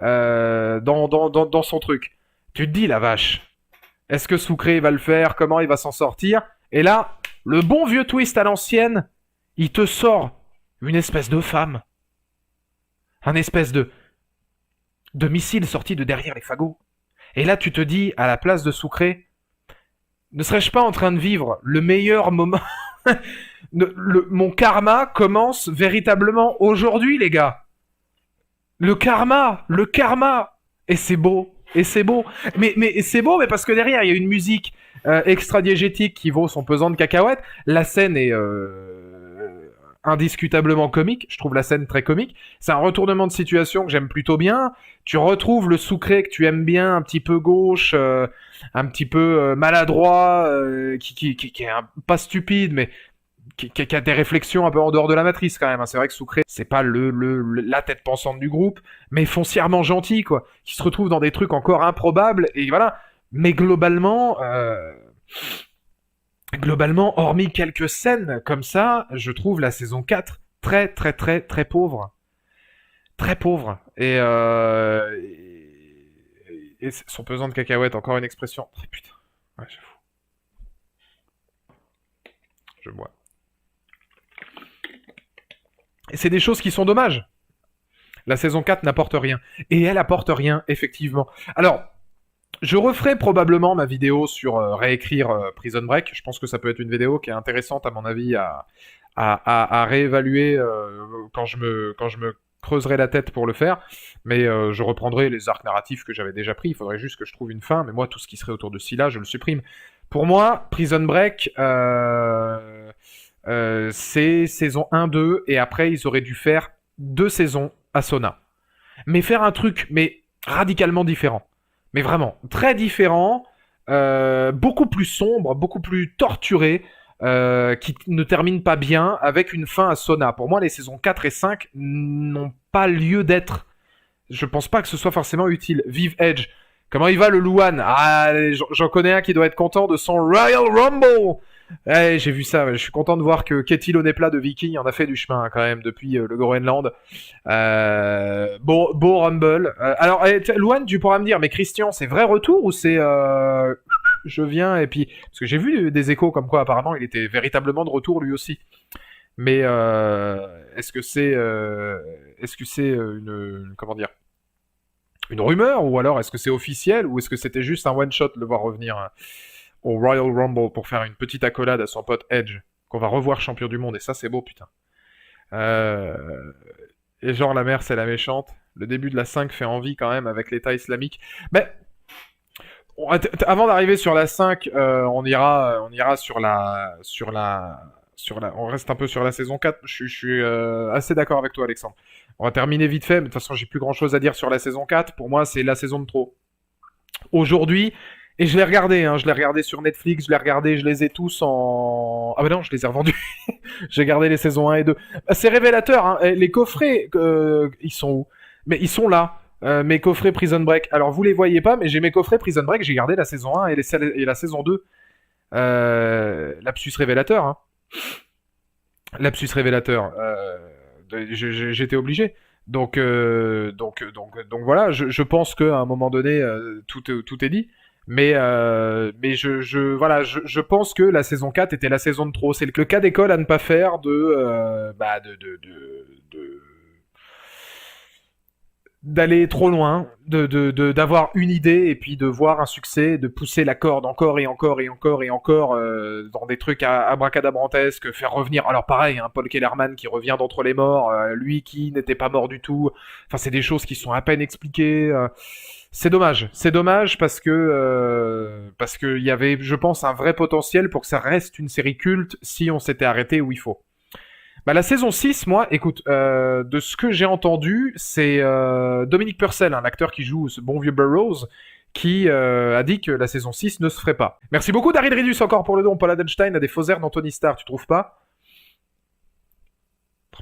dans son truc. Tu te dis, la vache, est-ce que Sucré va le faire? Comment il va s'en sortir? Et là, le bon vieux twist à l'ancienne, il te sort une espèce de femme. Un espèce de missile sorti de derrière les fagots. Et là, tu te dis, à la place de Sucré, ne serais-je pas en train de vivre le meilleur moment... Mon karma commence véritablement aujourd'hui, les gars. Le karma. Et c'est beau. Mais c'est beau, mais parce que derrière, il y a une musique extra-diégétique qui vaut son pesant de cacahuètes. La scène est indiscutablement comique. Je trouve la scène très comique. C'est un retournement de situation que j'aime plutôt bien. Tu retrouves le Sucré que tu aimes bien, un petit peu gauche, un petit peu maladroit, qui est pas stupide, mais qui a des réflexions un peu en dehors de la matrice quand même. Hein. C'est vrai que Sucré, c'est pas la tête pensante du groupe, mais foncièrement gentil, quoi. Qui se retrouve dans des trucs encore improbables, et voilà. Mais globalement, hormis quelques scènes comme ça, je trouve la saison 4 très, très, très, très pauvre. Très pauvre. Et son pesant de cacahuètes, encore une expression. Oh, putain. Ouais, j'avoue. Je bois. Et c'est des choses qui sont dommages. La saison 4 n'apporte rien. Et elle apporte rien, effectivement. Alors, je referai probablement ma vidéo sur réécrire Prison Break. Je pense que ça peut être une vidéo qui est intéressante, à mon avis, à réévaluer quand je me creuserai la tête pour le faire. Mais je reprendrai les arcs narratifs que j'avais déjà pris. Il faudrait juste que je trouve une fin. Mais moi, tout ce qui serait autour de Scylla, je le supprime. Pour moi, Prison Break... c'est saison 1, 2, et après ils auraient dû faire 2 saisons à Sona. Mais faire un truc, mais radicalement différent. Mais vraiment, très différent, beaucoup plus sombre, beaucoup plus torturé, qui ne termine pas bien, avec une fin à Sona. Pour moi, les saisons 4 et 5 n'ont pas lieu d'être. Je pense pas que ce soit forcément utile. Vive Edge. Comment il va le Luan? Ah, j'en connais un qui doit être content de son Royal Rumble. Ouais, j'ai vu ça, je suis content de voir que Ketil Onepla de Viking en a fait du chemin quand même depuis le Groenland. Beau Rumble. Alors, Luan, tu pourras me dire, mais Christian, c'est vrai retour ou c'est je viens et puis... Parce que j'ai vu des échos comme quoi apparemment il était véritablement de retour lui aussi. Mais est-ce que c'est une comment dire, une rumeur, ou alors est-ce que c'est officiel, ou est-ce que c'était juste un one shot de le voir revenir au Royal Rumble pour faire une petite accolade à son pote Edge, qu'on va revoir champion du monde, et ça c'est beau, putain. Et genre la mère c'est la méchante, le début de la 5 fait envie quand même avec l'état islamique. Mais avant d'arriver sur la 5, on ira sur la... On reste un peu sur la saison 4, je suis assez d'accord avec toi Alexandre. On va terminer vite fait, mais de toute façon j'ai plus grand chose à dire sur la saison 4, pour moi c'est la saison de trop. Aujourd'hui, et je l'ai regardé sur Netflix, je les ai tous en... Ah bah non, je les ai revendus. J'ai gardé les saisons 1 et 2. C'est révélateur, hein. Les coffrets, ils sont où? Mais ils sont là. Mes coffrets Prison Break. Alors vous les voyez pas, mais j'ai mes coffrets Prison Break, j'ai gardé la saison 1 et la saison 2. Lapsus révélateur, hein. Lapsus révélateur. J'étais obligé. Donc voilà, je pense qu'à un moment donné, tout est dit. Mais je pense que la saison 4 était la saison de trop. C'est le cas d'école à ne pas faire d'aller trop loin, d'avoir une idée et puis de voir un succès, de pousser la corde encore et encore et encore et encore dans des trucs abracadabrantesques, faire revenir. Alors pareil, hein, Paul Kellerman qui revient d'entre les morts, lui qui n'était pas mort du tout. Enfin, c'est des choses qui sont à peine expliquées. C'est dommage parce que il y avait, je pense, un vrai potentiel pour que ça reste une série culte si on s'était arrêté où il faut. Bah, la saison 6, moi, écoute, de ce que j'ai entendu, c'est Dominique Purcell, un acteur qui joue ce bon vieux Burroughs, qui a dit que la saison 6 ne se ferait pas. Merci beaucoup Darid Ridus encore pour le don. Paul Adelstein a des faux airs d'Anthony Starr, tu trouves pas?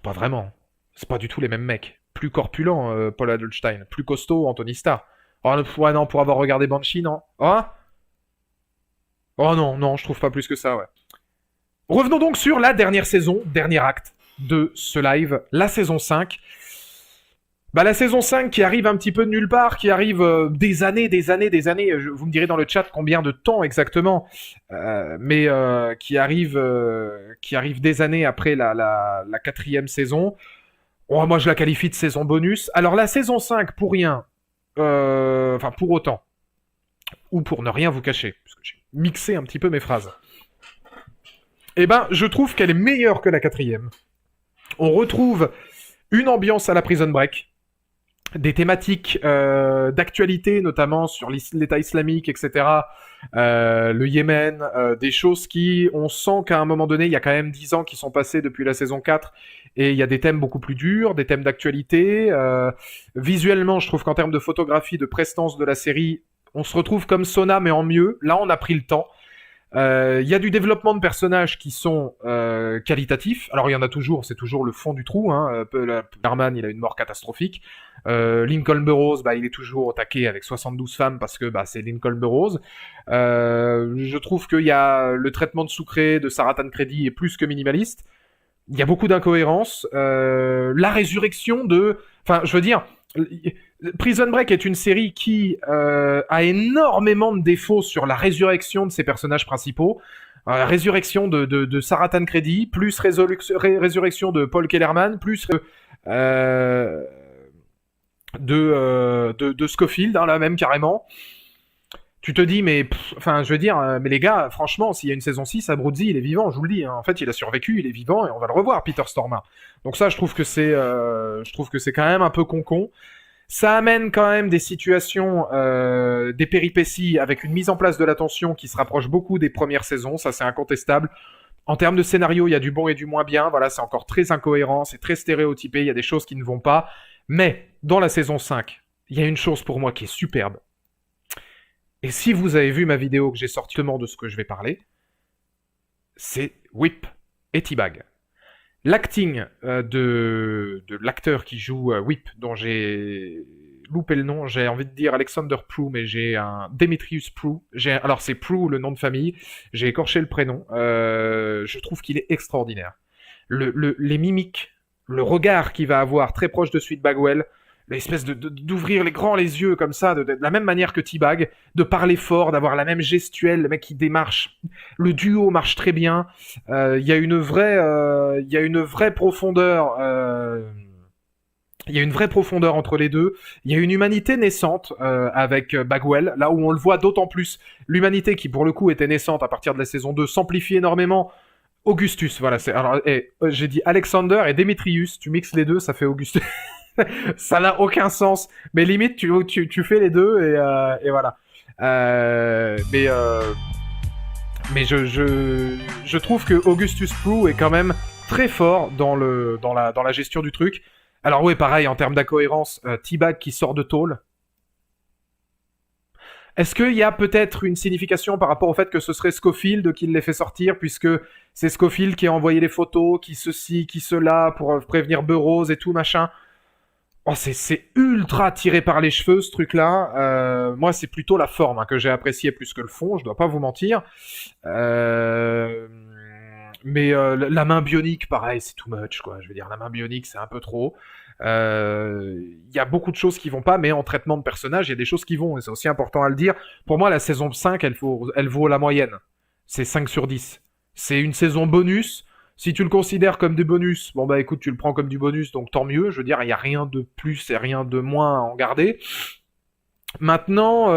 Pas vraiment. C'est pas du tout les mêmes mecs. Plus corpulent, Paul Adelstein. Plus costaud, Anthony Starr. Oh ouais, non, pour avoir regardé Banshee, non. Hein? Oh non, je trouve pas plus que ça, ouais. Revenons donc sur la dernière saison, dernier acte de ce live, la saison 5. Bah, la saison 5 qui arrive un petit peu de nulle part, qui arrive des années. Vous me direz dans le chat combien de temps exactement, mais qui arrive des années après la 4e saison. Oh, moi, je la qualifie de saison bonus. Alors, la saison 5, pour rien, enfin, pour autant, ou pour ne rien vous cacher, parce que j'ai mixé un petit peu mes phrases. Eh ben, je trouve qu'elle est meilleure que la 4e. On retrouve une ambiance à la Prison Break, des thématiques d'actualité, notamment sur l'État islamique, etc., le Yémen, des choses qui, on sent qu'à un moment donné, il y a quand même 10 ans qui sont passés depuis la saison 4, et il y a des thèmes beaucoup plus durs, des thèmes d'actualité. Visuellement, je trouve qu'en termes de photographie, de prestance de la série, on se retrouve comme Sona, mais en mieux. Là, on a pris le temps. Il y a du développement de personnages qui sont qualitatifs. Alors il y en a toujours, c'est toujours le fond du trou. Hein. Herman, il a une mort catastrophique. Lincoln Burrows, il est toujours au taquet avec 72 femmes parce que c'est Lincoln Burrows. Je trouve qu'il y a le traitement de Sucré de Sarah Tancredi est plus que minimaliste. Il y a beaucoup d'incohérences. La résurrection de... Enfin, je veux dire... Prison Break est une série qui a énormément de défauts sur la résurrection de ses personnages principaux. Résurrection de Sarah Tancredi, plus résurrection de Paul Kellerman, plus de Scofield, là même carrément. Tu te dis, mais je veux dire, mais les gars, franchement, s'il y a une saison 6, Abruzzi, il est vivant, je vous le dis. Hein. En fait, il a survécu, il est vivant, et on va le revoir, Peter Stormare. Donc ça, je trouve que c'est quand même un peu con-con. Ça amène quand même des situations, des péripéties, avec une mise en place de la tension qui se rapproche beaucoup des premières saisons, ça c'est incontestable. En termes de scénario, il y a du bon et du moins bien, voilà, c'est encore très incohérent, c'est très stéréotypé, il y a des choses qui ne vont pas. Mais, dans la saison 5, il y a une chose pour moi qui est superbe. Et si vous avez vu ma vidéo que j'ai sortie de ce que je vais parler, c'est Whip et T-Bag. L'acting de l'acteur qui joue Whip, dont j'ai loupé le nom, j'ai envie de dire Alexander Prue, mais j'ai un Demetrius Prue. Alors c'est Prue le nom de famille, j'ai écorché le prénom. Je trouve qu'il est extraordinaire. Les mimiques, le regard qu'il va avoir très proche de Sweet Bagwell, l'espèce d'ouvrir les yeux comme ça, de la même manière que T-Bag, de parler fort, d'avoir la même gestuelle, le mec qui démarche. Le duo marche très bien. Il y a une vraie profondeur. Il y a une vraie profondeur entre les deux. Il y a une humanité naissante avec Bagwell, là où on le voit d'autant plus. L'humanité qui, pour le coup, était naissante à partir de la saison 2, s'amplifie énormément. Augustus, voilà. J'ai dit Alexander et Demetrius. Tu mixes les deux, ça fait Augustus. Ça n'a aucun sens, mais limite tu fais les deux et voilà. Mais je trouve que Augustus Prue est quand même très fort dans la gestion du truc. Alors oui, pareil en termes d'incohérence, T-Bag qui sort de tôle. Est-ce qu'il y a peut-être une signification par rapport au fait que ce serait Scofield qui les fait sortir, puisque c'est Scofield qui a envoyé les photos, qui ceci, qui cela, pour prévenir Burrows et tout machin? Oh, c'est ultra tiré par les cheveux, ce truc-là. Moi, c'est plutôt la forme que j'ai appréciée plus que le fond, je dois pas vous mentir. Mais la main bionique, pareil, c'est too much, quoi. Je veux dire, la main bionique, c'est un peu trop. Y a beaucoup de choses qui vont pas, mais en traitement de personnage, il y a des choses qui vont, et c'est aussi important à le dire. Pour moi, la saison 5, elle vaut la moyenne. C'est 5 sur 10. C'est une saison bonus. Si tu le considères comme du bonus, écoute, tu le prends comme du bonus, donc tant mieux. Je veux dire, il n'y a rien de plus et rien de moins à en garder. Maintenant,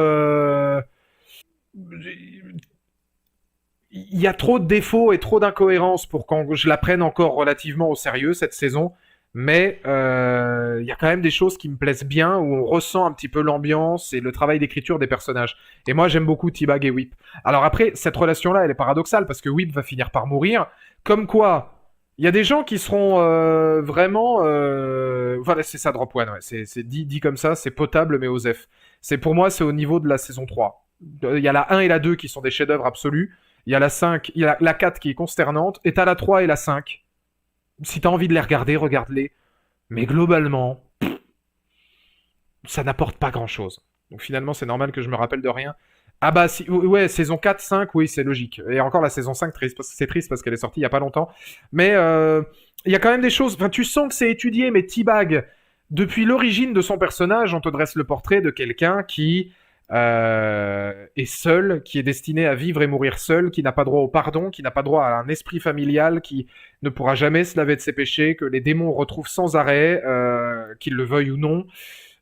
il y a trop de défauts et trop d'incohérences pour que je la prenne encore relativement au sérieux, cette saison. Mais il y a quand même des choses qui me plaisent bien, où on ressent un petit peu l'ambiance et le travail d'écriture des personnages. Et moi, j'aime beaucoup T-Bag et Whip. Alors après, cette relation-là, elle est paradoxale, parce que Whip va finir par mourir. Comme quoi, il y a des gens qui seront vraiment... Voilà, c'est ça, Drop One, ouais. C'est dit comme ça, c'est potable, mais osef. Pour moi, c'est au niveau de la saison 3. Il y a la 1 et la 2 qui sont des chefs-d'œuvre absolus. Il y a la 5, il y a la 4 qui est consternante. Et t'as la 3 et la 5. Si t'as envie de les regarder, regarde-les. Mais globalement, ça n'apporte pas grand-chose. Donc finalement, c'est normal que je me rappelle de rien. Ah bah, ouais, saison 4, 5, oui, c'est logique. Et encore la saison 5, c'est triste parce qu'elle est sortie il y a pas longtemps. Mais il y a quand même des choses... Enfin, tu sens que c'est étudié, mais T-Bag, depuis l'origine de son personnage, on te dresse le portrait de quelqu'un qui est seul, qui est destiné à vivre et mourir seul, qui n'a pas droit au pardon, qui n'a pas droit à un esprit familial, qui ne pourra jamais se laver de ses péchés, que les démons retrouvent sans arrêt, qu'ils le veuillent ou non.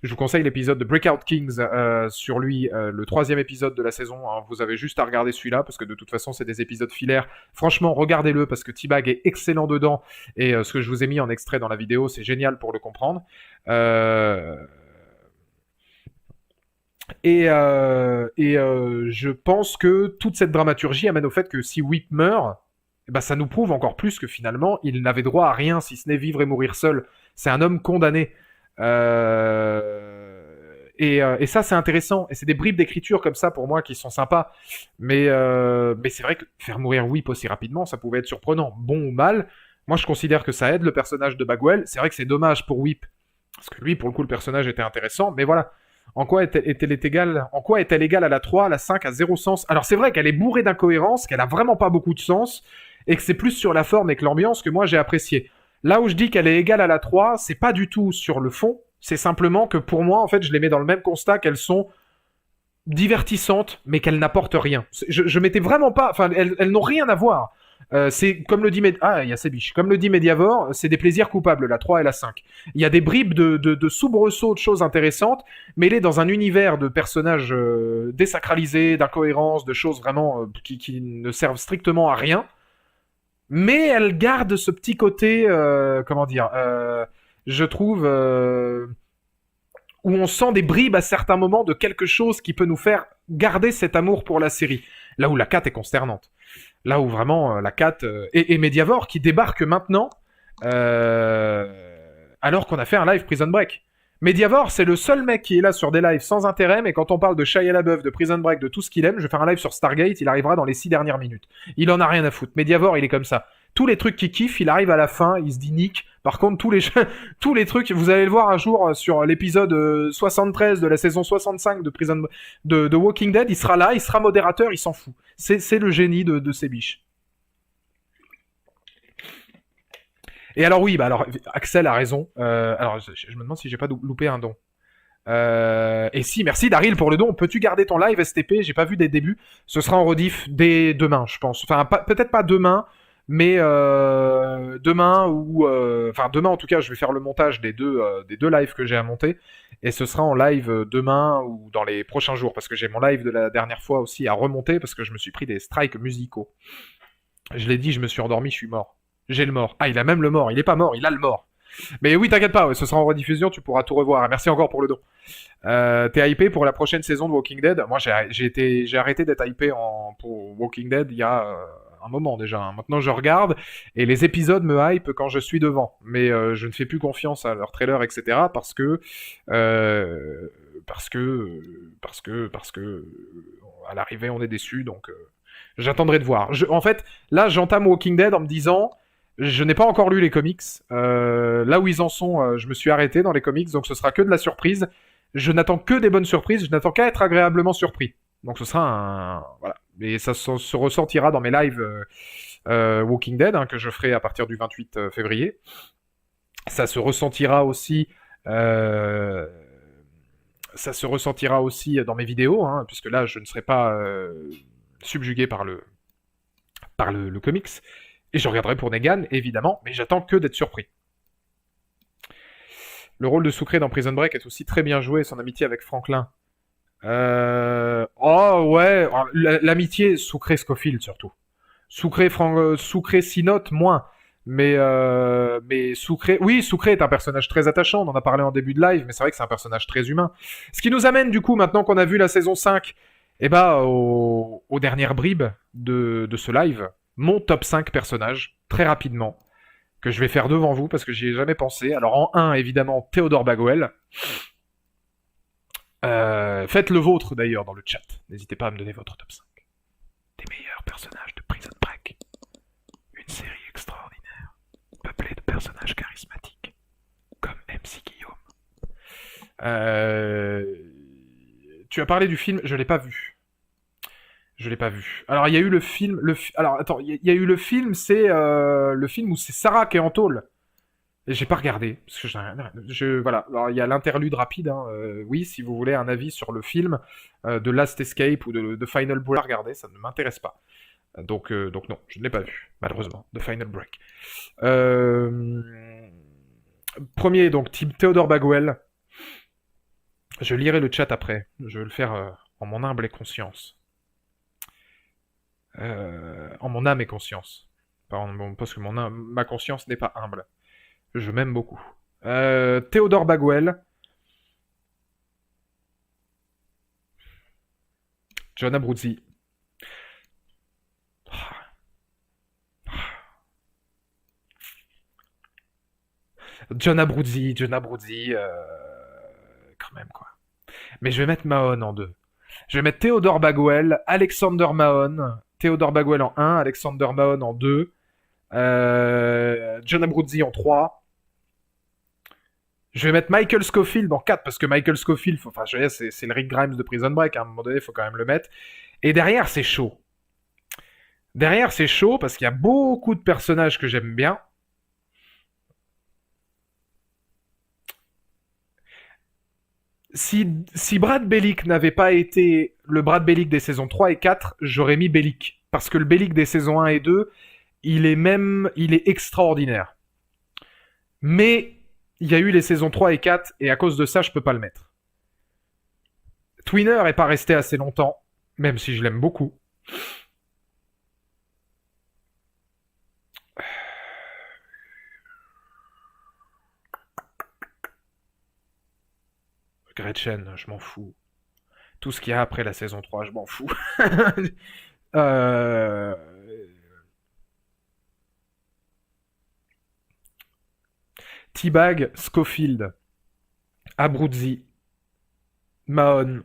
Je vous conseille l'épisode de Breakout Kings sur lui, le 3e épisode de la saison. Hein. Vous avez juste à regarder celui-là, parce que de toute façon, c'est des épisodes filaires. Franchement, regardez-le, parce que T-Bag est excellent dedans. Et ce que je vous ai mis en extrait dans la vidéo, c'est génial pour le comprendre. Je pense que toute cette dramaturgie amène au fait que si Whip meurt, eh ben, ça nous prouve encore plus que finalement, il n'avait droit à rien si ce n'est vivre et mourir seul. C'est un homme condamné. Et ça, c'est intéressant. Et c'est des bribes d'écriture comme ça, pour moi, qui sont sympas. Mais c'est vrai que faire mourir Whip aussi rapidement, ça pouvait être surprenant. Bon ou mal, moi, je considère que ça aide le personnage de Bagwell. C'est vrai que c'est dommage pour Whip. Parce que lui, pour le coup, le personnage était intéressant. Mais voilà. En quoi est-elle égale à la 3, à la 5, à zéro sens? Alors c'est vrai qu'elle est bourrée d'incohérences, qu'elle a vraiment pas beaucoup de sens, et que c'est plus sur la forme et que l'ambiance que moi j'ai apprécié. Là où je dis qu'elle est égale à la 3, c'est pas du tout sur le fond, c'est simplement que pour moi, en fait, je les mets dans le même constat qu'elles sont divertissantes, mais qu'elles n'apportent rien. Je m'étais vraiment pas... Enfin, elles n'ont rien à voir. C'est comme le dit il y a ces biches. Comme le dit Mediavore, c'est des plaisirs coupables, la 3 et la 5. Il y a des bribes de soubresauts, de choses intéressantes, mêlées dans un univers de personnages désacralisés, d'incohérences, de choses vraiment qui ne servent strictement à rien. Mais elles gardent ce petit côté, je trouve, où on sent des bribes à certains moments de quelque chose qui peut nous faire garder cet amour pour la série. Là où la 4 est consternante. Là où vraiment la 4 et Mediavore qui débarque maintenant alors qu'on a fait un live Prison Break. Mediavore, c'est le seul mec qui est là sur des lives sans intérêt, mais quand on parle de Shia LaBeouf, de Prison Break, de tout ce qu'il aime, je vais faire un live sur Stargate, il arrivera dans les 6 dernières minutes. Il en a rien à foutre. Mediavore, il est comme ça. Tous les trucs qu'il kiffe, il arrive à la fin, il se dit nick. Par contre, tous les trucs, vous allez le voir un jour sur l'épisode 73 de la saison 65 de Walking Dead, il sera là, il sera modérateur, il s'en fout. C'est le génie de ces biches. Et alors oui, alors Axel a raison. Alors je me demande si j'ai pas loupé un don. Et si, merci Daryl pour le don. Peux-tu garder ton live STP? J'ai pas vu des débuts. Ce sera en rediff dès demain, je pense. Enfin, peut-être pas demain, mais demain ou enfin demain en tout cas, je vais faire le montage des deux lives que j'ai à monter, et ce sera en live demain ou dans les prochains jours, parce que j'ai mon live de la dernière fois aussi à remonter parce que je me suis pris des strikes musicaux. Je l'ai dit, je me suis endormi, je suis mort. J'ai le mort. Ah, il a même le mort. Il est pas mort, il a le mort. Mais oui, t'inquiète pas, ouais, ce sera en rediffusion, tu pourras tout revoir. Merci encore pour le don. T'es hypé pour la prochaine saison de Walking Dead? Moi, j'ai arrêté d'être hypé pour Walking Dead il y a un moment déjà. Maintenant, je regarde et les épisodes me hype quand je suis devant. Mais je ne fais plus confiance à leurs trailers, etc. Parce que à l'arrivée, on est déçus. Donc, j'attendrai de voir. En fait, là, j'entame Walking Dead en me disant... Je n'ai pas encore lu les comics. Là où ils en sont, je me suis arrêté dans les comics, donc ce sera que de la surprise. Je n'attends que des bonnes surprises, je n'attends qu'à être agréablement surpris. Donc ce sera un... Voilà. Et ça se ressortira dans mes lives Walking Dead, que je ferai à partir du 28 février. Ça se ressentira aussi... Ça se ressentira aussi dans mes vidéos, puisque là, je ne serai pas subjugué par le comics. Et je regarderai pour Negan, évidemment, mais j'attends que d'être surpris. Le rôle de Sucré dans Prison Break est aussi très bien joué, son amitié avec Franklin. Oh ouais, l'amitié Sucré-Scofield surtout. Sucré Sinote, moins. Mais Sucré... Oui, Sucré est un personnage très attachant, on en a parlé en début de live, mais c'est vrai que c'est un personnage très humain. Ce qui nous amène, du coup, maintenant qu'on a vu la saison 5, aux dernières bribes de ce live. Mon top 5 personnages, très rapidement, que je vais faire devant vous parce que j'y ai jamais pensé. Alors en 1, évidemment, Theodore Bagwell. Faites le vôtre d'ailleurs dans le chat. N'hésitez pas à me donner votre top 5. Des meilleurs personnages de Prison Break. Une série extraordinaire, peuplée de personnages charismatiques, comme MC Guillaume. Tu as parlé du film, je l'ai pas vu. Je l'ai pas vu. Alors il y a eu le film, alors attends, il y a eu le film, c'est le film où c'est Sarah qui est en tôle. Et j'ai pas regardé parce que voilà. Alors il y a l'interlude rapide. Oui, si vous voulez un avis sur le film de Last Escape ou de Final Break, regardez, ça ne m'intéresse pas. Donc non, je ne l'ai pas vu malheureusement. The Final Break. Premier donc Theodore Bagwell. Je lirai le chat après. Je vais le faire en mon humble conscience. En mon âme et conscience. Parce que ma conscience n'est pas humble. Je m'aime beaucoup. Theodore Bagwell. John Abruzzi. John Abruzzi, quand même, quoi. Mais je vais mettre Mahon en 2. Je vais mettre Théodore Baguel, Alexander Mahon, Théodore Baguel en 1, Alexander Mahon en 2, John Abruzzi en 3. Je vais mettre Michael Scofield en 4, parce que Michael Scofield, enfin, je veux dire, c'est le Rick Grimes de Prison Break, à un moment donné, il faut quand même le mettre. Et derrière, c'est chaud. Derrière, c'est chaud, parce qu'il y a beaucoup de personnages que j'aime bien. Si Brad Bellick n'avait pas été le Brad Bellick des saisons 3 et 4, j'aurais mis Bellick. Parce que le Bellick des saisons 1 et 2, il est extraordinaire. Mais il y a eu les saisons 3 et 4, et à cause de ça, je peux pas le mettre. Twinner est pas resté assez longtemps, même si je l'aime beaucoup. Gretchen, je m'en fous. Tout ce qu'il y a après la saison 3, je m'en fous. euh... T-Bag, Scofield, Abruzzi, Mahon.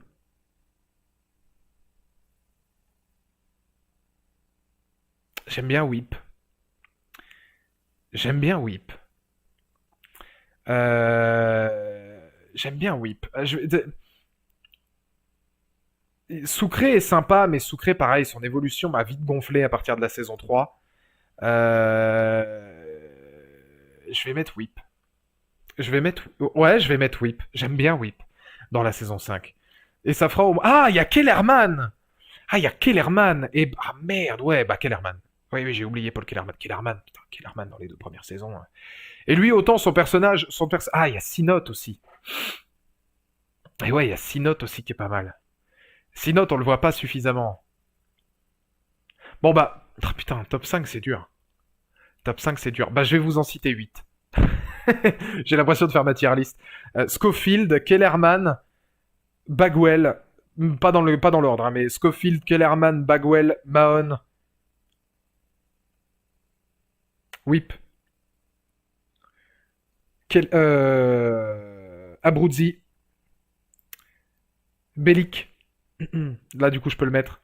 J'aime bien Whip. J'aime bien Whip. J'aime bien Whip. Sucré est sympa, mais Sucré, pareil, son évolution m'a vite gonflé à partir de la saison 3. Je vais mettre Whip. Ouais, je vais mettre Whip. J'aime bien Whip dans la saison 5. Et ça fera au... Ah, il y a Kellerman. Ah, il y a Kellerman. Et... Ah, merde, ouais, bah Kellerman. Oui, j'ai oublié Paul Kellerman. Putain, Kellerman dans les 2 premières saisons. Ouais. Et lui, autant son personnage... Ah, il y a Sinote aussi. Et ouais, il y a Sinote aussi qui est pas mal. Sinote, on le voit pas suffisamment. Bon bah... Oh, putain, top 5, c'est dur. Top 5, c'est dur. Bah, je vais vous en citer 8. J'ai l'impression de faire ma tier list. Scofield, Kellerman, Bagwell, pas dans l'ordre, hein, mais Scofield, Kellerman, Bagwell, Mahon, Whip, Abruzzi, Bellick. Là, du coup, je peux le mettre.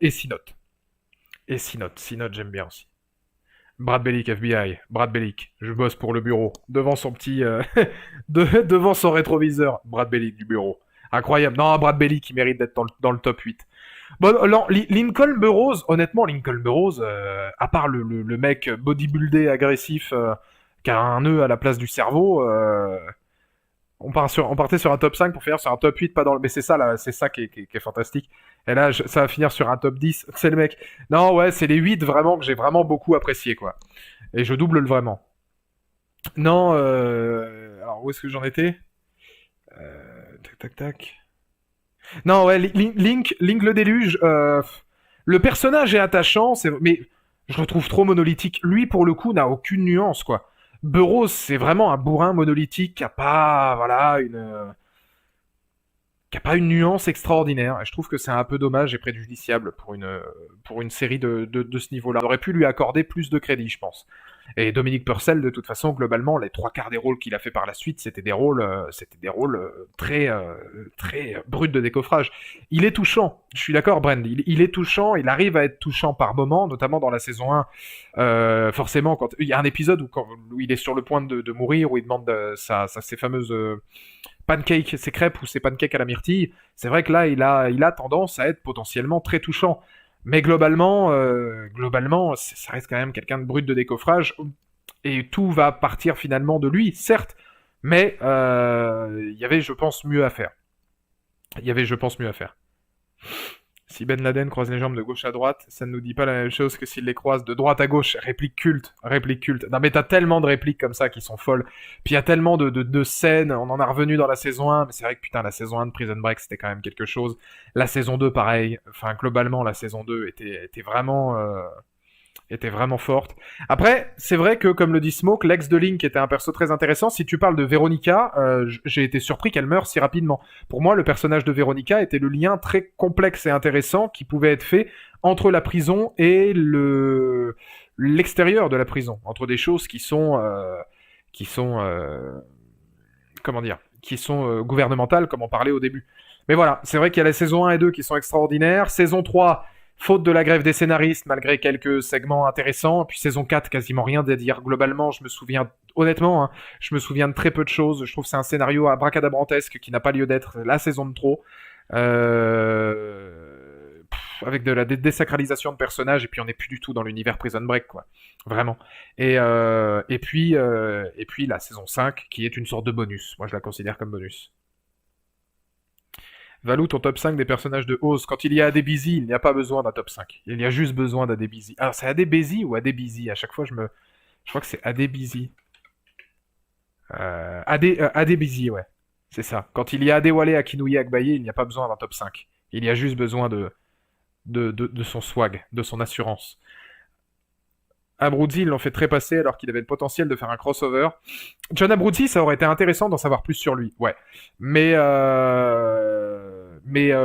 Et Sinote. Sinote, j'aime bien aussi. Brad Bellick, FBI. Brad Bellick. Je bosse pour le bureau. Devant son petit... devant son rétroviseur. Brad Bellick du bureau. Incroyable. Non, Brad Bellick, il mérite d'être dans le top 8. Bon, Lincoln Burrows, honnêtement, Lincoln Burrows, à part le mec bodybuildé, agressif, qui a un nœud à la place du cerveau, on partait sur un top 5 pour finir sur un top 8, pas dans le... Mais c'est ça, là, c'est ça qui est fantastique. Et là, ça va finir sur un top 10. C'est le mec. Non, ouais, c'est les 8 vraiment que j'ai vraiment beaucoup apprécié, quoi. Et je double le vraiment. Non, alors où est-ce que j'en étais Tac. Non, ouais, Link le déluge. Le personnage est attachant, mais je le trouve trop monolithique. Lui, pour le coup, n'a aucune nuance, quoi. Burroughs, c'est vraiment un bourrin monolithique qui a pas, voilà, qui a pas une nuance extraordinaire. Et je trouve que c'est un peu dommage et préjudiciable pour une série de ce niveau-là. On aurait pu lui accorder plus de crédit, je pense. Et Dominique Purcell, de toute façon, globalement, les 3 quarts des rôles qu'il a fait par la suite, c'était des rôles très bruts de décoffrage. Il est touchant, je suis d'accord, Brand. Il est touchant, il arrive à être touchant par moments, notamment dans la saison 1. Forcément, quand il y a un épisode où il est sur le point de mourir, où il demande ses fameuses pancakes, ses crêpes ou ses pancakes à la myrtille. C'est vrai que là, il a tendance à être potentiellement très touchant. Mais globalement, ça reste quand même quelqu'un de brut de décoffrage, et tout va partir finalement de lui, certes, mais il y avait, je pense, mieux à faire. Si Ben Laden croise les jambes de gauche à droite, ça ne nous dit pas la même chose que s'il les croise de droite à gauche. Réplique culte. Non mais t'as tellement de répliques comme ça qui sont folles. Puis il y a tellement de scènes, on en a revenu dans la saison 1, mais c'est vrai que putain, la saison 1 de Prison Break, c'était quand même quelque chose. La saison 2, pareil. Enfin, globalement, la saison 2 était vraiment... était vraiment forte. Après, c'est vrai que, comme le dit Smoke, l'ex de Link était un perso très intéressant. Si tu parles de Veronica, j'ai été surpris qu'elle meure si rapidement. Pour moi, le personnage de Veronica était le lien très complexe et intéressant qui pouvait être fait entre la prison et l'extérieur de la prison, entre des choses qui sont comment dire, qui sont gouvernementales, comme on parlait au début. Mais voilà, c'est vrai qu'il y a la saison 1 et 2 qui sont extraordinaires. Saison 3, faute de la grève des scénaristes, malgré quelques segments intéressants. Puis saison 4, quasiment rien à dire. Globalement, je me souviens, honnêtement, hein, je me souviens de très peu de choses. Je trouve que c'est un scénario abracadabrantesque qui n'a pas lieu d'être. La saison de trop. Avec de la désacralisation de personnages, et puis on n'est plus du tout dans l'univers Prison Break, quoi. Vraiment. Et puis la saison 5, qui est une sorte de bonus. Moi, je la considère comme bonus. Valou, ton top 5 des personnages de Oz. Quand il y a Adebisi, il n'y a pas besoin d'un top 5. Il y a juste besoin d'Adebisi. Alors, c'est Adebisi ou Adebisi? À chaque fois, je crois que c'est Adebisi. Adebisi, ouais. C'est ça. Quand il y a Adewale, Akinouye, Agbaye, il n'y a pas besoin d'un top 5. Il y a juste besoin de son swag, de son assurance. Abruzzi, ils l'ont fait trépassé alors qu'il avait le potentiel de faire un crossover. John Abruzzi, ça aurait été intéressant d'en savoir plus sur lui, ouais. Mais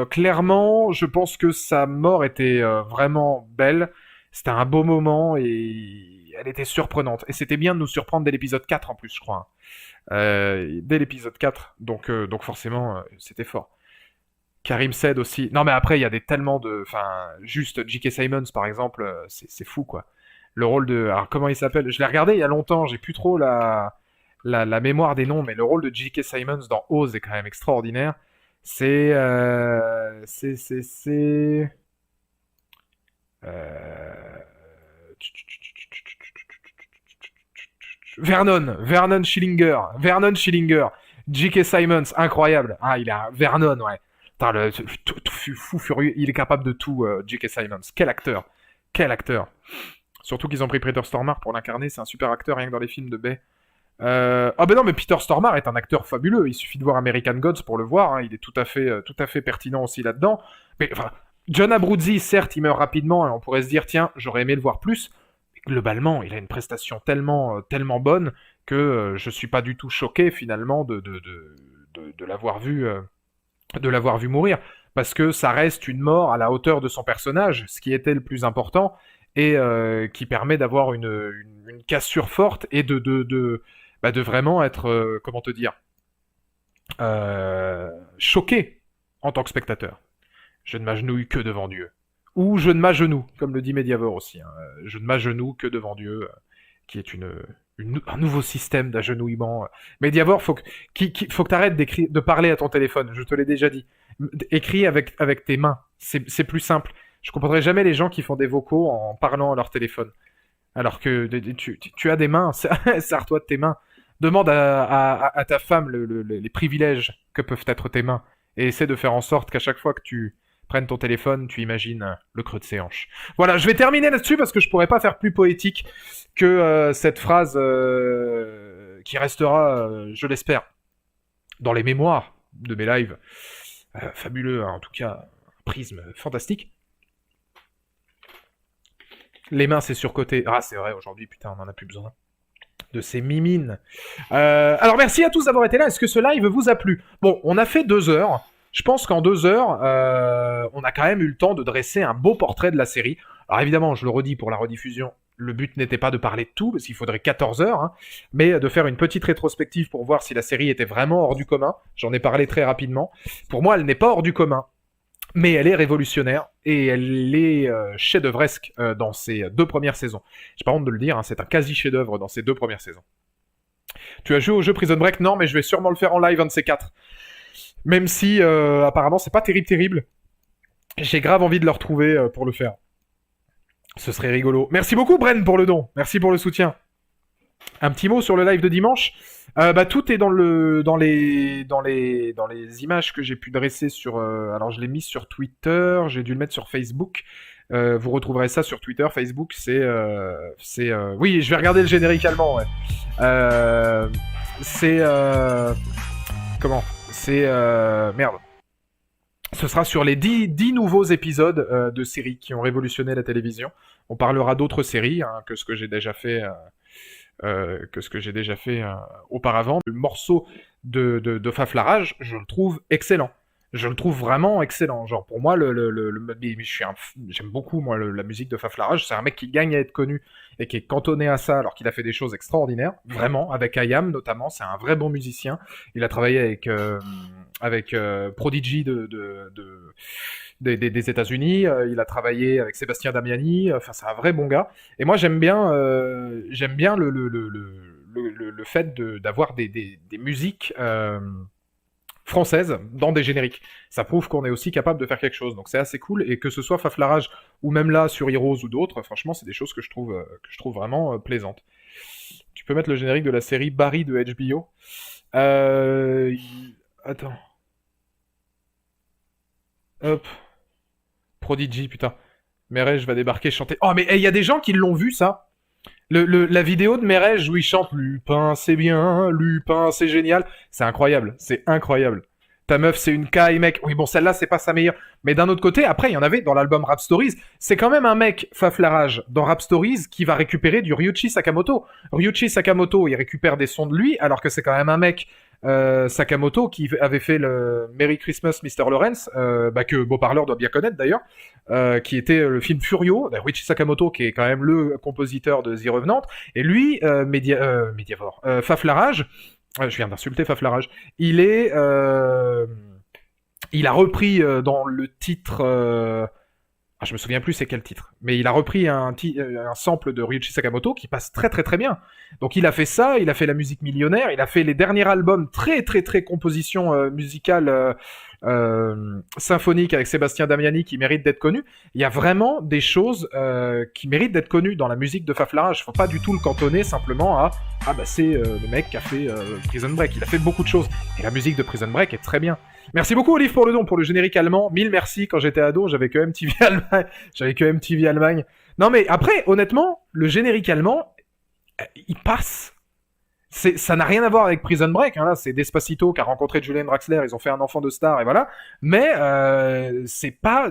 clairement, je pense que sa mort était vraiment belle. C'était un beau moment et elle était surprenante. Et c'était bien de nous surprendre dès l'épisode 4 en plus, je crois. Dès l'épisode 4, donc forcément, c'était fort. Karim Said aussi. Non mais après, il y a tellement de... Enfin, juste J.K. Simmons, par exemple, c'est fou, quoi. Le rôle de... Alors, comment il s'appelle? Je l'ai regardé il y a longtemps, j'ai plus trop la mémoire des noms, mais le rôle de J.K. Simmons dans Oz est quand même extraordinaire. C'est... Vernon Schillinger. J.K. Simmons, incroyable. Ah, il a... Vernon, ouais. Putain, fou furieux, il est capable de tout, J.K. Simmons. Quel acteur. Surtout qu'ils ont pris Peter Stormare pour l'incarner, c'est un super acteur, rien que dans les films de Bay. Ah ben non, mais Peter Stormare est un acteur fabuleux, il suffit de voir American Gods pour le voir, hein. Il est tout à fait pertinent aussi là-dedans. Mais enfin, John Abruzzi, certes, il meurt rapidement, et on pourrait se dire, tiens, j'aurais aimé le voir plus, mais globalement, il a une prestation tellement bonne que je suis pas du tout choqué, finalement, de l'avoir vu mourir, parce que ça reste une mort à la hauteur de son personnage, ce qui était le plus important, et qui permet d'avoir une cassure forte et de vraiment être, comment te dire, choqué en tant que spectateur. Je ne m'agenouille que devant Dieu. Ou je ne m'agenouille, comme le dit Mediavore aussi. Hein. Je ne m'agenouille que devant Dieu, qui est un nouveau système d'agenouillement. Mediavore, faut que t'arrêtes de parler à ton téléphone, je te l'ai déjà dit. Écris avec tes mains, c'est plus simple. Je comprendrai jamais les gens qui font des vocaux en parlant à leur téléphone. Alors que tu as des mains, sers-toi de tes mains. Demande à ta femme les privilèges que peuvent être tes mains. Et essaie de faire en sorte qu'à chaque fois que tu prennes ton téléphone, tu imagines le creux de ses hanches. Voilà, je vais terminer là-dessus parce que je pourrais pas faire plus poétique que cette phrase qui restera, je l'espère, dans les mémoires de mes lives. Fabuleux, hein, en tout cas, un prisme fantastique. Les mains, c'est surcoté. Ah, c'est vrai, aujourd'hui, putain, on en a plus besoin de ces mimines. Alors, merci à tous d'avoir été là. Est-ce que ce live vous a plu? Bon, on a fait 2 heures. Je pense qu'en 2 heures, on a quand même eu le temps de dresser un beau portrait de la série. Alors, évidemment, je le redis pour la rediffusion, le but n'était pas de parler de tout, parce qu'il faudrait 14 heures, hein, mais de faire une petite rétrospective pour voir si la série était vraiment hors du commun. J'en ai parlé très rapidement. Pour moi, elle n'est pas hors du commun. Mais elle est révolutionnaire, et elle est chef-d'œuvresque dans ses 2 premières saisons. J'ai pas honte de le dire, hein, c'est un quasi-chef-d'œuvre dans ses 2 premières saisons. Tu as joué au jeu Prison Break? Non, mais je vais sûrement le faire en live, un de ces 4. Même si, apparemment, c'est pas terrible. J'ai grave envie de le retrouver pour le faire. Ce serait rigolo. Merci beaucoup, Bren, pour le don. Merci pour le soutien. Un petit mot sur le live de dimanche. Tout est dans les images que j'ai pu dresser sur... alors, je l'ai mis sur Twitter, j'ai dû le mettre sur Facebook. Vous retrouverez ça sur Twitter, Facebook, oui, je vais regarder le générique allemand, ouais. Comment? Merde. Ce sera sur les 10 nouveaux épisodes de séries qui ont révolutionné la télévision. On parlera d'autres séries que ce que j'ai déjà fait, auparavant. Le morceau de Faflarage, je le trouve excellent. Je le trouve vraiment excellent. Genre pour moi, j'aime beaucoup moi la musique de Faflarage. C'est un mec qui gagne à être connu et qui est cantonné à ça, alors qu'il a fait des choses extraordinaires. Vraiment, avec IAM notamment, c'est un vrai bon musicien. Il a travaillé avec Prodigy des États-Unis. Il a travaillé avec Sébastien Damiani. Enfin, c'est un vrai bon gars. Et moi, j'aime bien le fait d'avoir des musiques françaises dans des génériques. Ça prouve qu'on est aussi capable de faire quelque chose. Donc c'est assez cool. Et que ce soit Faflarage ou même là sur Heroes ou d'autres, franchement, c'est des choses que je trouve vraiment plaisantes. Tu peux mettre le générique de la série Barry de HBO. Attends. Hop. Prodigy, putain. Merej va débarquer chanter. Oh, mais il y a des gens qui l'ont vu, ça. La vidéo de Merej où il chante Lupin, c'est bien, Lupin, c'est génial. C'est incroyable, c'est incroyable. Ta meuf, c'est une caille, mec. Oui, bon, celle-là, c'est pas sa meilleure. Mais d'un autre côté, après, il y en avait dans l'album Rap Stories. C'est quand même un mec, Faflarage, dans Rap Stories, qui va récupérer du Ryuichi Sakamoto. Ryuichi Sakamoto, il récupère des sons de lui, alors que c'est quand même un mec, Sakamoto, qui avait fait le Merry Christmas, Mr. Lawrence, que Beau Parleur doit bien connaître d'ailleurs, qui était le film Furio, Ryuichi Sakamoto, qui est quand même le compositeur de The Revenant, et lui, Faflarage, je viens d'insulter Faflarage. Il a repris dans le titre. Je me souviens plus c'est quel titre, mais il a repris un sample de Ryuichi Sakamoto qui passe très très très bien. Donc il a fait ça, il a fait la musique millionnaire, il a fait les derniers albums très très très composition musicale symphonique avec Sébastien Damiani qui méritent d'être connus. Il y a vraiment des choses qui méritent d'être connues dans la musique de Faflarage. Faut pas du tout le cantonner simplement à c'est le mec qui a fait Prison Break. Il a fait beaucoup de choses et la musique de Prison Break est très bien. Merci beaucoup Olive pour le don, pour le générique allemand. 1000 merci. Quand j'étais ado, j'avais que MTV Allemagne. Non mais après, honnêtement, le générique allemand, il passe. Ça n'a rien à voir avec Prison Break, hein, là, c'est Despacito qui a rencontré Julian Draxler, ils ont fait un enfant de star et voilà. Mais c'est pas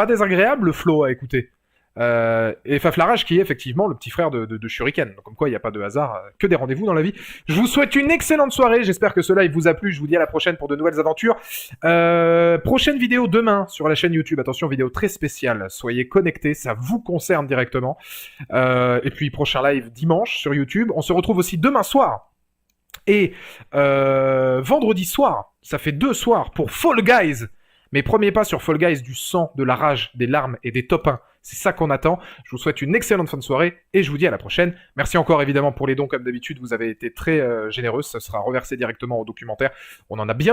désagréable le flow à écouter. Et Faflarage qui est effectivement le petit frère de Shuriken. Donc, comme quoi il n'y a pas de hasard, que des rendez-vous dans la vie. Je vous souhaite une excellente soirée, j'espère que ce live vous a plu, je vous dis à la prochaine pour de nouvelles aventures. Prochaine vidéo demain sur la chaîne YouTube, attention, vidéo très spéciale, soyez connectés, ça vous concerne directement. Et puis prochain live dimanche sur YouTube, on se retrouve aussi demain soir. Et vendredi soir, ça fait 2 soirs pour Fall Guys. Mes premiers pas sur Fall Guys, du sang, de la rage, des larmes et des top 1. C'est ça qu'on attend. Je vous souhaite une excellente fin de soirée et je vous dis à la prochaine. Merci encore évidemment pour les dons comme d'habitude. Vous avez été très généreux. Ça sera reversé directement au documentaire. On en a bien